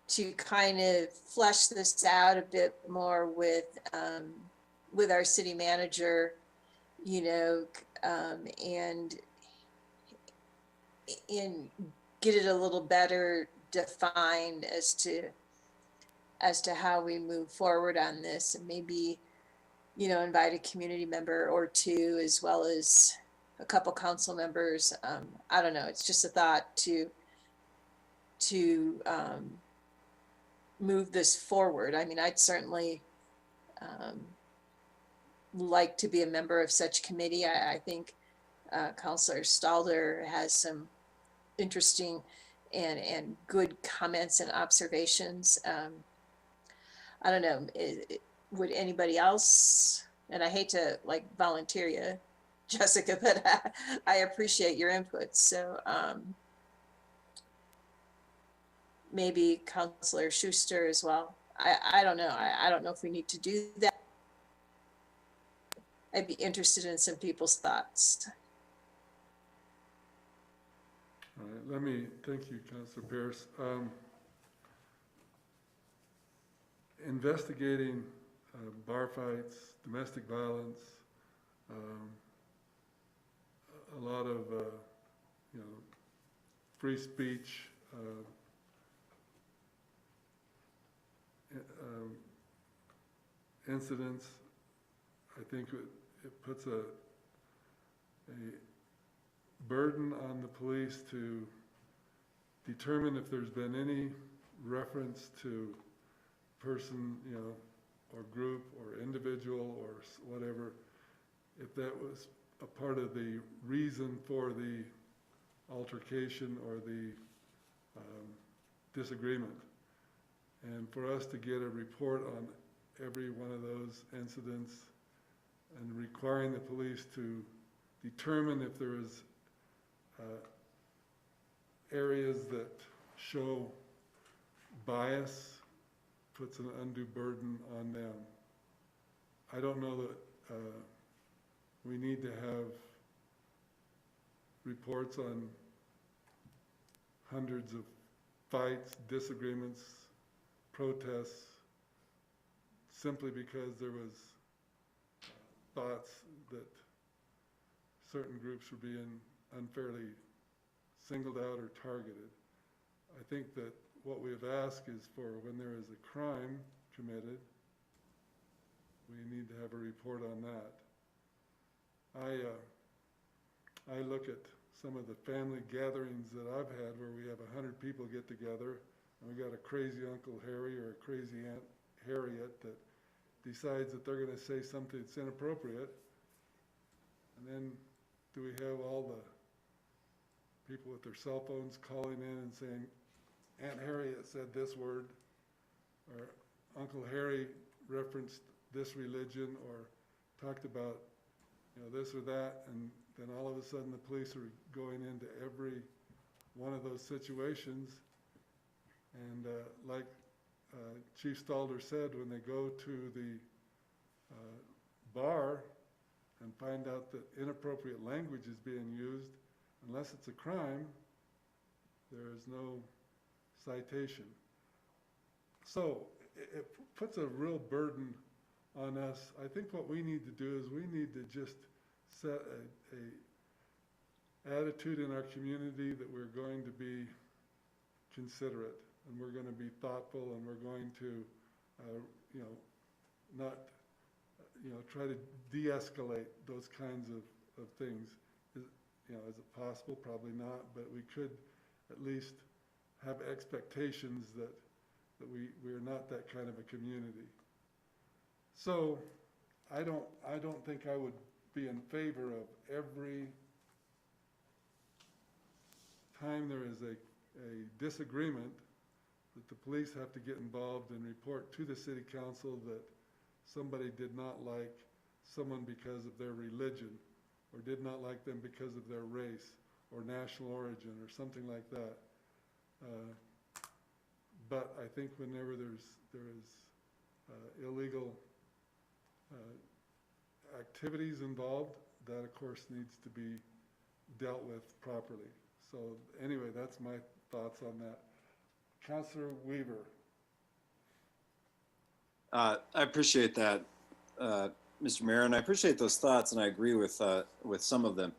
to kind of flesh this out a bit more with our city manager, and get it a little better defined as to how we move forward on this, and maybe invite a community member or two, as well as a couple council members. I don't know. It's just a thought to move this forward. I mean, I'd certainly like to be a member of such committee. I think Councilor Stalder has some interesting and good comments and observations. I don't know. Would anybody else, and I hate to volunteer you, Jessica, but I appreciate your input. So maybe Counselor Schuster as well. I don't know. I don't know if we need to do that. I'd be interested in some people's thoughts. All right, thank you, Councilor Pierce. Investigating bar fights, domestic violence, a lot of, free speech, incidents. I think it puts a burden on the police to determine if there's been any reference to person, or group or individual or whatever, if that was a part of the reason for the altercation or the disagreement. And for us to get a report on every one of those incidents and requiring the police to determine if there is areas that show bias puts an undue burden on them. I don't know that we need to have reports on hundreds of fights, disagreements, protests, simply because there was thoughts that certain groups were being unfairly singled out or targeted. I think that what we have asked is for when there is a crime committed, we need to have a report on that. I look at some of the family gatherings that I've had where we have 100 people get together and we got a crazy Uncle Harry or a crazy Aunt Harriet that decides that they're going to say something that's inappropriate. And then do we have all the people with their cell phones calling in and saying, Aunt Harriet said this word, or Uncle Harry referenced this religion, or talked about, this or that, and then all of a sudden the police are going into every one of those situations. And like Chief Stalder said, when they go to the bar and find out that inappropriate language is being used, unless it's a crime, there is no citation. So it puts a real burden on us. I think what we need to do is we need to just set a attitude in our community that we're going to be considerate and we're going to be thoughtful and we're going to, not, try to de-escalate those kinds of things. Is it possible? Probably not, but we could at least have expectations that we're not that kind of a community. So I don't think I would be in favor of every time there is a disagreement that the police have to get involved and report to the city council that somebody did not like someone because of their religion or did not like them because of their race or national origin or something like that. But I think whenever there is illegal activities involved, that of course needs to be dealt with properly. So anyway, that's my thoughts on that. Councilor Weaver. I appreciate that, Mr. Mayor, and I appreciate those thoughts, and I agree with some of them.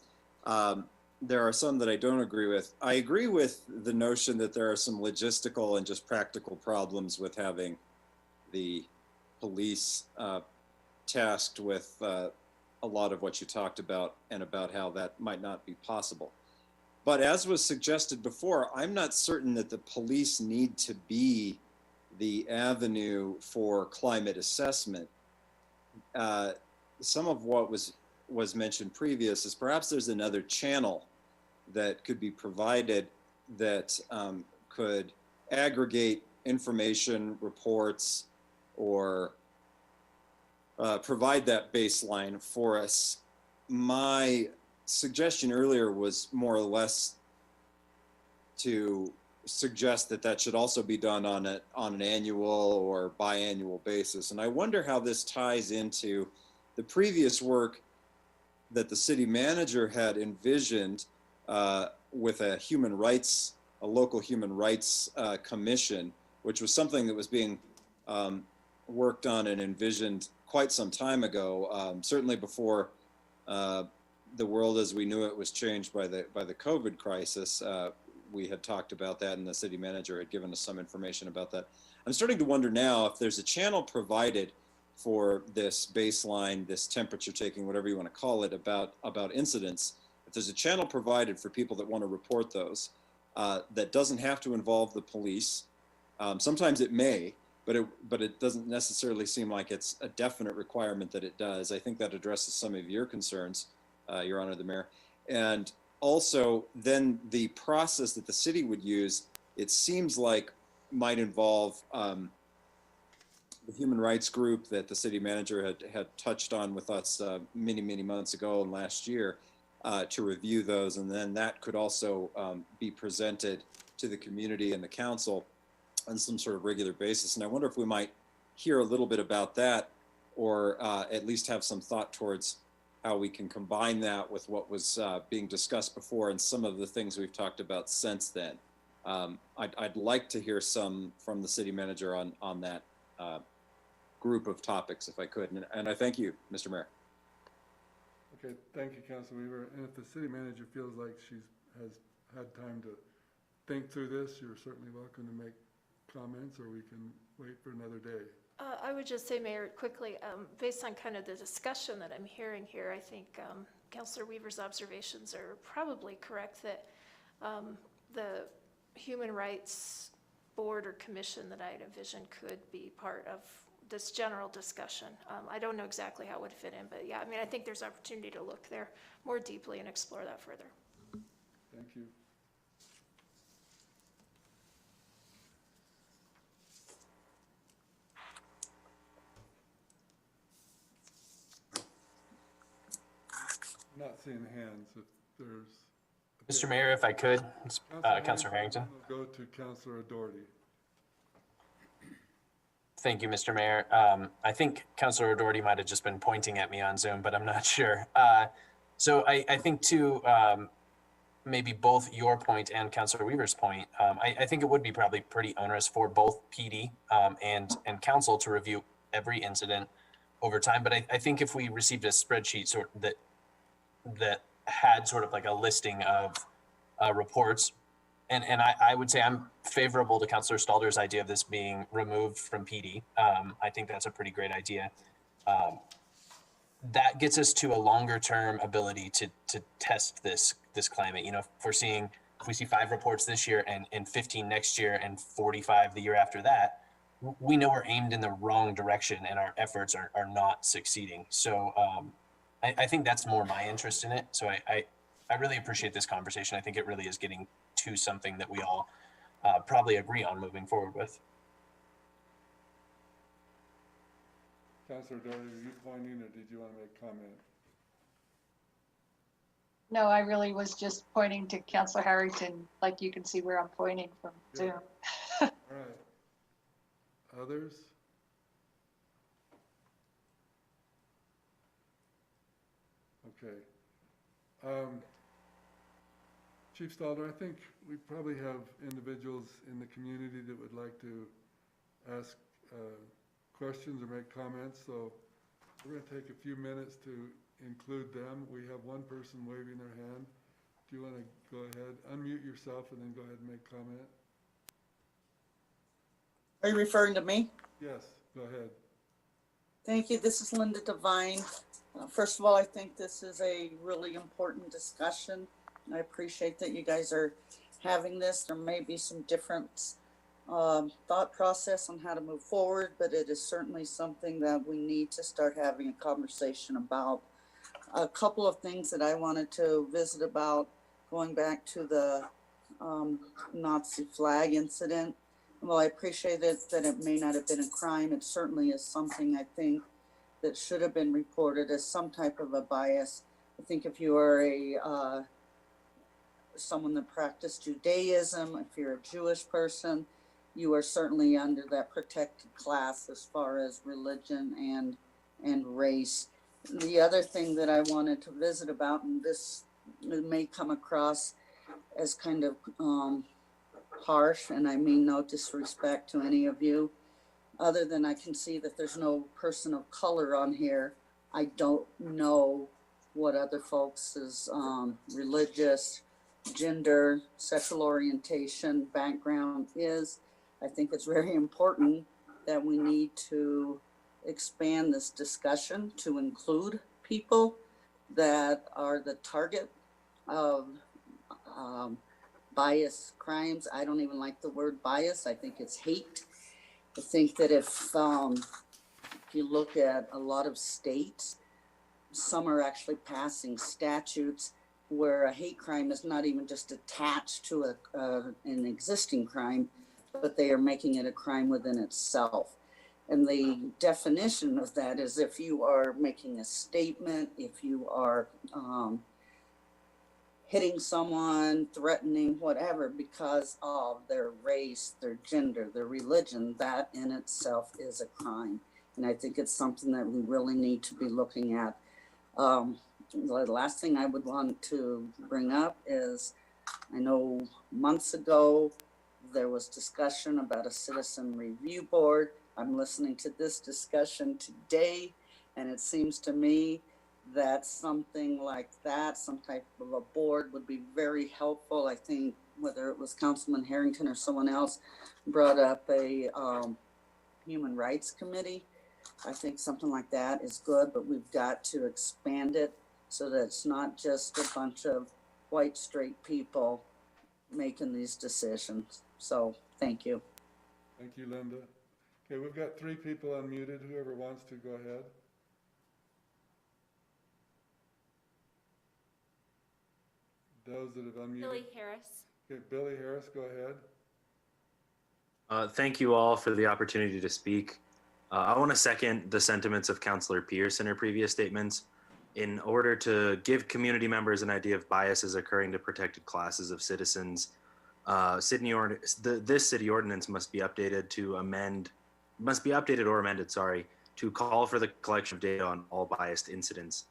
There are some that I don't agree with. I agree with the notion that there are some logistical and just practical problems with having the police tasked with a lot of what you talked about and about how that might not be possible. But as was suggested before, I'm not certain that the police need to be the avenue for climate assessment. Some of what was mentioned previous is perhaps there's another channel that could be provided that could aggregate information, reports, or provide that baseline for us. My suggestion earlier was more or less to suggest that that should also be done on an annual or biannual basis. And I wonder how this ties into the previous work that the city manager had envisioned with a local human rights commission, which was something that was being worked on and envisioned quite some time ago, certainly before the world as we knew it was changed by the COVID crisis. We had talked about that, and the city manager had given us some information about that. I'm starting to wonder now if there's a channel provided for this baseline, this temperature taking, whatever you want to call it, about incidents. If there's a channel provided for people that want to report those, that doesn't have to involve the police. Sometimes it may, but it doesn't necessarily seem like it's a definite requirement that it does. I think that addresses some of your concerns, Your Honor, the Mayor. And also, then the process that the city would use, it seems like might involve the human rights group that the city manager had touched on with us many months ago and last year to review those. And then that could also be presented to the community and the council on some sort of regular basis. And I wonder if we might hear a little bit about that, or at least have some thought towards how we can combine that with what was being discussed before and some of the things we've talked about since then. I'd like to hear some from the city manager on that group of topics, if I could. And I thank you, Mr. Mayor. Okay, thank you, Councilor Weaver. And if the city manager feels like she has had time to think through this, you're certainly welcome to make comments, or we can wait for another day. I would just say, Mayor, quickly, based on kind of the discussion that I'm hearing here, I think Councilor Weaver's observations are probably correct, that the Human Rights Board or Commission that I'd envision could be part of this general discussion. I don't know exactly how it would fit in, but yeah, I mean, I think there's opportunity to look there more deeply and explore that further. Thank you. Not seeing hands. If there's Mr. Mayor, if I could, Councilor Harrington. We'll go to Councilor Doherty. Thank you, Mr. Mayor. I think Councilor Doherty might have just been pointing at me on Zoom, but I'm not sure. So I think to maybe both your point and Councilor Weaver's point, I think it would be probably pretty onerous for both PD and council to review every incident over time. But I think if we received a spreadsheet that had sort of like a listing of reports, and I would say I'm favorable to Councilor Stalder's idea of this being removed from PD. I think that's a pretty great idea. That gets us to a longer term ability to test this climate. You know, if we see 5 reports this year and 15 next year and 45 the year after that, we know we're aimed in the wrong direction and our efforts are not succeeding. So I think that's more my interest in it. So I really appreciate this conversation. I think it really is getting to something that we all probably agree on moving forward with. Councilor Doherty, are you pointing, or did you want to make comment? No, I really was just pointing to Councilor Harrington, like you can see where I'm pointing from Zoom. All right. Others? Okay. Chief Stalder, I think we probably have individuals in the community that would like to ask questions or make comments, so we're going to take a few minutes to include them. We have one person waving their hand. Do you want to go ahead, unmute yourself, and then go ahead and make comment? Are you referring to me? Yes, go ahead. Thank you. This is Linda Devine. First of all, I think this is a really important discussion. I appreciate that you guys are having this. There may be some different thought process on how to move forward, but it is certainly something that we need to start having a conversation about. A couple of things that I wanted to visit about, going back to the Nazi flag incident. Well, I appreciate it that it may not have been a crime. It certainly is something I think that should have been reported as some type of a bias. I think if you are someone that practiced Judaism, if you're a Jewish person, you are certainly under that protected class as far as religion and race. The other thing that I wanted to visit about, and this may come across as kind of harsh, and I mean no disrespect to any of you, other than I can see that there's no person of color on here. I don't know what other folks' religious, gender, sexual orientation, background is. I think it's very important that we need to expand this discussion to include people that are the target of bias crimes. I don't even like the word bias. I think it's hate. I think that if you look at a lot of states, some are actually passing statutes where a hate crime is not even just attached to an existing crime, but they are making it a crime within itself. And the definition of that is if you are making a statement, if you are hitting someone, threatening, whatever, because of their race, their gender, their religion, that in itself is a crime. And I think it's something that we really need to be looking at. The last thing I would want to bring up is, I know months ago, there was discussion about a citizen review board. I'm listening to this discussion today, and it seems to me that something like that, some type of a board would be very helpful. I think whether it was Councilman Harrington or someone else brought up a human rights committee. I think something like that is good, but we've got to expand it so that it's not just a bunch of white, straight people making these decisions. So thank you. Thank you, Linda. Okay, we've got 3 people unmuted. Whoever wants to, go ahead. Those that have unmuted. Billy Harris. Okay, Billy Harris, go ahead. Thank you all for the opportunity to speak. I want to second the sentiments of Councilor Pierce in her previous statements. In order to give community members an idea of biases occurring to protected classes of citizens, this city ordinance must be updated or amended, to call for the collection of data on all biased incidents.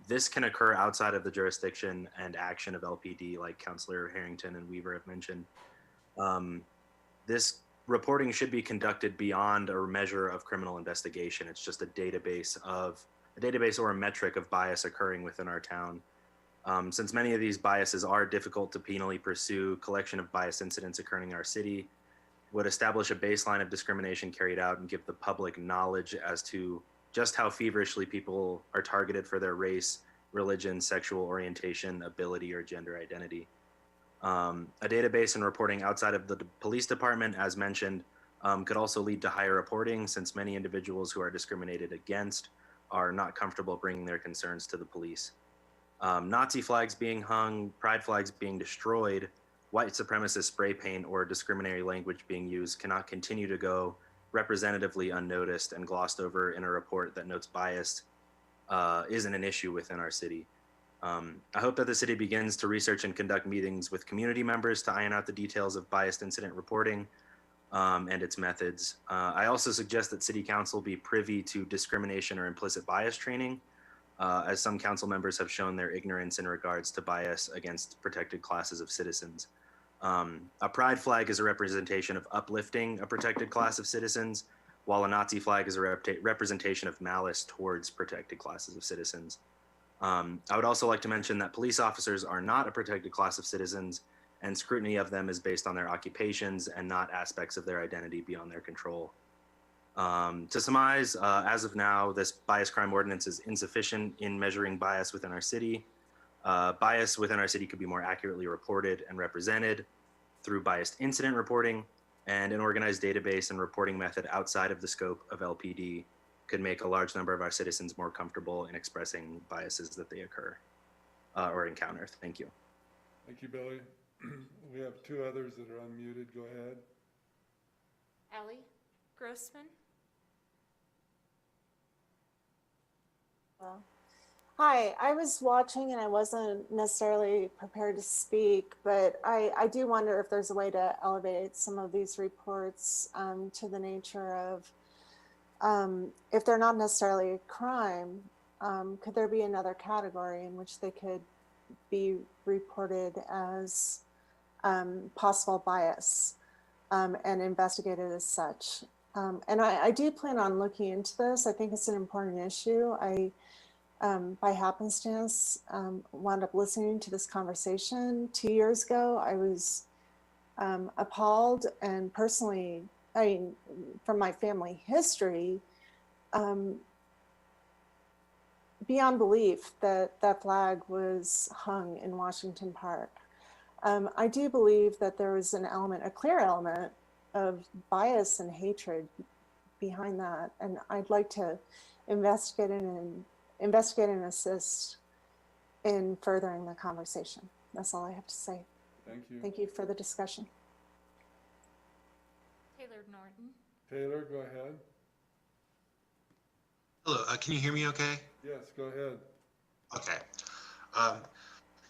This can occur outside of the jurisdiction and action of LPD, like Councilor Harrington and Weaver have mentioned. This reporting should be conducted beyond a measure of criminal investigation. It's just a database or a metric of bias occurring within our town. Since many of these biases are difficult to penally pursue, collection of bias incidents occurring in our city would establish a baseline of discrimination carried out and give the public knowledge as to just how feverishly people are targeted for their race, religion, sexual orientation, ability, or gender identity. A database and reporting outside of the police department, as mentioned, could also lead to higher reporting, since many individuals who are discriminated against are not comfortable bringing their concerns to the police. Nazi flags being hung, pride flags being destroyed, white supremacist spray paint, or discriminatory language being used cannot continue to go representatively unnoticed and glossed over in a report that notes bias isn't an issue within our city. I hope that the city begins to research and conduct meetings with community members to iron out the details of biased incident reporting and its methods. I also suggest that City Council be privy to discrimination or implicit bias training, as some council members have shown their ignorance in regards to bias against protected classes of citizens. A pride flag is a representation of uplifting a protected class of citizens, while a Nazi flag is a representation of malice towards protected classes of citizens. I would also like to mention that police officers are not a protected class of citizens, and scrutiny of them is based on their occupations and not aspects of their identity beyond their control. To surmise, as of now, this bias crime ordinance is insufficient in measuring bias within our city. Bias within our city could be more accurately reported and represented through biased incident reporting, and an organized database and reporting method outside of the scope of LPD could make a large number of our citizens more comfortable in expressing biases that they occur or encounter. Thank you. Thank you, Billy. We have 2 others that are unmuted. Go ahead. Allie Grossman. Well, Hi, I was watching and I wasn't necessarily prepared to speak, but I do wonder if there's a way to elevate some of these reports to the nature of, if they're not necessarily a crime, could there be another category in which they could be reported as possible bias and investigated as such? And I do plan on looking into this. I think it's an important issue. By happenstance, wound up listening to this conversation 2 years ago. I was appalled, and personally, I mean, from my family history, beyond belief that that flag was hung in Washington Park. I do believe that there was an element, a clear element of bias and hatred behind that. And I'd like to investigate and assist in furthering the conversation. That's all I have to say. Thank you. Thank you for the discussion. Taylor Norton. Taylor, go ahead. Hello, can you hear me okay? Yes, go ahead. Okay.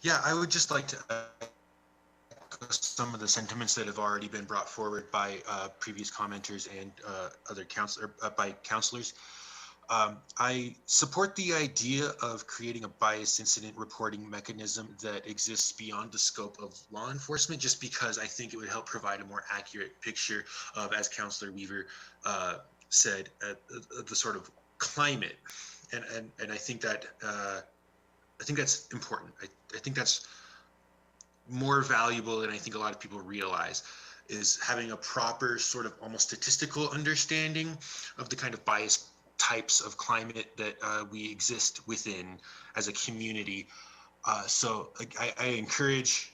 Yeah, I would just like to echo some of the sentiments that have already been brought forward by previous commenters and other counselors. I support the idea of creating a bias incident reporting mechanism that exists beyond the scope of law enforcement, just because I think it would help provide a more accurate picture of, as Counselor Weaver said, the sort of climate. And I think that that's important. I think that's more valuable than I think a lot of people realize, is having a proper sort of almost statistical understanding of the kind of bias types of climate that we exist within as a community. So I encourage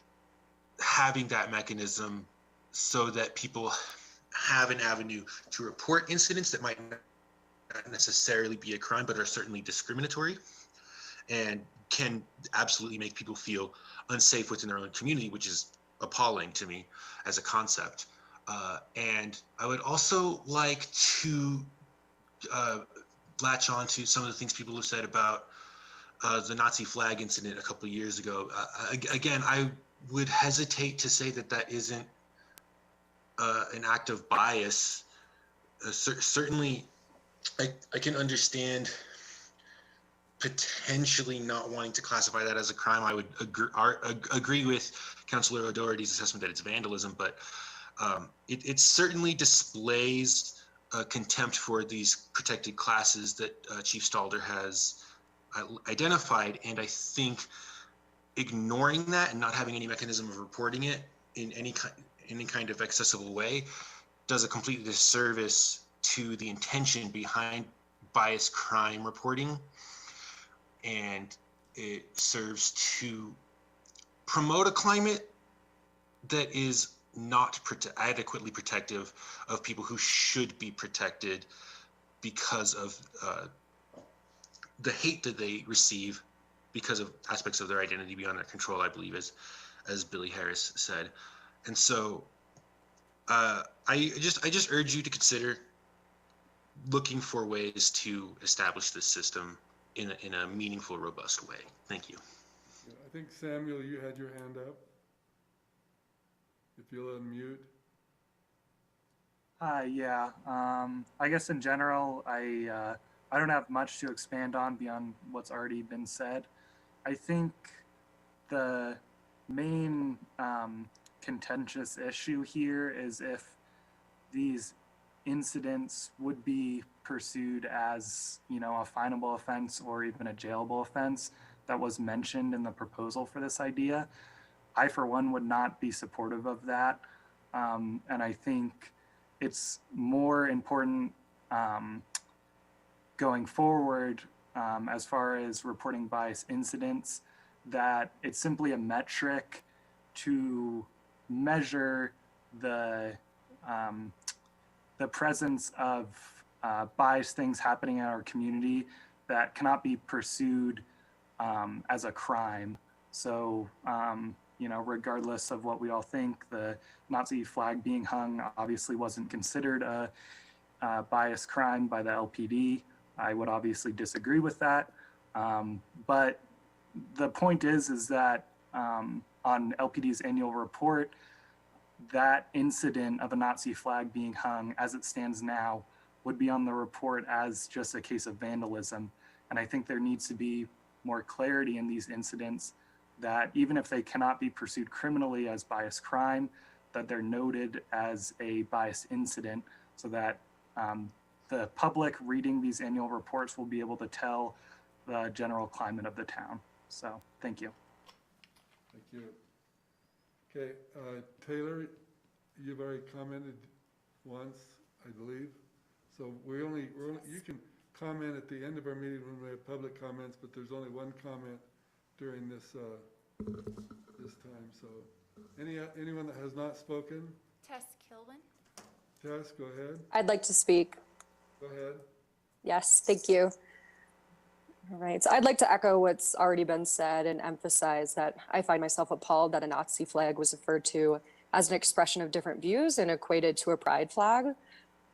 having that mechanism so that people have an avenue to report incidents that might not necessarily be a crime, but are certainly discriminatory and can absolutely make people feel unsafe within their own community, which is appalling to me as a concept. And I would also like to latch on to some of the things people have said about the Nazi flag incident a couple of years ago. Again, I would hesitate to say that that isn't an act of bias. Certainly, I can understand potentially not wanting to classify that as a crime. I would agree with Councilor O'Doherty's assessment that it's vandalism, but it certainly displays contempt for these protected classes that Chief Stalder has identified. And I think ignoring that and not having any mechanism of reporting it in any kind of accessible way does a complete disservice to the intention behind bias crime reporting. And it serves to promote a climate that is not adequately protective of people who should be protected because of the hate that they receive because of aspects of their identity beyond their control, I believe, as Billy Harris said. And so I just urge you to consider looking for ways to establish this system in a meaningful, robust way. Thank you. I think, Samuel, you had your hand up. If you'll unmute. Yeah. I guess in general, I don't have much to expand on beyond what's already been said. I think the main contentious issue here is if these incidents would be pursued as, a finable offense or even a jailable offense that was mentioned in the proposal for this idea. I, for one, would not be supportive of that. And I think it's more important going forward as far as reporting bias incidents, that it's simply a metric to measure the presence of biased things happening in our community that cannot be pursued as a crime. So, regardless of what we all think, the Nazi flag being hung obviously wasn't considered a bias crime by the LPD. I would obviously disagree with that. But the point is that on LPD's annual report, that incident of a Nazi flag being hung as it stands now would be on the report as just a case of vandalism. And I think there needs to be more clarity in these incidents, that even if they cannot be pursued criminally as bias crime, that they're noted as a bias incident, so that the public reading these annual reports will be able to tell the general climate of the town. So thank you. Thank you. Okay, Taylor, you've already commented once, I believe. So you can comment at the end of our meeting when we have public comments, but there's only one comment during this this time. So anyone that has not spoken? Tess Kilwin. Tess, go ahead. I'd like to speak. Go ahead. Yes, thank you. All right, so I'd like to echo what's already been said and emphasize that I find myself appalled that a Nazi flag was referred to as an expression of different views and equated to a pride flag,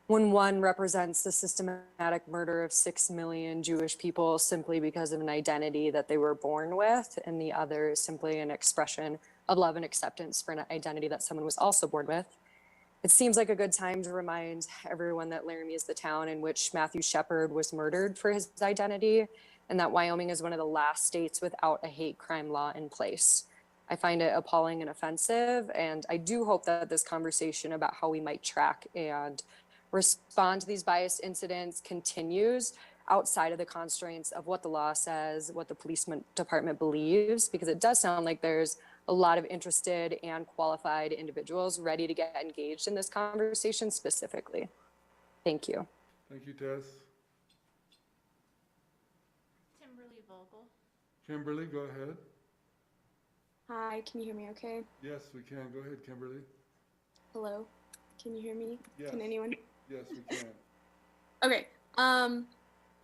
when one represents the systematic murder of 6 million Jewish people simply because of an identity that they were born with, and the other is simply an expression of love and acceptance for an identity that someone was also born with. It seems like a good time to remind everyone that Laramie is the town in which Matthew Shepard was murdered for his identity, and that Wyoming is one of the last states without a hate crime law in place. I find it appalling and offensive, and I do hope that this conversation about how we might track and respond to these bias incidents continues outside of the constraints of what the law says, what the police department believes, because it does sound like there's a lot of interested and qualified individuals ready to get engaged in this conversation specifically. Thank you. Thank you, Tess. Kimberly Vogel. Kimberly, go ahead. Hi, can you hear me okay? Yes, we can. Go ahead, Kimberly. Hello, can you hear me? Yes. Can anyone? Yes, we can. Okay,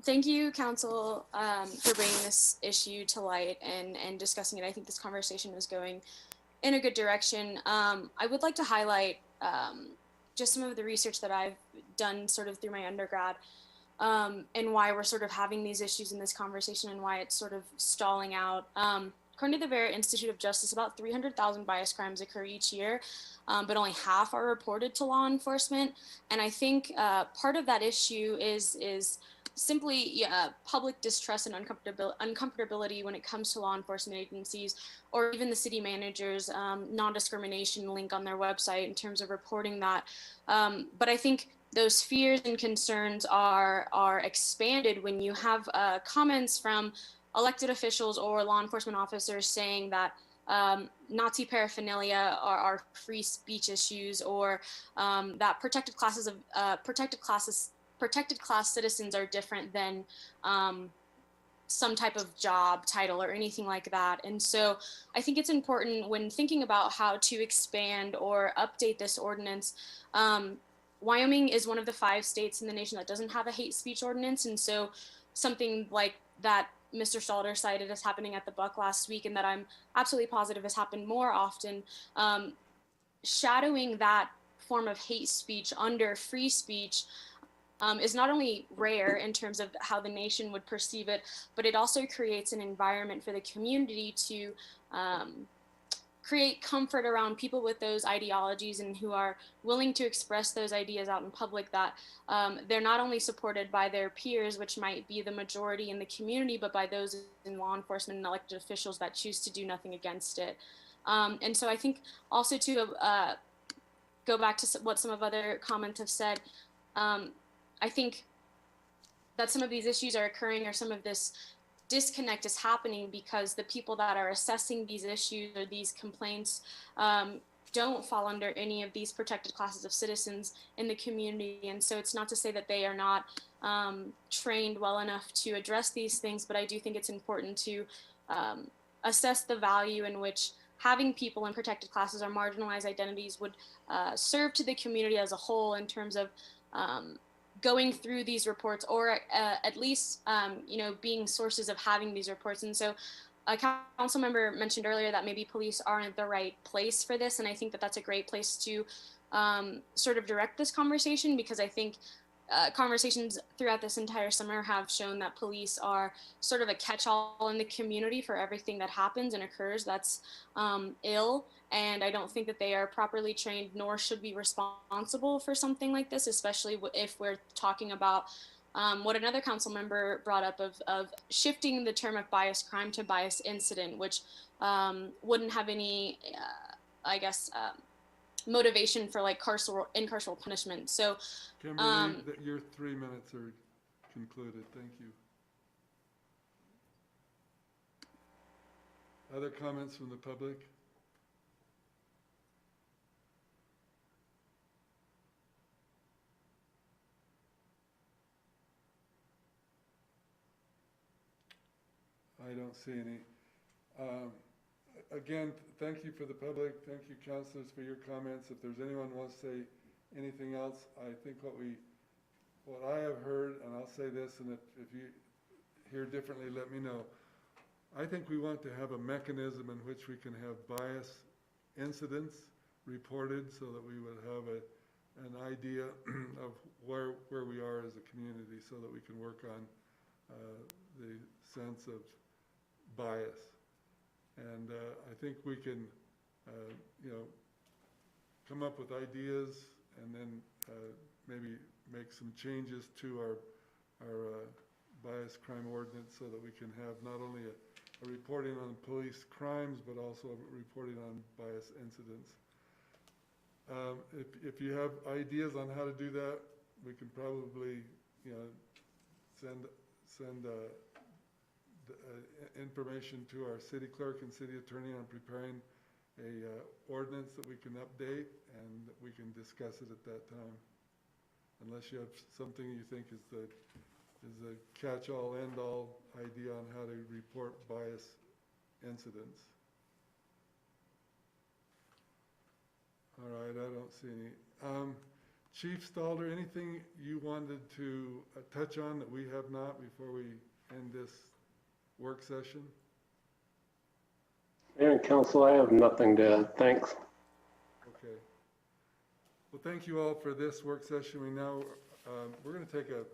thank you, council, for bringing this issue to light and discussing it. I think this conversation is going in a good direction. I would like to highlight just some of the research that I've done sort of through my undergrad, and why we're sort of having these issues in this conversation and why it's sort of stalling out. According to the Vera Institute of Justice, about 300,000 bias crimes occur each year, but only half are reported to law enforcement. And I think part of that issue is simply public distrust and uncomfortability when it comes to law enforcement agencies, or even the city manager's non-discrimination link on their website in terms of reporting that. But I think those fears and concerns are expanded when you have comments from elected officials or law enforcement officers saying that Nazi paraphernalia are free speech issues, or that protected class citizens are different than some type of job title or anything like that. And so I think it's important when thinking about how to expand or update this ordinance. Wyoming is one of the 5 states in the nation that doesn't have a hate speech ordinance. And so something like that Mr. Stalder cited as happening at the Buck last week, and that I'm absolutely positive has happened more often, shadowing that form of hate speech under free speech is not only rare in terms of how the nation would perceive it, but it also creates an environment for the community to create comfort around people with those ideologies and who are willing to express those ideas out in public, that they're not only supported by their peers, which might be the majority in the community, but by those in law enforcement and elected officials that choose to do nothing against it. And so I think also to go back to what some of other comments have said, I think that some of these issues are occurring, or some of this disconnect is happening because the people that are assessing these issues or these complaints don't fall under any of these protected classes of citizens in the community. And so it's not to say that they are not trained well enough to address these things, but I do think it's important to assess the value in which having people in protected classes or marginalized identities would serve to the community as a whole, in terms of going through these reports, or at least, being sources of having these reports. And so a council member mentioned earlier that maybe police aren't the right place for this. And I think that that's a great place to sort of direct this conversation, because I think conversations throughout this entire summer have shown that police are sort of a catch-all in the community for everything that happens and occurs that's ill. And I don't think that they are properly trained, nor should be responsible for something like this, especially if we're talking about what another council member brought up of shifting the term of bias crime to bias incident, which wouldn't have any, I guess, motivation for like incarceral punishment. So, Kimberly, your 3 minutes are concluded. Thank you. Other comments from the public? I don't see any. Again, thank you for the public. Thank you, councilors, for your comments. If there's anyone who wants to say anything else, I think what I have heard, and I'll say this, and if you hear differently, let me know. I think we want to have a mechanism in which we can have bias incidents reported so that we would have an idea of where we are as a community so that we can work on the sense of bias. And I think we can, come up with ideas and then maybe make some changes to our bias crime ordinance so that we can have not only a reporting on police crimes, but also a reporting on bias incidents. If you have ideas on how to do that, we can probably, send information to our city clerk and city attorney on preparing a ordinance that we can update, and we can discuss it at that time. Unless you have something you think is a catch-all, end-all idea on how to report bias incidents. All right, I don't see any. Chief Stalder, anything you wanted to touch on that we have not before we end this work session? Mayor and council, I have nothing to add. Thanks. Okay. Well, thank you all for this work session. We're going to take a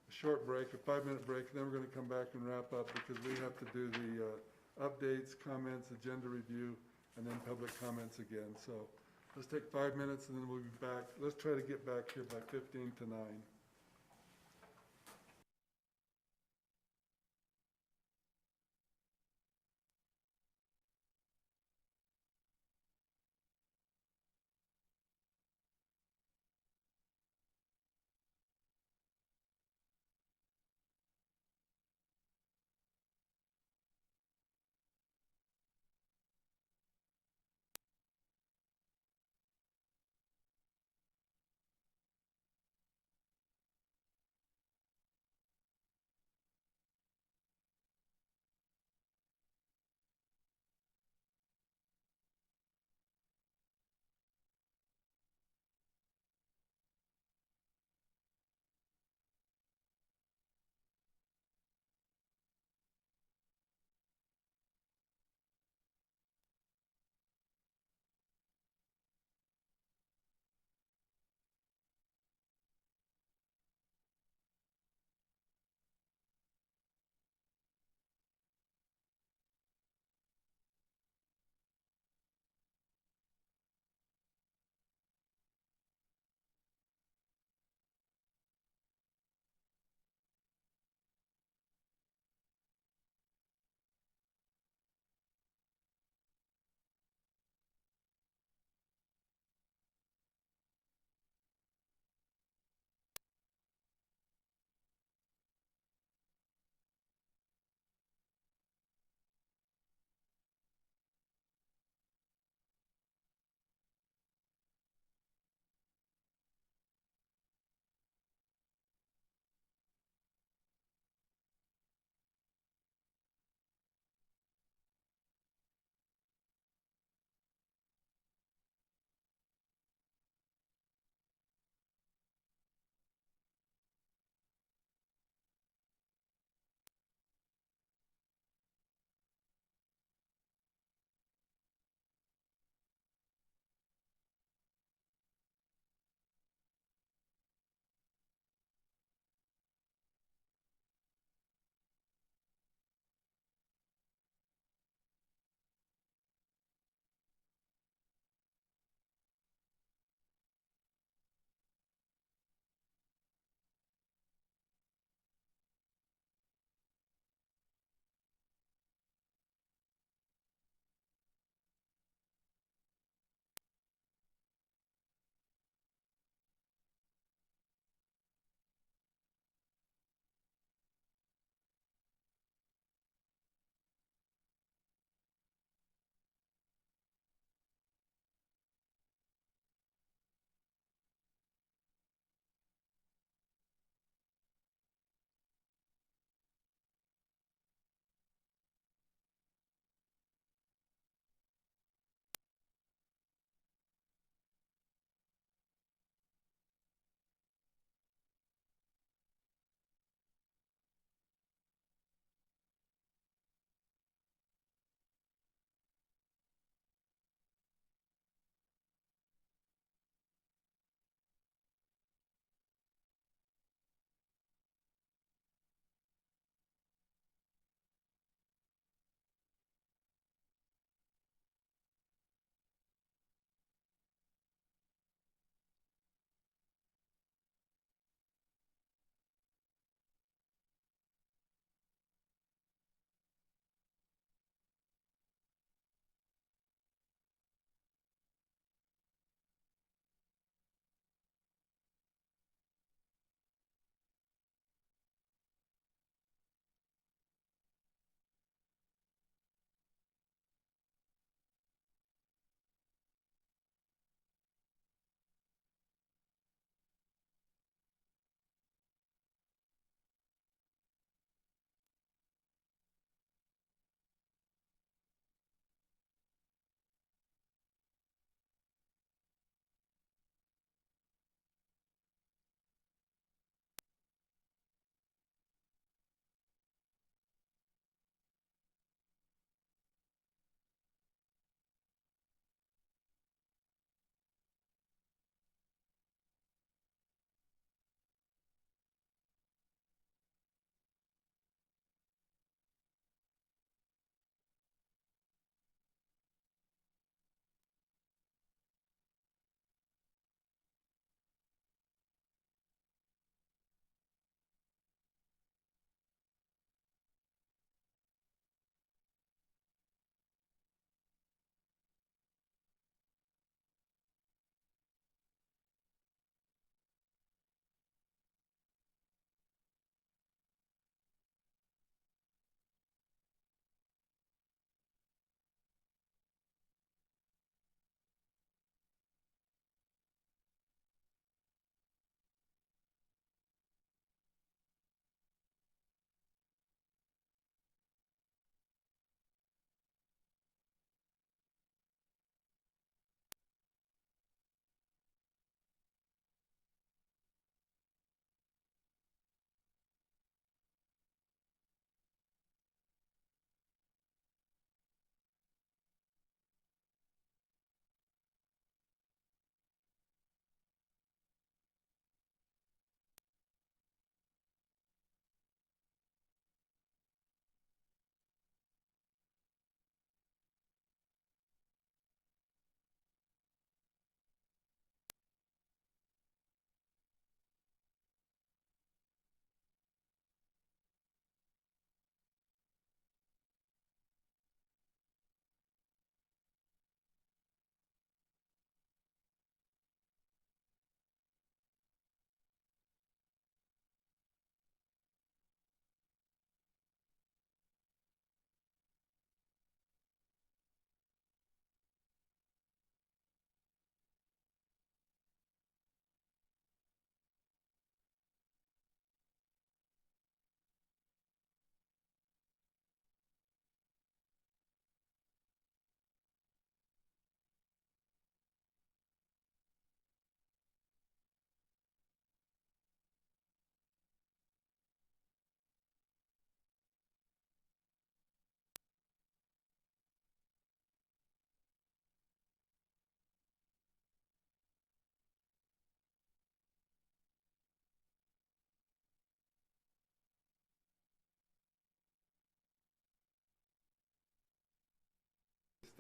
short break, a 5-minute break, and then we're going to come back and wrap up because we have to do the updates, comments, agenda review, and then public comments again. So let's take 5 minutes and then we'll be back. Let's try to get back here by 15 to 9.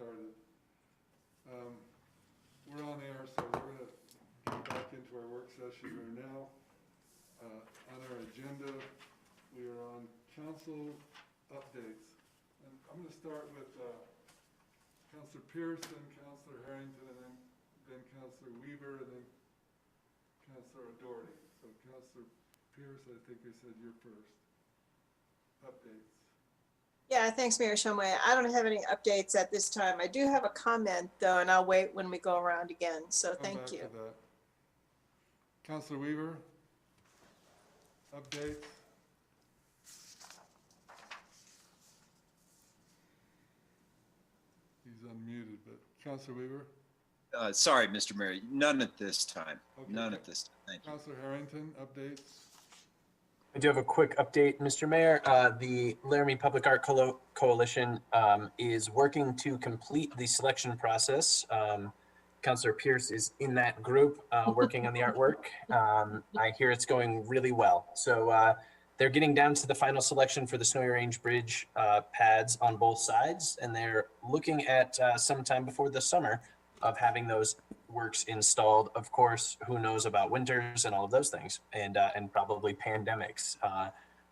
started. We're on air, so we're going to get back into our work session. We're now on our agenda. We are on council updates. And I'm going to start with Councilor Pierce, then Councilor Harrington, and then Councilor Weaver, and then Councilor Doherty. So Councilor Pierce, I think you said you're first. Updates. Yeah, thanks, Mayor Shumway. I don't have any updates at this time. I do have a comment though, and I'll wait when we go around again. So Come thank back you. to that. Councilor Weaver, updates. He's unmuted, but Councilor Weaver. Sorry, Mr. Mayor, none at this time. Okay. None at this time. Thank you. Councilor Harrington, updates. I do have a quick update, Mr. Mayor. The Laramie Public Art Coalition is working to complete the selection process. Councilor Pierce is in that group working on the artwork. I hear it's going really well. So they're getting down to the final selection for the Snowy Range Bridge pads on both sides, and they're looking at sometime before the summer of having those works installed. Of course, who knows about winters and all of those things, and probably pandemics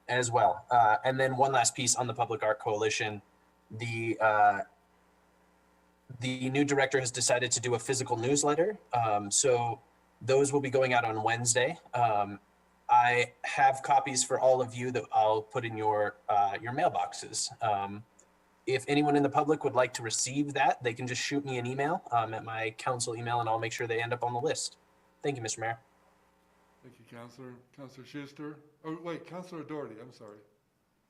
as well. And then one last piece on the Public Art Coalition, the new director has decided to do a physical newsletter. So those will be going out on Wednesday. I have copies for all of you that I'll put in your mailboxes. If anyone in the public would like to receive that, they can just shoot me an email at my council email, and I'll make sure they end up on the list. Thank you, Mr. Mayor. Thank you, Councilor. Councilor Schuster. Oh, wait, Councilor Doherty, I'm sorry.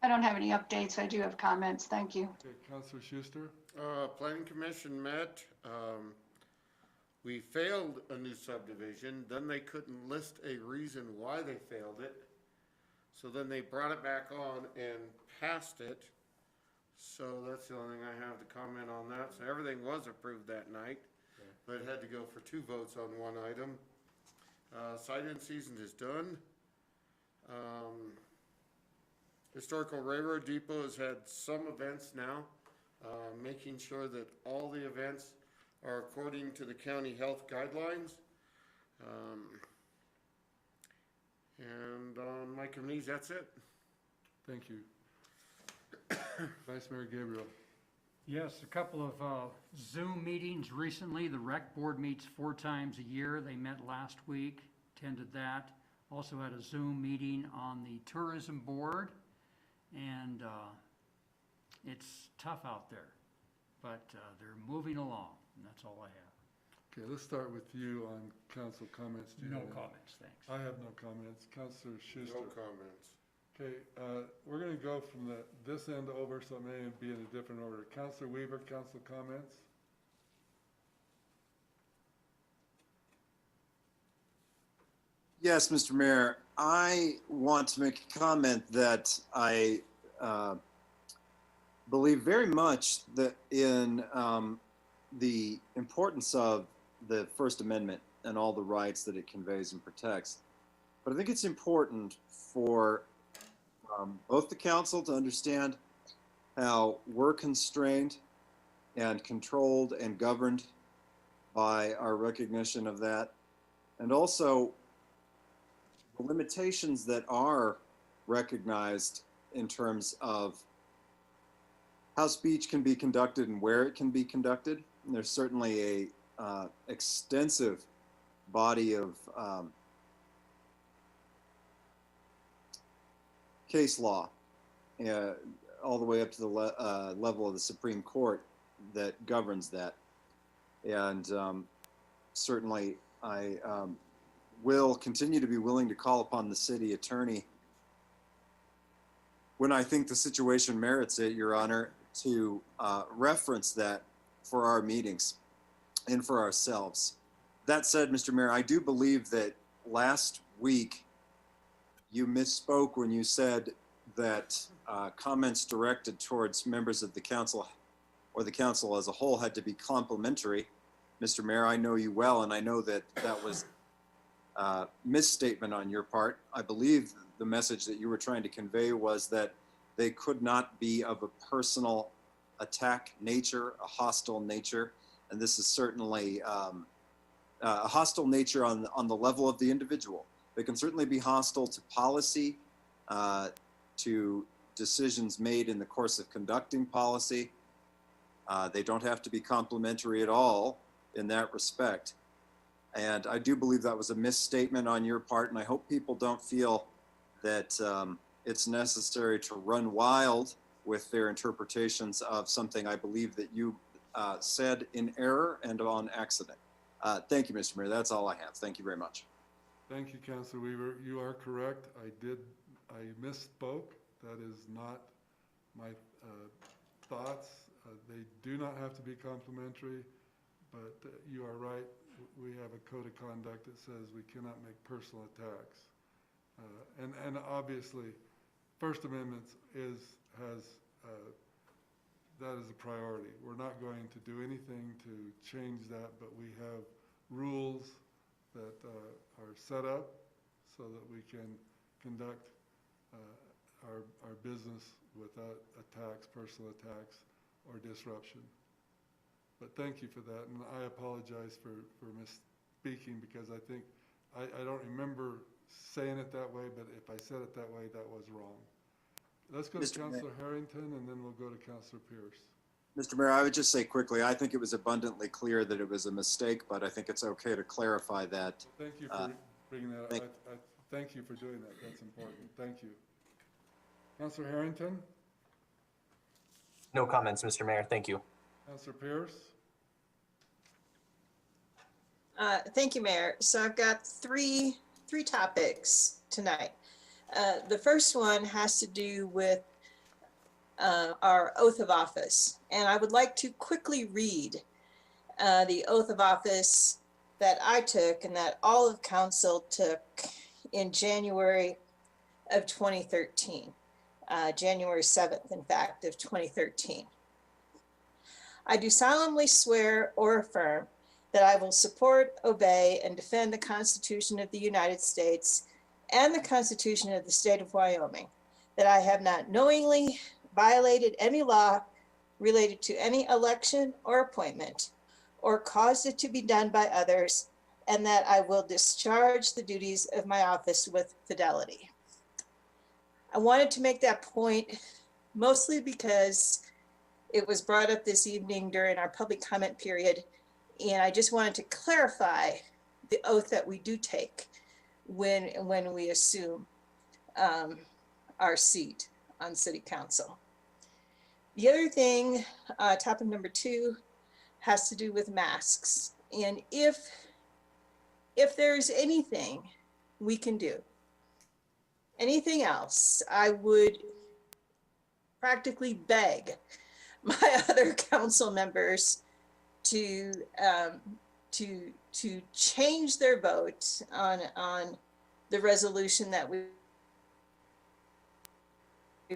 I don't have any updates. I do have comments. Thank you. Okay, Councilor Schuster. Planning Commission met. We failed a new subdivision, then they couldn't list a reason why they failed it. So then they brought it back on and passed it. So that's the only thing I have to comment on that. So everything was approved that night, but it had to go for 2 votes on one item. Sign-in season is done. Historical Railroad Depot has had some events now, making sure that all the events are according to the county health guidelines. And on my committees, that's it. Thank you. Vice Mayor Gabriel. Yes, a couple of Zoom meetings recently. The rec board meets 4 times a year. They met last week, attended that. Also had a Zoom meeting on the tourism board, and it's tough out there, but they're moving along, and that's all I have. Okay, let's start with you on council comments. Do you No have any? comments, thanks. I have no comments. Councilor Schuster. No comments. Okay, we're going to go from this end over, so it may be in a different order. Councilor Weaver, council comments. Yes, Mr. Mayor, I want to make a comment that I believe very much that in the importance of the First Amendment and all the rights that it conveys and protects. But I think it's important for both the council to understand how we're constrained and controlled and governed by our recognition of that, and also the limitations that are recognized in terms of how speech can be conducted and where it can be conducted. And there's certainly a extensive body of case law, all the way up to the level of the Supreme Court that governs that. And certainly I will continue to be willing to call upon the city attorney when I think the situation merits it, Your Honor, to reference that for our meetings and for ourselves. That said, Mr. Mayor, I do believe that last week you misspoke when you said that comments directed towards members of the council or the council as a whole had to be complimentary. Mr. Mayor, I know you well, and I know that that was a misstatement on your part. I believe the message that you were trying to convey was that they could not be of a personal attack nature, a hostile nature, and this is certainly a hostile nature on the level of the individual. They can certainly be hostile to policy, to decisions made in the course of conducting policy. They don't have to be complimentary at all in that respect. And I do believe that was a misstatement on your part, and I hope people don't feel that it's necessary to run wild with their interpretations of something I believe that you said in error and on accident. Thank you, Mr. Mayor. That's all I have. Thank you very much. Thank you, Councilor Weaver. You are correct. I misspoke. That is not my thoughts. They do not have to be complimentary, but you are right. We have a code of conduct that says we cannot make personal attacks. And obviously, First Amendment that is a priority. We're not going to do anything to change that, but we have rules that are set up so that we can conduct our business without attacks, personal attacks, or disruption. But thank you for that, and I apologize for misspeaking, because I think, I don't remember saying it that way, but if I said it that way, that was wrong. Let's go to Mr. Mayor. Councilor Harrington, and then we'll go to Councilor Pierce. Mr. Mayor, I would just say quickly, I think it was abundantly clear that it was a mistake, but I think it's okay to clarify that. Thank you for bringing that up. Thank you for doing that. That's important. Thank you. Councilor Harrington? No comments, Mr. Mayor. Thank you. Councilor Pierce? Thank you, Mayor. So I've got three topics tonight. The first one has to do with our oath of office. And I would like to quickly read the oath of office that I took and that all of council took in January of 2013. January 7th, in fact, of 2013. I do solemnly swear or affirm that I will support, obey, and defend the Constitution of the United States and the Constitution of the State of Wyoming, that I have not knowingly violated any law related to any election or appointment, or caused it to be done by others, and that I will discharge the duties of my office with fidelity. I wanted to make that point mostly because it was brought up this evening during our public comment period, and I just wanted to clarify the oath that we do take when we assume our seat on City Council. The other thing, topic number 2, has to do with masks. And if there's anything we can do, anything else, I would practically beg my other council members to change their vote on the resolution that we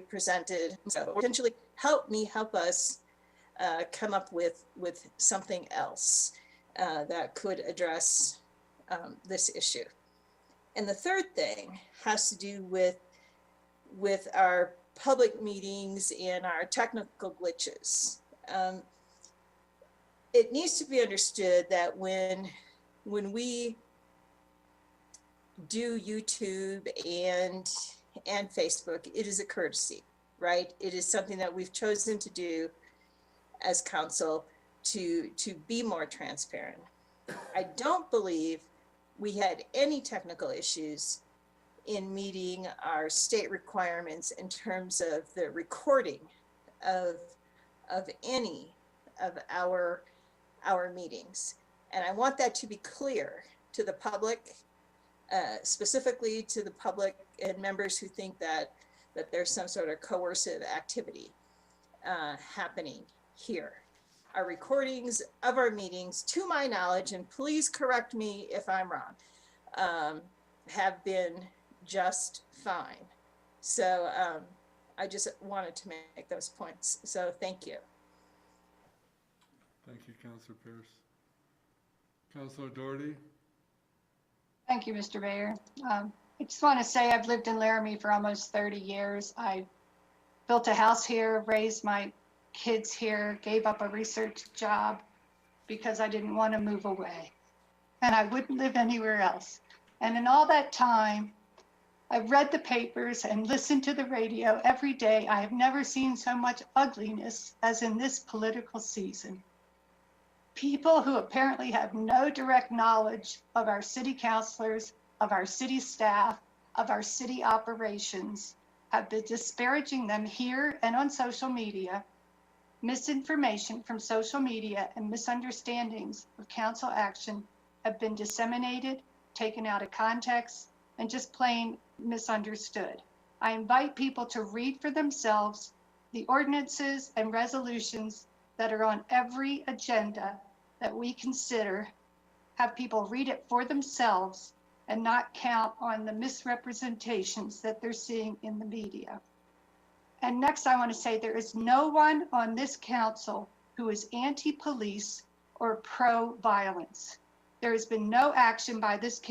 presented. So potentially help us come up with something else that could address this issue. And the third thing has to do with our public meetings and our technical glitches. It needs to be understood that when we do YouTube and Facebook, it is a courtesy, right? It is something that we've chosen to do as council to be more transparent. I don't believe we had any technical issues in meeting our state requirements in terms of the recording of any of our meetings. And I want that to be clear to the public, specifically to the public and members who think that there's some sort of coercive activity happening here. Our recordings of our meetings, to my knowledge, and please correct me if I'm wrong, have been just fine. So I just wanted to make those points. So thank you. Thank you, Councilor Pierce. Councilor Doherty? Thank you, Mr. Mayor. I just want to say I've lived in Laramie for almost 30 years. I built a house here, raised my kids here, gave up a research job because I didn't want to move away. And I wouldn't live anywhere else. And in all that time, I've read the papers and listened to the radio every day. I have never seen so much ugliness as in this political season. People who apparently have no direct knowledge of our city councilors, of our city staff, of our city operations, have been disparaging them here and on social media. Misinformation from social media and misunderstandings of council action have been disseminated, taken out of context, and just plain misunderstood. I invite people to read for themselves the ordinances and resolutions that are on every agenda that we consider. Have people read it for themselves and not count on the misrepresentations that they're seeing in the media. And next, I want to say there is no one on this council who is anti-police or pro-violence. There has been no action by this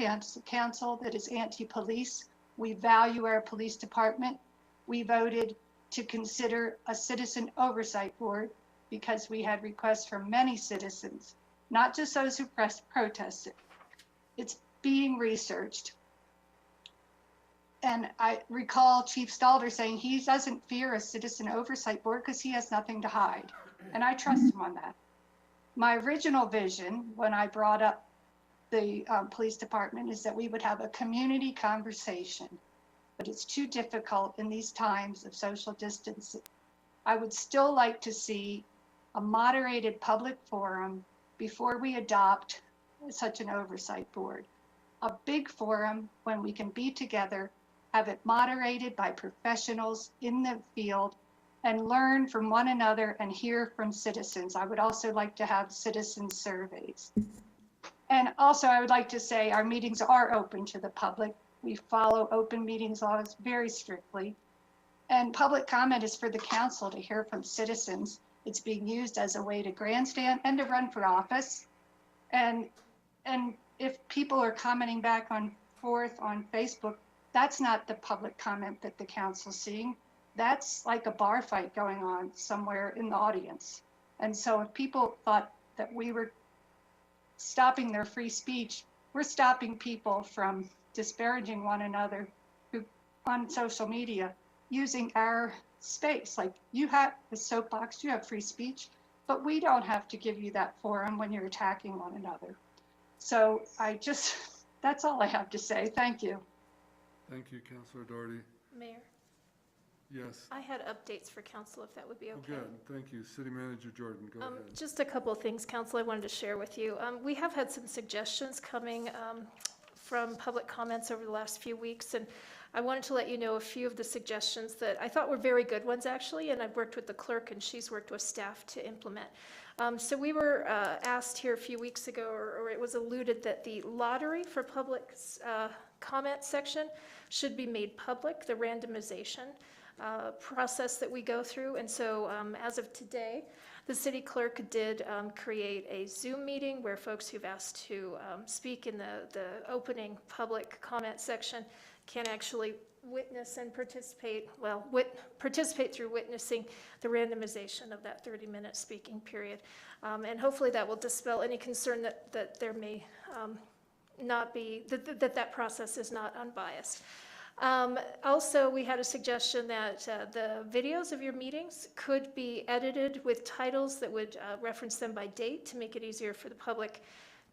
council that is anti-police. We value our police department. We voted to consider a citizen oversight board because we had requests from many citizens, not just those who protested. It's being researched. And I recall Chief Stalder saying he doesn't fear a citizen oversight board because he has nothing to hide. And I trust him on that. My original vision when I brought up the police department is that we would have a community conversation, but it's too difficult in these times of social distancing. I would still like to see a moderated public forum before we adopt such an oversight board. A big forum when we can be together, have it moderated by professionals in the field, and learn from one another and hear from citizens. I would also like to have citizen surveys. And also I would like to say our meetings are open to the public. We follow open meetings laws very strictly. And public comment is for the council to hear from citizens. It's being used as a way to grandstand and to run for office. And if people are commenting back and forth on Facebook, that's not the public comment that the council's seeing. That's like a bar fight going on somewhere in the audience. And so if people thought that we were stopping their free speech, we're stopping people from disparaging one another who on social media using our space. Like, you have the soapbox, you have free speech, but we don't have to give you that forum when you're attacking one another. So that's all I have to say. Thank you. Thank you, Councilor Doherty. Mayor, Yes. I had updates for council, if that would be Oh, okay. good. Thank you. City Manager Jordan, go ahead. Just a couple of things, council, I wanted to share with you. We have had some suggestions coming from public comments over the last few weeks, and I wanted to let you know a few of the suggestions that I thought were very good ones, actually, and I've worked with the clerk and she's worked with staff to implement. So we were asked here a few weeks ago, or it was alluded that the lottery for public comment section should be made public, the randomization process that we go through. And so as of today, the city clerk did create a Zoom meeting where folks who've asked to speak in the opening public comment section can actually witness and participate, well, participate through witnessing the randomization of that 30-minute speaking period. And hopefully that will dispel any concern that there may not be, that process is not unbiased. Also, we had a suggestion that the videos of your meetings could be edited with titles that would reference them by date to make it easier for the public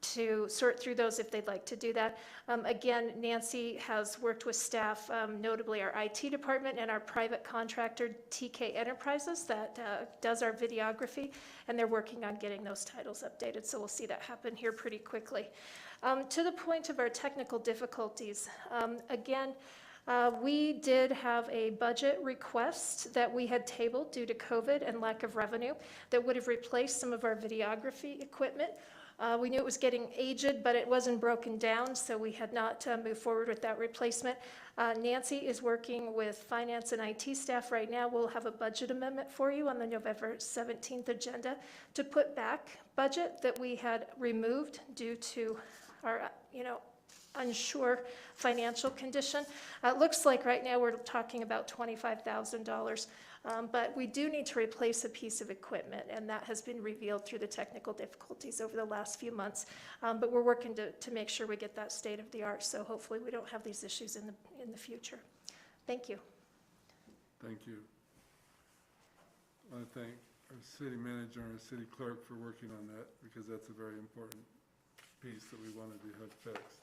to sort through those if they'd like to do that. Again, Nancy has worked with staff, notably our IT department and our private contractor, TK Enterprises, that does our videography, and they're working on getting those titles updated, so we'll see that happen here pretty quickly. To the point of our technical difficulties, again, we did have a budget request that we had tabled due to COVID and lack of revenue that would have replaced some of our videography equipment. We knew it was getting aged, but it wasn't broken down, so we had not moved forward with that replacement. Nancy is working with finance and IT staff right now. We'll have a budget amendment for you on the November 17th agenda to put back budget that we had removed due to our, unsure financial condition. It looks like right now we're talking about $25,000, but we do need to replace a piece of equipment, and that has been revealed through the technical difficulties over the last few months. But we're working to make sure we get that state of the art, so hopefully we don't have these issues in the future. Thank you. Thank you. I want to thank our city manager and our city clerk for working on that, because that's a very important piece that we wanted to have fixed.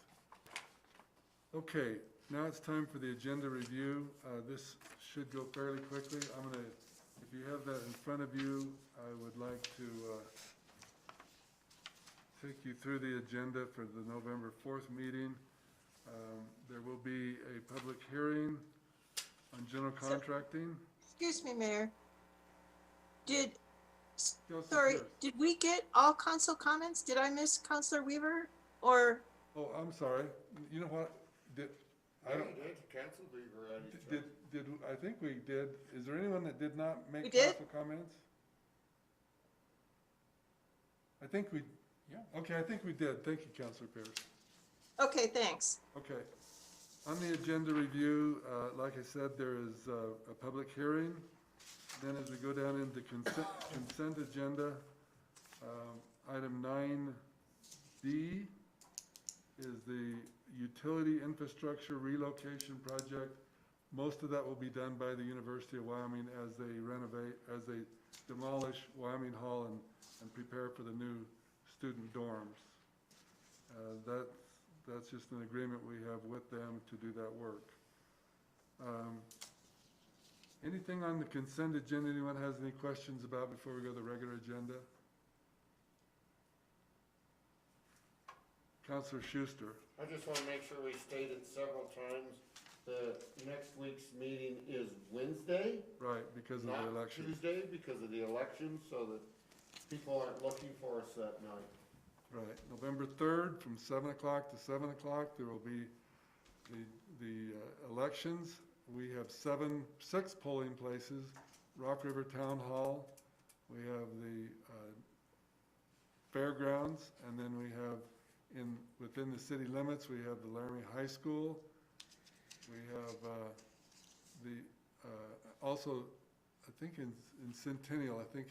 Okay, now it's time for the agenda review. This should go fairly quickly. If you have that in front of you, I would like to take you through the agenda for the November 4th meeting. There will be a public hearing on general contracting. Excuse me, Mayor. Did Sorry, did we get all council comments? Did I miss Councilor Weaver? Or oh, I'm sorry. You know what? I don't. Council Beaver had his Did I think we did? Is there anyone that did not make We did? council comments? I think we. Yeah. Okay, I think we did. Thank you, Councilor Pierce. okay, thanks. Okay. On the agenda review, like I said, there is a public hearing. Then as we go down into consent agenda, item 9D is the utility infrastructure relocation project. Most of that will be done by the University of Wyoming as they demolish Wyoming Hall and prepare for the new student dorms. That's just an agreement we have with them to do that work. Anything on the consent agenda anyone has any questions about before we go to the regular agenda? Councilor Schuster. I just want to make sure we stated several times that next week's meeting is Wednesday. Right, because of the election. Not Tuesday, because of the election, so that people aren't looking for us that night. Right, November 3rd from 7 o'clock to 7 o'clock, there will be the elections. We have 6 polling places, Rock River Town Hall, we have the fairgrounds, and then we have within the city limits, we have the Laramie High School. We have also, I think in Centennial they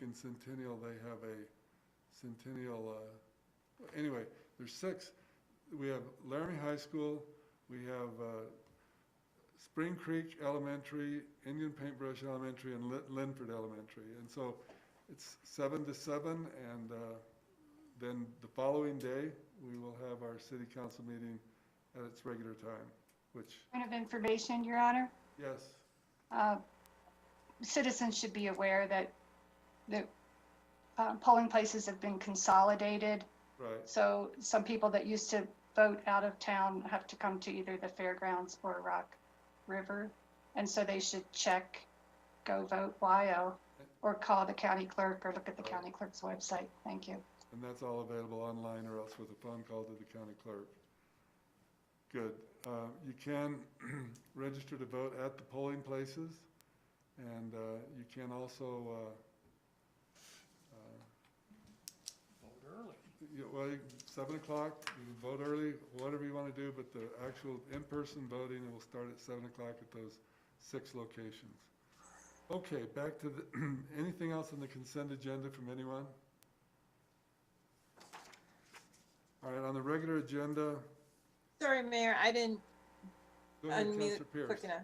have a Centennial, anyway, there's 6. We have Laramie High School, we have Spring Creek Elementary, Indian Paintbrush Elementary, and Linford Elementary. And so it's 7 to 7, and then the following day, we will have our city council meeting at its regular time, which... Point of information, Your Honor. Yes. Citizens should be aware that the polling places have been consolidated. Right. So some people that used to vote out of town have to come to either the fairgrounds or Rock River. And so they should check Go Vote YO or call the county clerk or look at the county clerk's website. Thank you. And that's all available online or else with a phone call to the county clerk. Good. You can register to vote at the polling places, and you can also Vote early. well, 7 o'clock, you can vote early, whatever you want to do, but the actual in-person voting will start at 7 o'clock at those 6 locations. Okay, back to anything else on the consent agenda from anyone? All right, on the regular agenda. Sorry, Mayor, I didn't Go ahead, unmute Councilor Pierce. quick enough.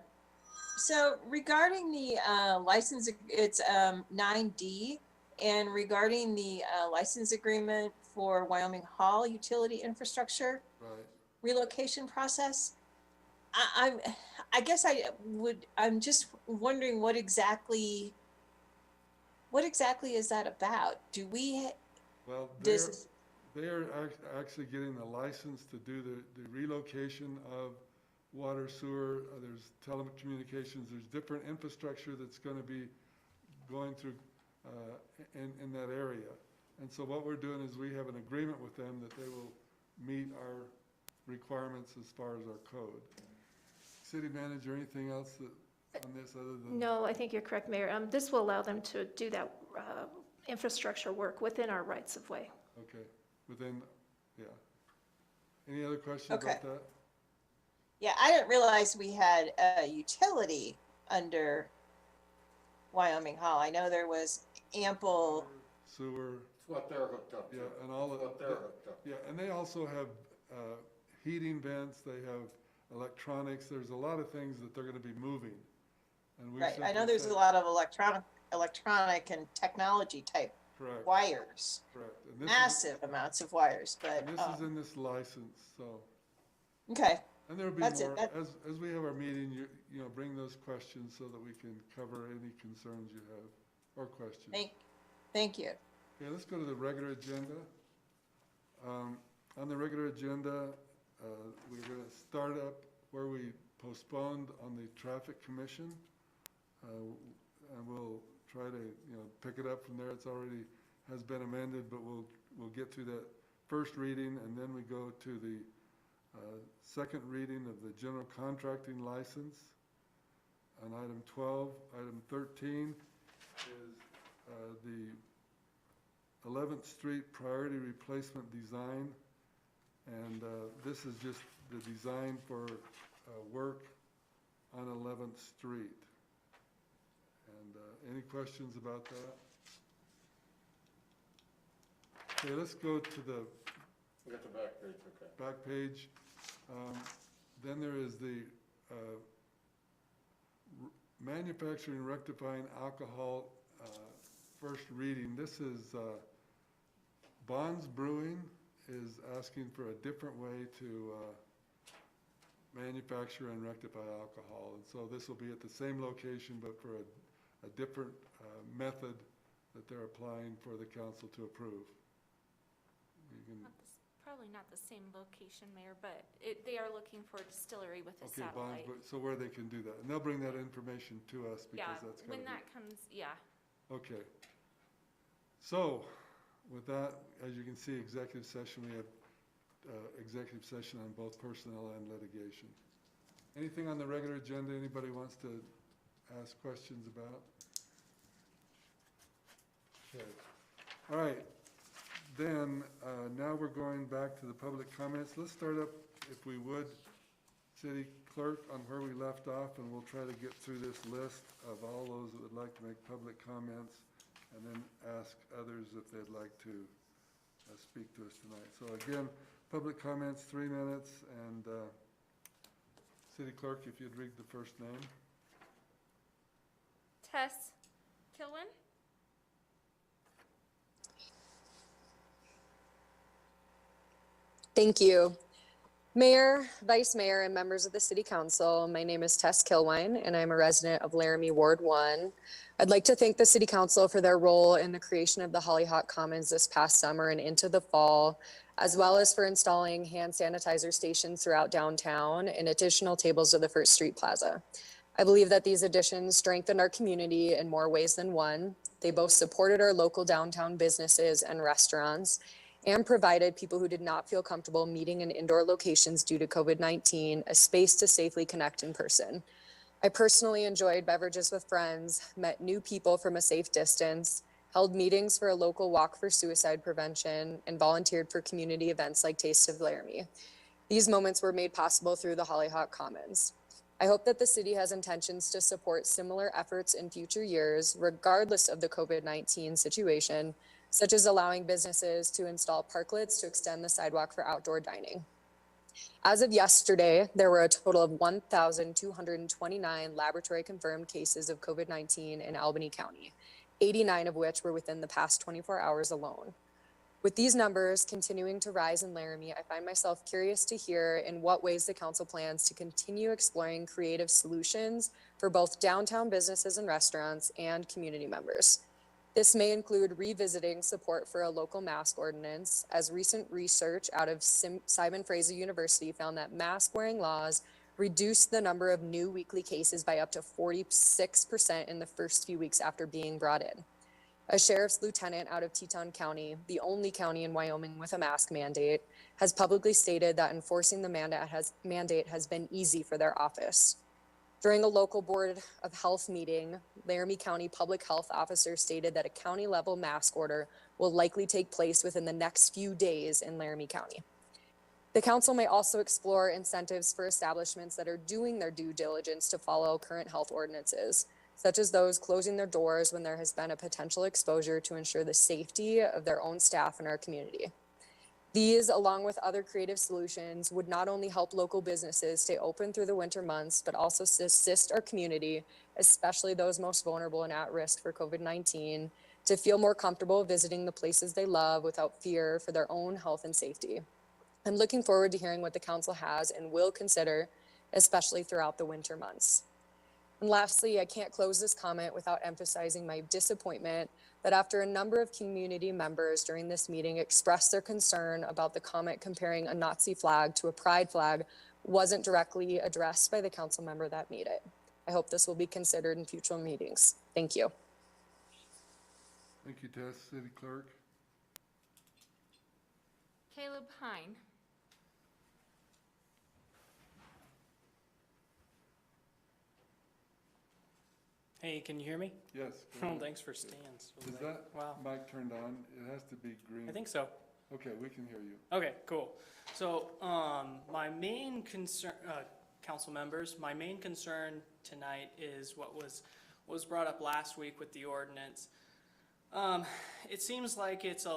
So regarding the license, it's 9D, and regarding the license agreement for Wyoming Hall utility infrastructure Right. relocation process, I guess I'm just wondering what exactly is that about? Do we? Well, does they are actually getting the license to do the relocation of water, sewer, there's telecommunications, there's different infrastructure that's going to be going through in that area. And so what we're doing is we have an agreement with them that they will meet our requirements as far as our code. City manager, anything else on this other than? No, I think you're correct, Mayor. This will allow them to do that infrastructure work within our rights of way. Okay, within, yeah. Any other questions about that? Yeah, I didn't realize we had a utility under Wyoming Hall. I know there was ample. Sewer, It's what they're hooked up to. yeah, and all of, What they're hooked up to. yeah, and they also have heating vents, they have electronics, there's a lot of things that they're gonna be moving. And we Right, I know simply there's said- a lot of electronic and technology type Correct. wires, Correct. And this massive amounts of wires, but, And this is in this license, so. okay, And there'll be That's it. more, That- as we have our meeting, you know, bring those questions so that we can cover any concerns you have, or questions. thank you. Okay, let's go to the regular agenda. On the regular agenda, we're gonna start up where we postponed on the traffic commission. And we'll try to, you know, pick it up from there. It's already, has been amended, but we'll get to that first reading, and then we go to the second reading of the general contracting license on item 12. Item 13 is the 11th Street priority replacement design. And this is just the design for work on 11th Street. And any questions about that? Okay, let's go to the We got the back page, okay. back page. Then there is the manufacturing rectifying alcohol first reading. This is Bonds Brewing is asking for a different way to manufacture and rectify alcohol. And so this will be at the same location, but for a different method that they're applying for the council to approve. You can, Probably not the same location, Mayor, but they are looking for a distillery with a okay, Bonds, satellite. so where they can do that. And they'll bring that information to us because Yeah, that's gotta when be. that comes, yeah. Okay. So, with that, as you can see, executive session, we have executive session on both personnel and litigation. Anything on the regular agenda anybody wants to ask questions about? Okay. All right. Then, now we're going back to the public comments. Let's start up, if we would, City Clerk, on where we left off, and we'll try to get through this list of all those that would like to make public comments, and then ask others if they'd like to speak to us tonight. So again, public comments, 3 minutes, and City Clerk, if you'd read the first name. Tess Kilwin? Thank you. Mayor, Vice Mayor, and members of the City Council, my name is Tess Kilwine, and I'm a resident of Laramie Ward 1. I'd like to thank the City Council for their role in the creation of the Hollyhock Commons this past summer and into the fall, as well as for installing hand sanitizer stations throughout downtown and additional tables of the First Street Plaza. I believe that these additions strengthened our community in more ways than one. They both supported our local downtown businesses and restaurants, and provided people who did not feel comfortable meeting in indoor locations due to COVID-19 a space to safely connect in person. I personally enjoyed beverages with friends, met new people from a safe distance, held meetings for a local walk for suicide prevention, and volunteered for community events like Taste of Laramie. These moments were made possible through the Hollyhock Commons. I hope that the city has intentions to support similar efforts in future years, regardless of the COVID-19 situation, such as allowing businesses to install parklets to extend the sidewalk for outdoor dining. As of yesterday, there were a total of 1,229 laboratory confirmed cases of COVID-19 in Albany County, 89 of which were within the past 24 hours alone. With these numbers continuing to rise in Laramie, I find myself curious to hear in what ways the council plans to continue exploring creative solutions for both downtown businesses and restaurants and community members. This may include revisiting support for a local mask ordinance, as recent research out of Simon Fraser University found that mask wearing laws reduced the number of new weekly cases by up to 46% in the first few weeks after being brought in. A sheriff's lieutenant out of Teton County, the only county in Wyoming with a mask mandate, has publicly stated that enforcing the mandate has been easy for their office. During a local Board of Health meeting, Laramie County Public Health Officer stated that a county-level mask order will likely take place within the next few days in Laramie County. The council may also explore incentives for establishments that are doing their due diligence to follow current health ordinances, such as those closing their doors when there has been a potential exposure to ensure the safety of their own staff in our community. These, along with other creative solutions, would not only help local businesses stay open through the winter months, but also assist our community, especially those most vulnerable and at risk for COVID-19, to feel more comfortable visiting the places they love without fear for their own health and safety. I'm looking forward to hearing what the council has and will consider, especially throughout the winter months. And lastly, I can't close this comment without emphasizing my disappointment that after a number of community members during this meeting expressed their concern about the comment comparing a Nazi flag to a pride flag wasn't directly addressed by the council member that made it. I hope this will be considered in future meetings. Thank you. Thank you, Tess. City Clerk? Caleb Hine. Hey, can you hear me? Yes. Oh, thanks for staying. Is that Wow. mic turned on? It has to be green. I think so. Okay, we can hear you. Okay, cool. So, my main concern, council members, my main concern tonight is what was brought up last week with the ordinance. It seems like it's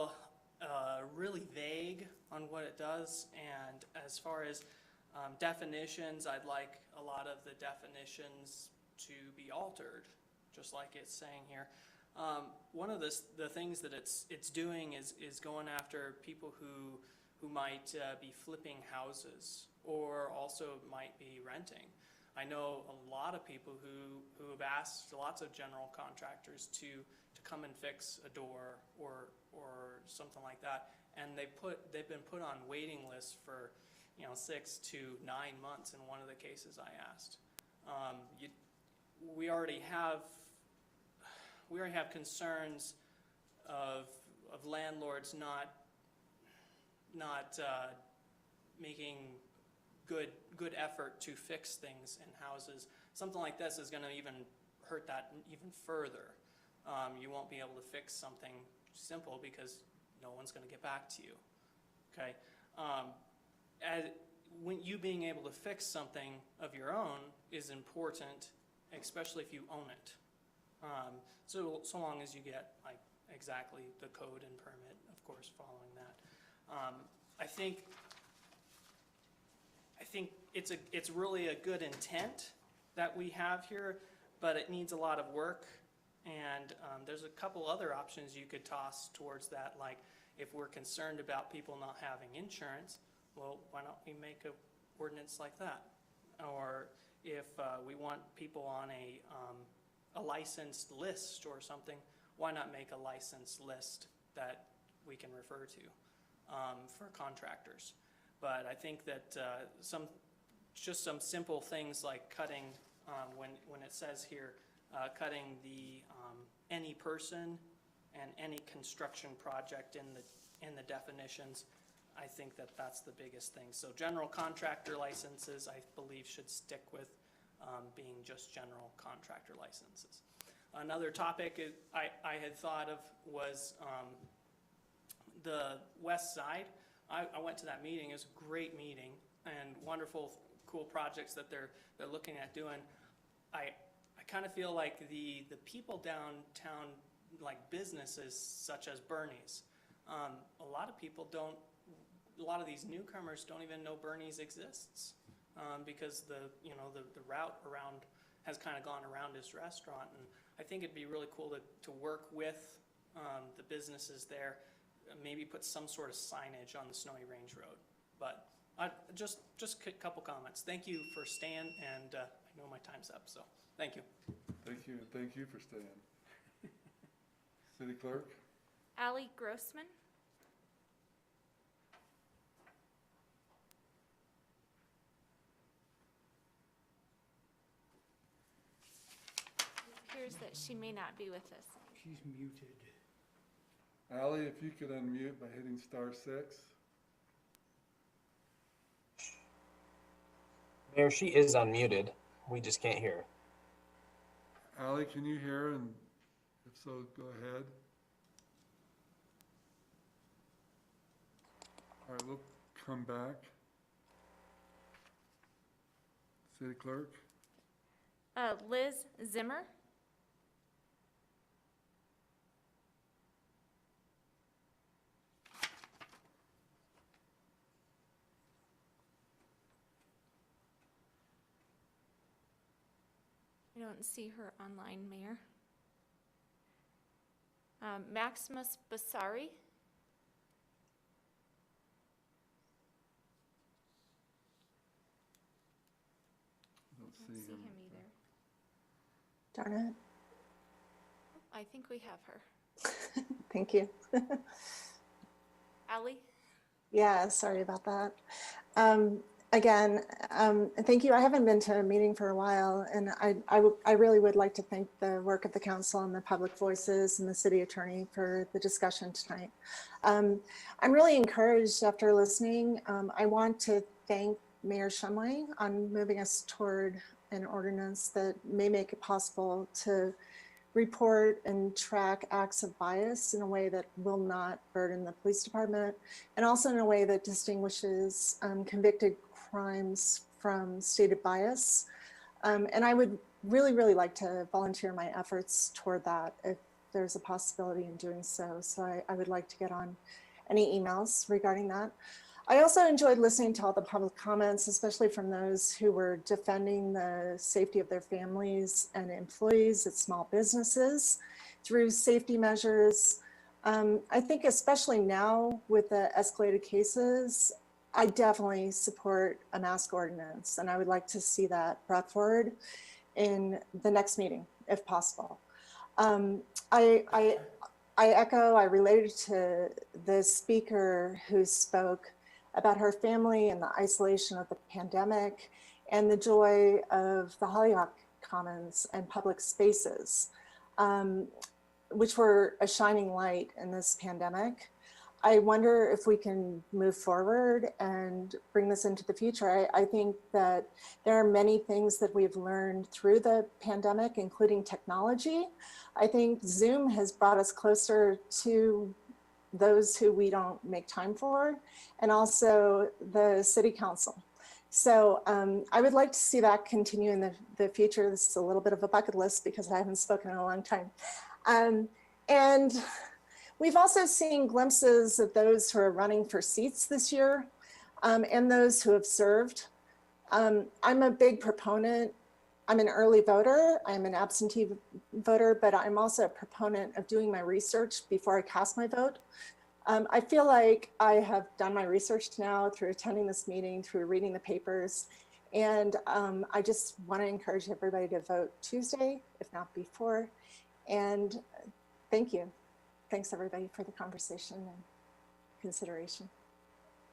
really vague on what it does, and as far as definitions, I'd like a lot of the definitions to be altered, just like it's saying here. One of the things that it's doing is going after people who might be flipping houses or also might be renting. I know a lot of people who have asked lots of general contractors to come and fix a door or something like that, and they've been put on waiting lists for 6 to 9 months in one of the cases I asked. We already have concerns of landlords not making good effort to fix things in houses. Something like this is going to even hurt that even further. You won't be able to fix something simple because no one's going to get back to you. Okay. When you being able to fix something of your own is important, especially if you own it. So long as you get like exactly the code and permit, of course, following that. I think it's really a good intent that we have here, but it needs a lot of work. And there's a couple other options you could toss towards that, like if we're concerned about people not having insurance, well, why don't we make an ordinance like that? Or if we want people on a licensed list or something, why not make a licensed list that we can refer to for contractors? But I think that some simple things like cutting, when it says here, cutting the any person and any construction project in the definitions, I think that's the biggest thing. So general contractor licenses, I believe, should stick with being just general contractor licenses. Another topic I had thought of was the west side. I went to that meeting. It was a great meeting and wonderful, cool projects that they're looking at doing. I kind of feel like the people downtown, like businesses such as Bernie's, a lot of people don't. A lot of these newcomers don't even know Bernie's exists because the route around has kind of gone around his restaurant, and I think it'd be really cool to work with the businesses there, maybe put some sort of signage on the Snowy Range Road. But just a couple comments. Thank you for staying, and I know my time's up, so thank you. Thank you, and thank you for staying. City Clerk? Allie Grossman. It appears that she may not be with us. She's muted. Allie, if you could unmute by hitting *6. Mayor, she is unmuted. We just can't hear her. Allie, can you hear? And if so, go ahead. All right, we'll come back. City Clerk? Liz Zimmer. I don't see her online, Mayor. Maximus Basari. Don't See see him. him either. Darn it. I think we have her. Thank you. Allie? Yeah, sorry about that. Again, thank you. I haven't been to a meeting for a while, and I really would like to thank the work of the council and the public voices and the city attorney for the discussion tonight. I'm really encouraged after listening. I want to thank Mayor Shumway on moving us toward an ordinance that may make it possible to report and track acts of bias in a way that will not burden the police department, and also in a way that distinguishes convicted crimes from stated bias. And I would really, really like to volunteer my efforts toward that if there's a possibility in doing so. So I would like to get on any emails regarding that. I also enjoyed listening to all the public comments, especially from those who were defending the safety of their families and employees at small businesses through safety measures. I think especially now with the escalated cases, I definitely support a mask ordinance, and I would like to see that brought forward in the next meeting, if possible. I echo, I related to the speaker who spoke about her family and the isolation of the pandemic and the joy of the Hollyhock Commons and public spaces, which were a shining light in this pandemic. I wonder if we can move forward and bring this into the future. I think that there are many things that we've learned through the pandemic, including technology. I think Zoom has brought us closer to those who we don't make time for, and also the city council. So I would like to see that continue in the future. This is a little bit of a bucket list because I haven't spoken in a long time. And we've also seen glimpses of those who are running for seats this year and those who have served. I'm a big proponent. I'm an early voter. I'm an absentee voter, but I'm also a proponent of doing my research before I cast my vote. I feel like I have done my research now through attending this meeting, through reading the papers, and I just want to encourage everybody to vote Tuesday, if not before. And thank you. Thanks everybody for the conversation and consideration.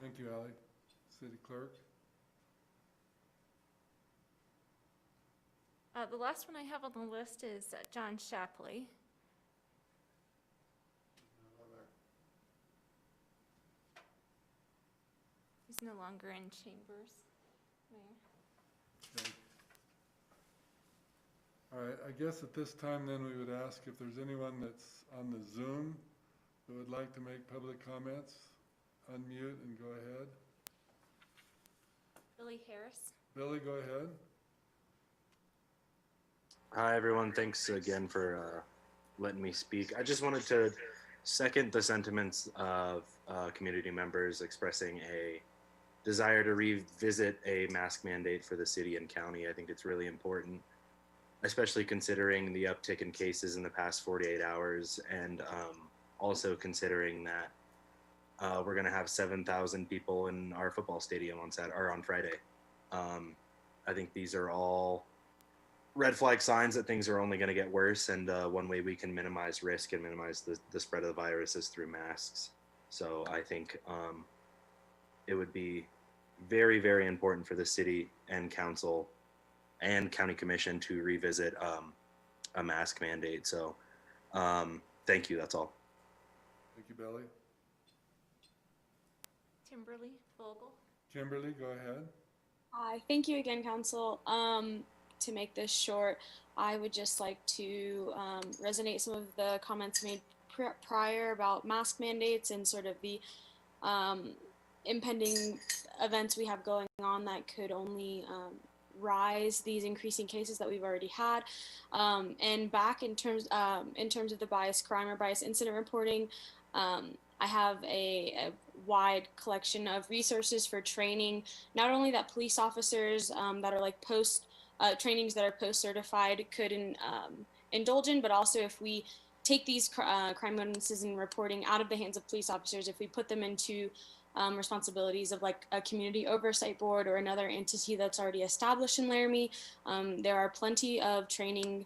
Thank you, Ally. City Clerk? The last one I have on the list is John Shapley. He's no longer in chambers, Mayor. Okay. All right, I guess at this time then we would ask if there's anyone that's on the Zoom that would like to make public comments, unmute and go ahead. Billy Harris. Billy, go ahead. Hi, everyone. Thanks again for letting me speak. I just wanted to second the sentiments of community members expressing a desire to revisit a mask mandate for the city and county. I think it's really important, especially considering the uptick in cases in the past 48 hours, and also considering that we're going to have 7,000 people in our football stadium on Friday. I think these are all red flag signs that things are only going to get worse, and one way we can minimize risk and minimize the spread of the virus is through masks. So I think it would be very, very important for the city and council and county commission to revisit a mask mandate. So thank you, that's all. Thank you, Billy. Kimberly Vogel. Kimberly, go ahead. Hi, thank you again, Council. To make this short, I would just like to resonate some of the comments made prior about mask mandates and sort of the impending events we have going on that could only rise these increasing cases that we've already had. And back in terms of the bias crime or bias incident reporting, I have a wide collection of resources for training, not only that police officers that are like trainings that are post-certified could indulge in, but also if we take these crime notices and reporting out of the hands of police officers, if we put them into responsibilities of like a community oversight board or another entity that's already established in Laramie, there are plenty of training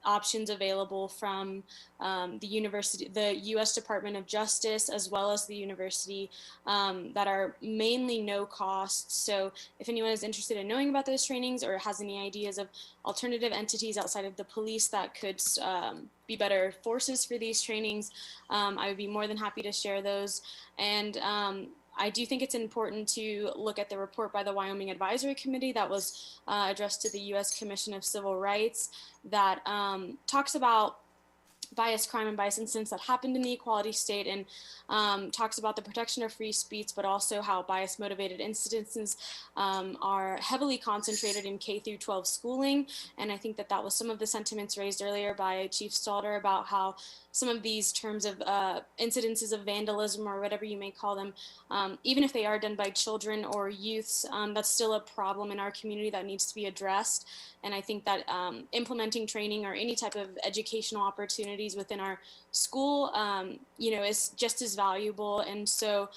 options available from the university, the U.S. Department of Justice, as well as the university, that are mainly no cost. So if anyone is interested in knowing about those trainings or has any ideas of alternative entities outside of the police that could be better forces for these trainings, I would be more than happy to share those. And I do think it's important to look at the report by the Wyoming Advisory Committee that was addressed to the U.S. Commission of Civil Rights that talks about bias crime and bias incidents that happened in the equality state, and talks about the protection of free speech, but also how bias motivated incidences are heavily concentrated in K through 12 schooling. And I think that that was some of the sentiments raised earlier by Chief Stalder about how some of these terms of incidences of vandalism or whatever you may call them, even if they are done by children or youths, that's still a problem in our community that needs to be addressed. And I think that implementing training or any type of educational opportunities within our school, is just as valuable. And so,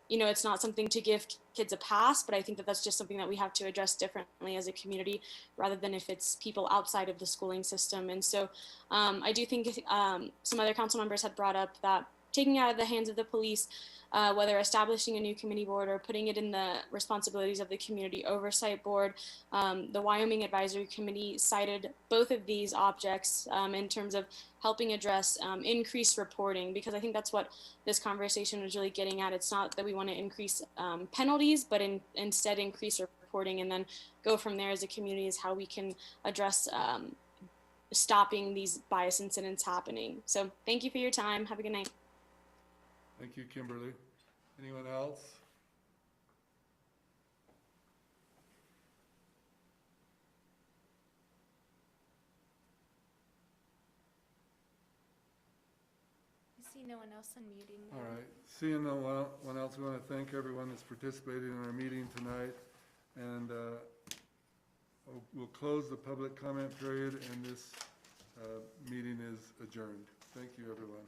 it's not something to give kids a pass, but I think that that's just something that we have to address differently as a community, rather than if it's people outside of the schooling system. And so I do think some other council members had brought up that taking out of the hands of the police, whether establishing a new committee board or putting it in the responsibilities of the community oversight board. The Wyoming Advisory Committee cited both of these objects in terms of helping address increased reporting, because I think that's what this conversation was really getting at. It's not that we want to increase penalties, but instead increase reporting, and then go from there as a community is how we can address stopping these bias incidents happening. So thank you for your time. Have a good night. Thank you, Kimberly. Anyone else? I see no one else unmuting. All right. Seeing no one else, we want to thank everyone that's participated in our meeting tonight. And we'll close the public comment period, and this meeting is adjourned. Thank you, everyone.